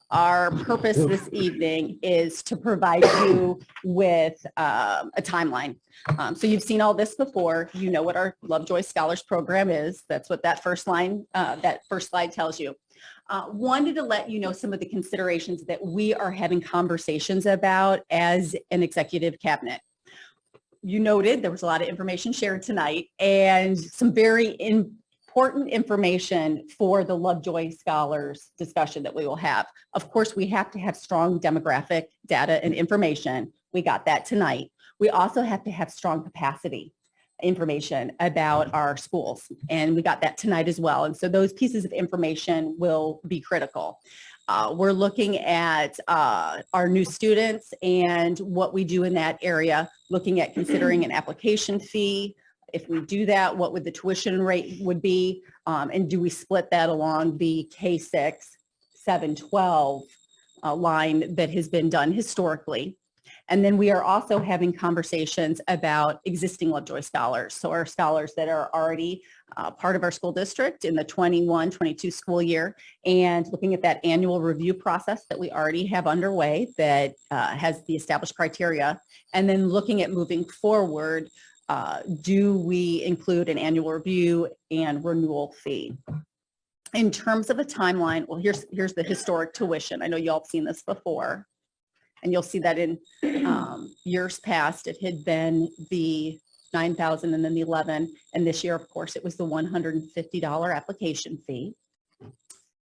our purpose this evening is to provide you with a timeline. So you've seen all this before. You know what our Lovejoy Scholars Program is. That's what that first line, that first slide tells you. Wanted to let you know some of the considerations that we are having conversations about as an executive cabinet. You noted there was a lot of information shared tonight and some very important information for the Lovejoy Scholars discussion that we will have. Of course, we have to have strong demographic data and information. We got that tonight. We also have to have strong capacity information about our schools, and we got that tonight as well. And so those pieces of information will be critical. We're looking at our new students and what we do in that area, looking at considering an application fee. If we do that, what would the tuition rate would be? And do we split that along the K-6, 7-12 line that has been done historically? And then we are also having conversations about existing Lovejoy scholars. So our scholars that are already part of our school district in the 21-22 school year, and looking at that annual review process that we already have underway that has the established criteria. And then looking at moving forward, do we include an annual review and renewal fee? In terms of a timeline, well, here's the historic tuition. I know you all have seen this before. And you'll see that in years past, it had been the $9,000 and then the $11,000. And this year, of course, it was the $150 application fee.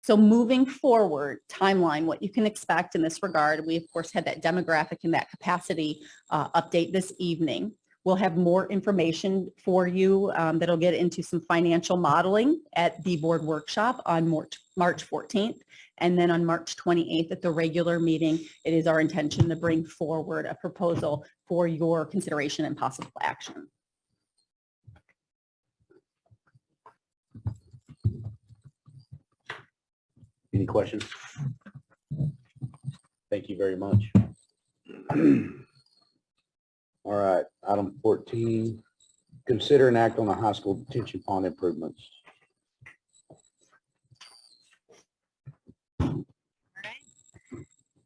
So moving forward, timeline, what you can expect in this regard, we of course had that demographic and that capacity update this evening. We'll have more information for you that'll get into some financial modeling at the board workshop on March 14th. And then on March 28th at the regular meeting, it is our intention to bring forward a proposal for your consideration and possible action. Any questions? Thank you very much. All right, item 14, consider and act on the high school detention pond improvements.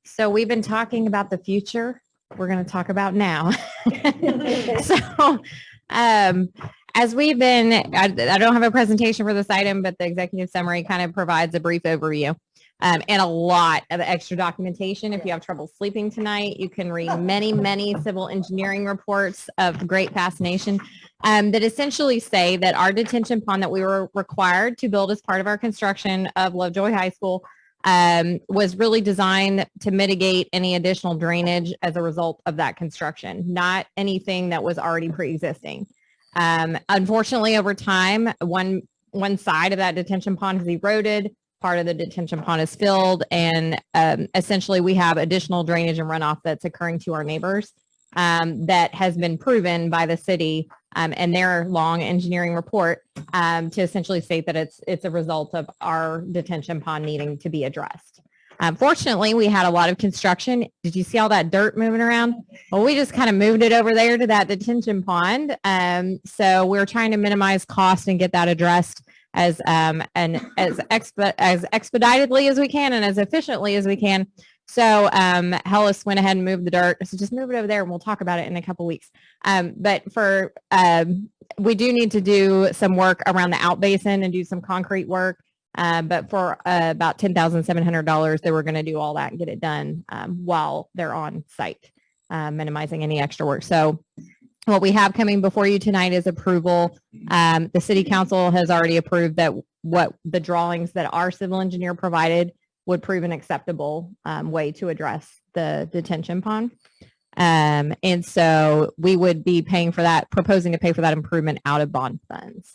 So we've been talking about the future we're going to talk about now. So, as we've been, I don't have a presentation for this item, but the executive summary kind of provides a brief overview. And a lot of extra documentation. If you have trouble sleeping tonight, you can read many civil engineering reports of great fascination that essentially say that our detention pond that we were required to build as part of our construction of Lovejoy High School was really designed to mitigate any additional drainage as a result of that construction, not anything that was already pre-existing. Unfortunately, over time, one side of that detention pond has eroded. Part of the detention pond is filled, and essentially we have additional drainage and runoff that's occurring to our neighbors that has been proven by the city and their long engineering report to essentially state that it's a result of our detention pond needing to be addressed. Fortunately, we had a lot of construction. Did you see all that dirt moving around? Well, we just kind of moved it over there to that detention pond. So we're trying to minimize cost and get that addressed as expeditedly as we can and as efficiently as we can. So Hellas went ahead and moved the dirt. So just move it over there and we'll talk about it in a couple weeks. But we do need to do some work around the out basin and do some concrete work. But for about $10,700, they were going to do all that and get it done while they're on site, minimizing any extra work. So what we have coming before you tonight is approval. The city council has already approved that what the drawings that our civil engineer provided would prove an acceptable way to address the detention pond. And so we would be paying for that, proposing to pay for that improvement out of bond funds.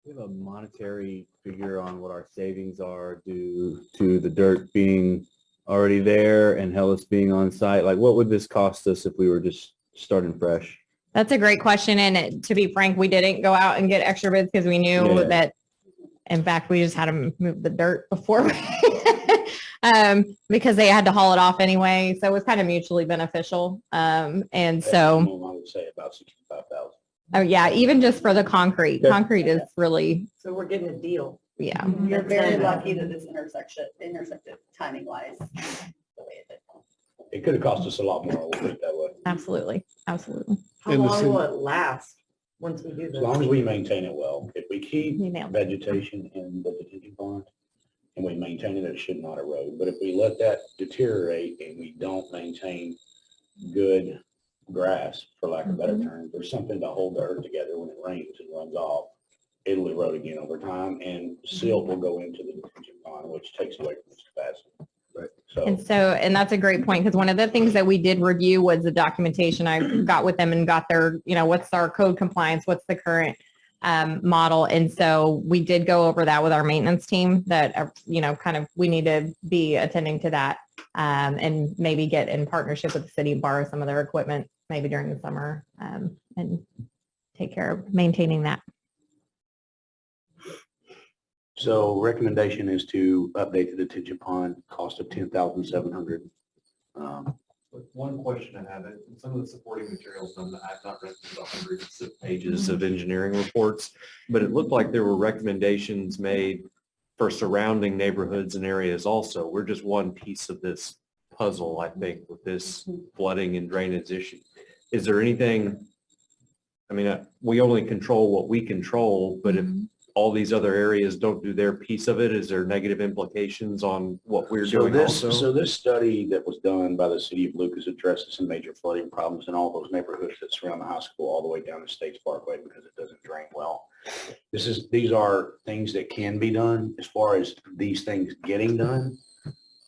We have a monetary figure on what our savings are due to the dirt being already there and Hellas being on site. Like, what would this cost us if we were just starting fresh? That's a great question. And to be frank, we didn't go out and get extra bids because we knew that, in fact, we just had to move the dirt before because they had to haul it off anyway. So it was kind of mutually beneficial. And so I would say about $65,000. Oh yeah, even just for the concrete. Concrete is really. So we're getting a deal. Yeah. You're very lucky that this intersected timing wise. It could have cost us a lot more. We'll put it that way. Absolutely. Absolutely. How long will it last once we do this? As long as we maintain it well. If we keep vegetation in the detention pond and we maintain it, it should not erode. But if we let that deteriorate and we don't maintain good grass, for lack of a better term, there's something to hold the earth together when it rains and runs off, it'll erode again over time, and silt will go into the detention pond, which takes away from its capacity. Right. And that's a great point, because one of the things that we did review was the documentation. I got with them and got their, what's our code compliance, what's the current model. And so we did go over that with our maintenance team that, kind of we need to be attending to that and maybe get in partnership with the city, borrow some of their equipment maybe during the summer and take care of maintaining that. So recommendation is to update the detention pond, cost of $10,700. One question I have, some of the supporting materials, I've not read through the hundreds of pages of engineering reports, but it looked like there were recommendations made for surrounding neighborhoods and areas also. We're just one piece of this puzzle, I think, with this flooding and drainage issue. Is there anything, we only control what we control, but if all these other areas don't do their piece of it, is there negative implications on what we're doing also? So this study that was done by the city of Lucas addresses some major flooding problems in all those neighborhoods that surround the high school all the way down to States Parkway because it doesn't drain well. These are things that can be done. As far as these things getting done,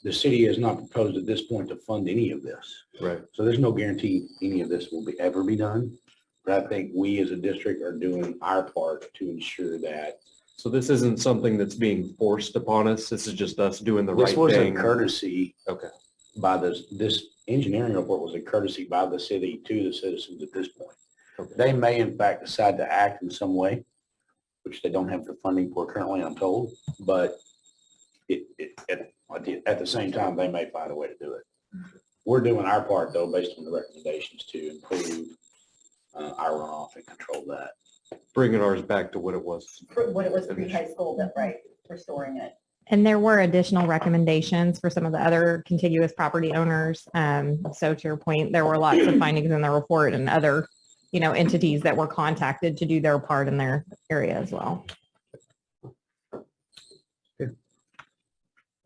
the city has not proposed at this point to fund any of this. Right. So there's no guarantee any of this will ever be done. But I think we as a district are doing our part to ensure that. So this isn't something that's being forced upon us. This is just us doing the right thing. This was a courtesy. Okay. By this engineering report was a courtesy by the city to the citizens at this point. Okay. They may in fact decide to act in some way, which they don't have the funding for currently, I'm told. But at the same time, they may find a way to do it. We're doing our part though, based on the recommendations to improve our runoff and control that. Bringing ours back to what it was. What it was pre-high school, right, restoring it. And there were additional recommendations for some of the other contiguous property owners. So to your point, there were lots of findings in the report and other, entities that were contacted to do their part in their area as well.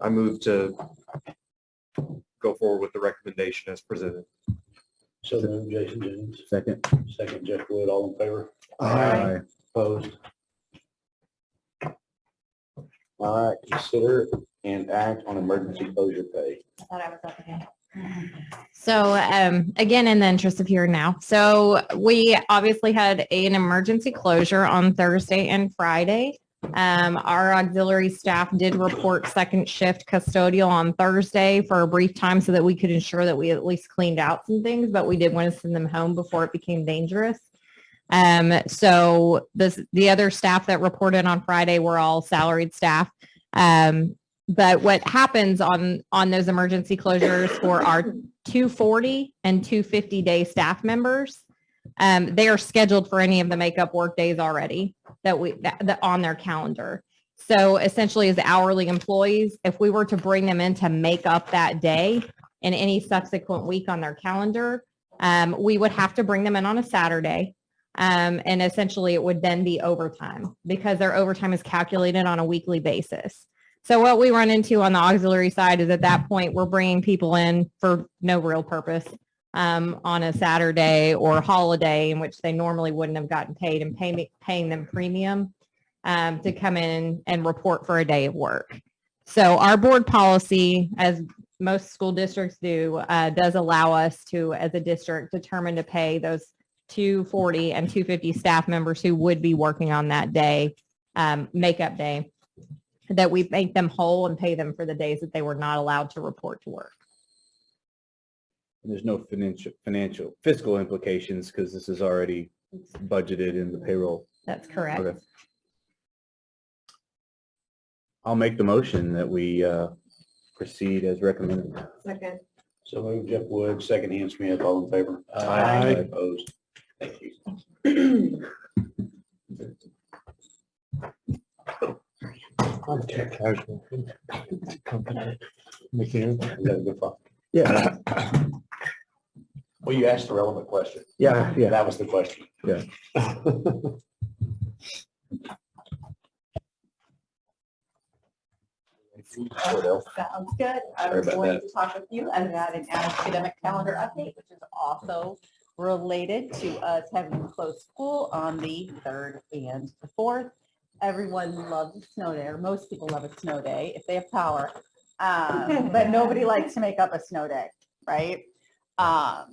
I move to go forward with the recommendation as presented. So moved, Jason Jennings. Second. Second, Jeff Wood, all in favor? Aye. Opposed? All right, consider and act on emergency closure pay. I thought I was up again. So again, in the interest of here now, so we obviously had an emergency closure on Thursday and Friday. Our auxiliary staff did report second shift custodial on Thursday for a brief time so that we could ensure that we at least cleaned out some things, but we did want to send them home before it became dangerous. So the other staff that reported on Friday were all salaried staff. But what happens on those emergency closures for our 240 and 250 day staff members, they are scheduled for any of the makeup work days already that on their calendar. So essentially as hourly employees, if we were to bring them in to make up that day and any subsequent week on their calendar, we would have to bring them in on a Saturday. And essentially it would then be overtime because their overtime is calculated on a weekly basis. So what we run into on the auxiliary side is at that point, we're bringing people in for no real purpose on a Saturday or holiday in which they normally wouldn't have gotten paid and paying them premium to come in and report for a day of work. So our board policy, as most school districts do, does allow us to, as a district, determine to pay those 240 and 250 staff members who would be working on that day, makeup day, that we make them whole and pay them for the days that they were not allowed to report to work. And there's no fiscal implications because this is already budgeted in the payroll. That's correct. Okay. I'll make the motion that we proceed as recommended. Second. So moved, Jeff Wood, second, Ian Smith, all in favor? Aye. Opposed? Thank you. I'm too casual. Company. Making Yeah. Well, you asked the relevant question. Yeah. That was the question. Yeah. Sounds good. I Sorry was about going that. to talk with you about an academic calendar update, which is also related to us having closed school on the 3rd and the 4th. Everyone loves a snow day, or most people love a snow day if they have power. But nobody likes to make up a snow day, right?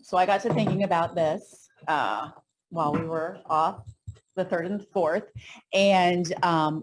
So I got to thinking about this while we were off the 3rd and 4th, and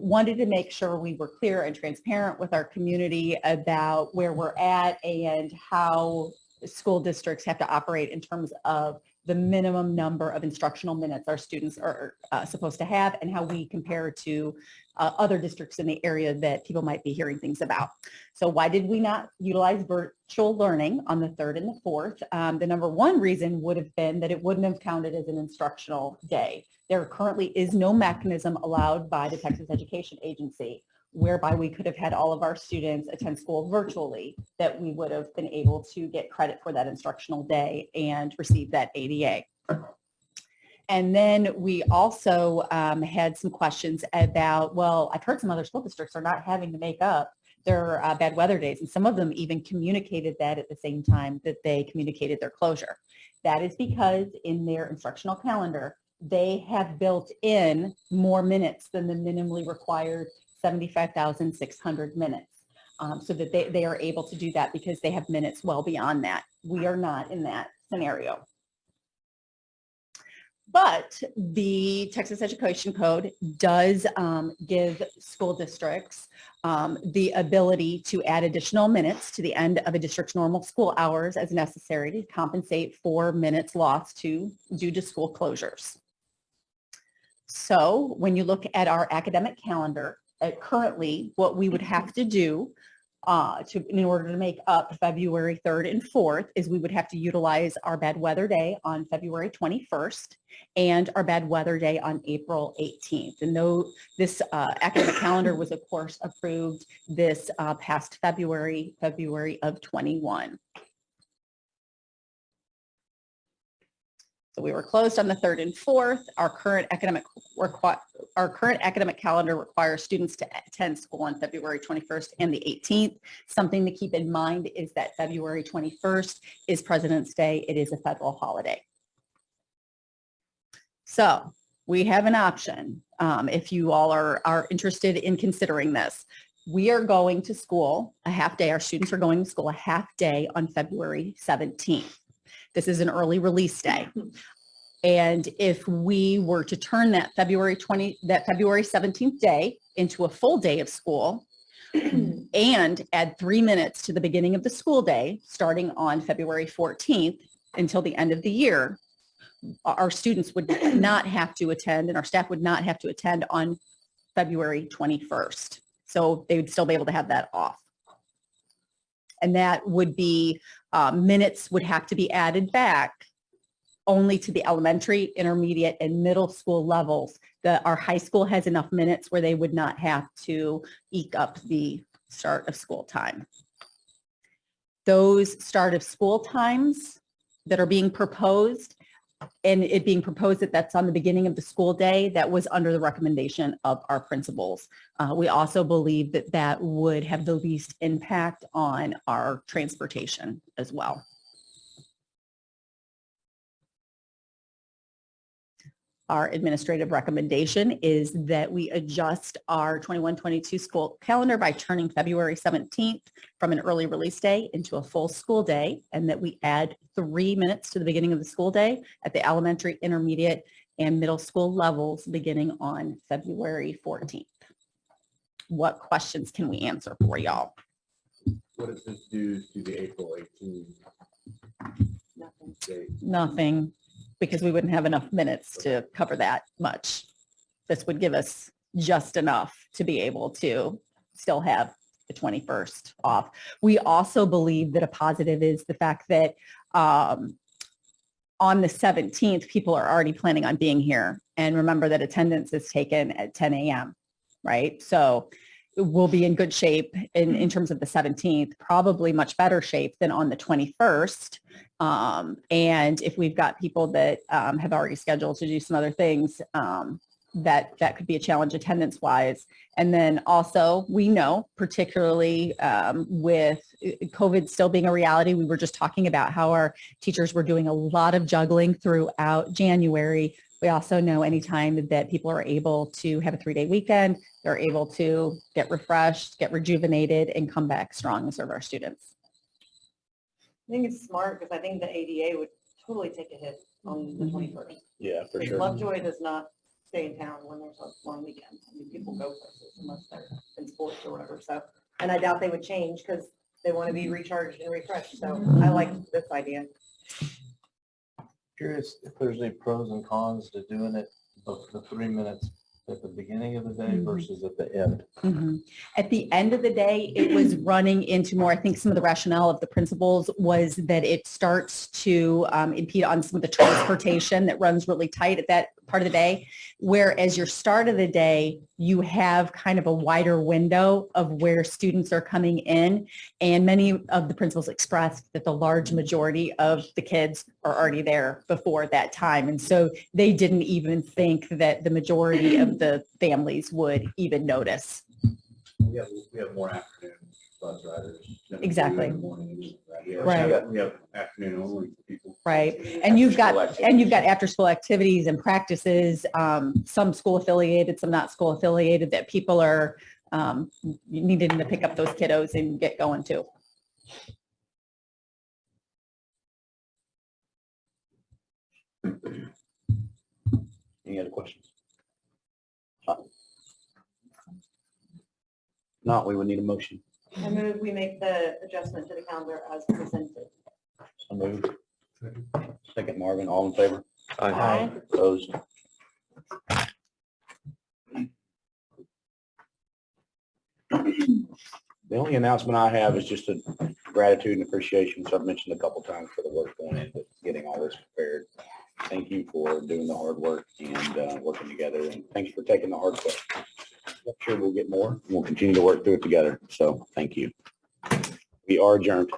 wanted to make sure we were clear and transparent with our community about where we're at and how school districts have to operate in terms of the minimum number of instructional minutes our students are supposed to have and how we compare to other districts in the area that people might be hearing things about. So why did we not utilize virtual learning on the 3rd and the 4th? The number one reason would have been that it wouldn't have counted as an instructional day. There currently is no mechanism allowed by the Texas Education Agency whereby we could have had all of our students attend school virtually, that we would have been able to get credit for that instructional day and receive that ADA. And then we also had some questions about, well, I've heard some other school districts are not having to make up their bad weather days, and some of them even communicated that at the same time that they communicated their closure. That is because in their instructional calendar, they have built in more minutes than the minimally required 75,600 minutes, so that they are able to do that because they have minutes well beyond that. We are not in that scenario. But the Texas Education Code does give school districts the ability to add additional minutes to the end of a district's normal school hours as necessary to compensate for minutes lost due to school closures. So when you look at our academic calendar, currently what we would have to do in order to make up February 3rd and 4th is we would have to utilize our bad weather day on February 21st and our bad weather day on April 18th. And though this academic calendar was of course approved this past February of 21. So we were closed on the 3rd and 4th. Our current academic calendar requires students to attend school on February 21st and the 18th. Something to keep in mind is that February 21st is President's Day. It is a federal holiday. So we have an option if you all are interested in considering this. We are going to school a half day. Our students are going to school a half day on February 17th. This is an early release day. And if we were to turn that February 17th day into a full day of school and add 3 minutes to the beginning of the school day, starting on February 14th until the end of the year, our students would not have to attend and our staff would not have to attend on February 21st. So they would still be able to have that off. And that would be, minutes would have to be added back only to the elementary, intermediate, and middle school levels. Our high school has enough minutes where they would not have to eke up the start of school time. Those start of school times that are being proposed, and it being proposed that that's on the beginning of the school day, that was under the recommendation of our principals. We also believe that that would have the least impact on our transportation as well. Our administrative recommendation is that we adjust our 21-22 school calendar by turning February 17th from an early release day into a full school day, and that we add 3 minutes to the beginning of the school day at the elementary, intermediate, and middle school levels beginning on February 14th. What questions can we answer for y'all? What does this do to the April 18th? Nothing, because we wouldn't have enough minutes to cover that much. This would give us just enough to be able to still have the 21st off. We also believe that a positive is the fact that on the 17th, people are already planning on being here. And remember that attendance is taken at 10 a.m., right? So we'll be in good shape in terms of the 17th, probably much better shape than on the 21st. And if we've got people that have already scheduled to do some other things, that could be a challenge attendance wise. And then also we know, particularly with COVID still being a reality, we were just talking about how our teachers were doing a lot of juggling throughout January. We also know anytime that people are able to have a 3-day weekend, they're able to get refreshed, get rejuvenated, and come back strong and serve our students. I think it's smart because I think the ADA would totally take a hit on the 21st. Yeah, for sure. Lovejoy does not stay in town when there's a long weekend. I mean, people go places unless they're in sports or whatever. So, and I doubt they would change because they want to be recharged and refreshed. So I like this idea. Curious if there's any pros and cons to doing it the 3 minutes at the beginning of the day versus at the end. At the end of the day, it was running into more, I think some of the rationale of the principals was that it starts to impede on some of the transportation that runs really tight at that part of the day. Whereas your start of the day, you have kind of a wider window of where students are coming in. And many of the principals expressed that the large majority of the kids are already there before that time. And so they didn't even think that the majority of the families would even notice. We have more afternoon bus riders. Exactly. Right. We have afternoon only people. Right. And you've got after school activities and practices, some school affiliated, some not school affiliated, that people are needing to pick up those kiddos and get going too. Any other questions? Not, we would need a motion. I move we make the adjustment to the calendar as presented. So moved. Second, Marvin, all in favor? Aye. Opposed? The only announcement I have is just a gratitude and appreciation, which I've mentioned a couple times for the work going into getting all this prepared. Thank you for doing the hard work and working together, and thanks for taking the hard questions. I'm sure we'll get more, and we'll continue to work through it together. So thank you. We are adjourned.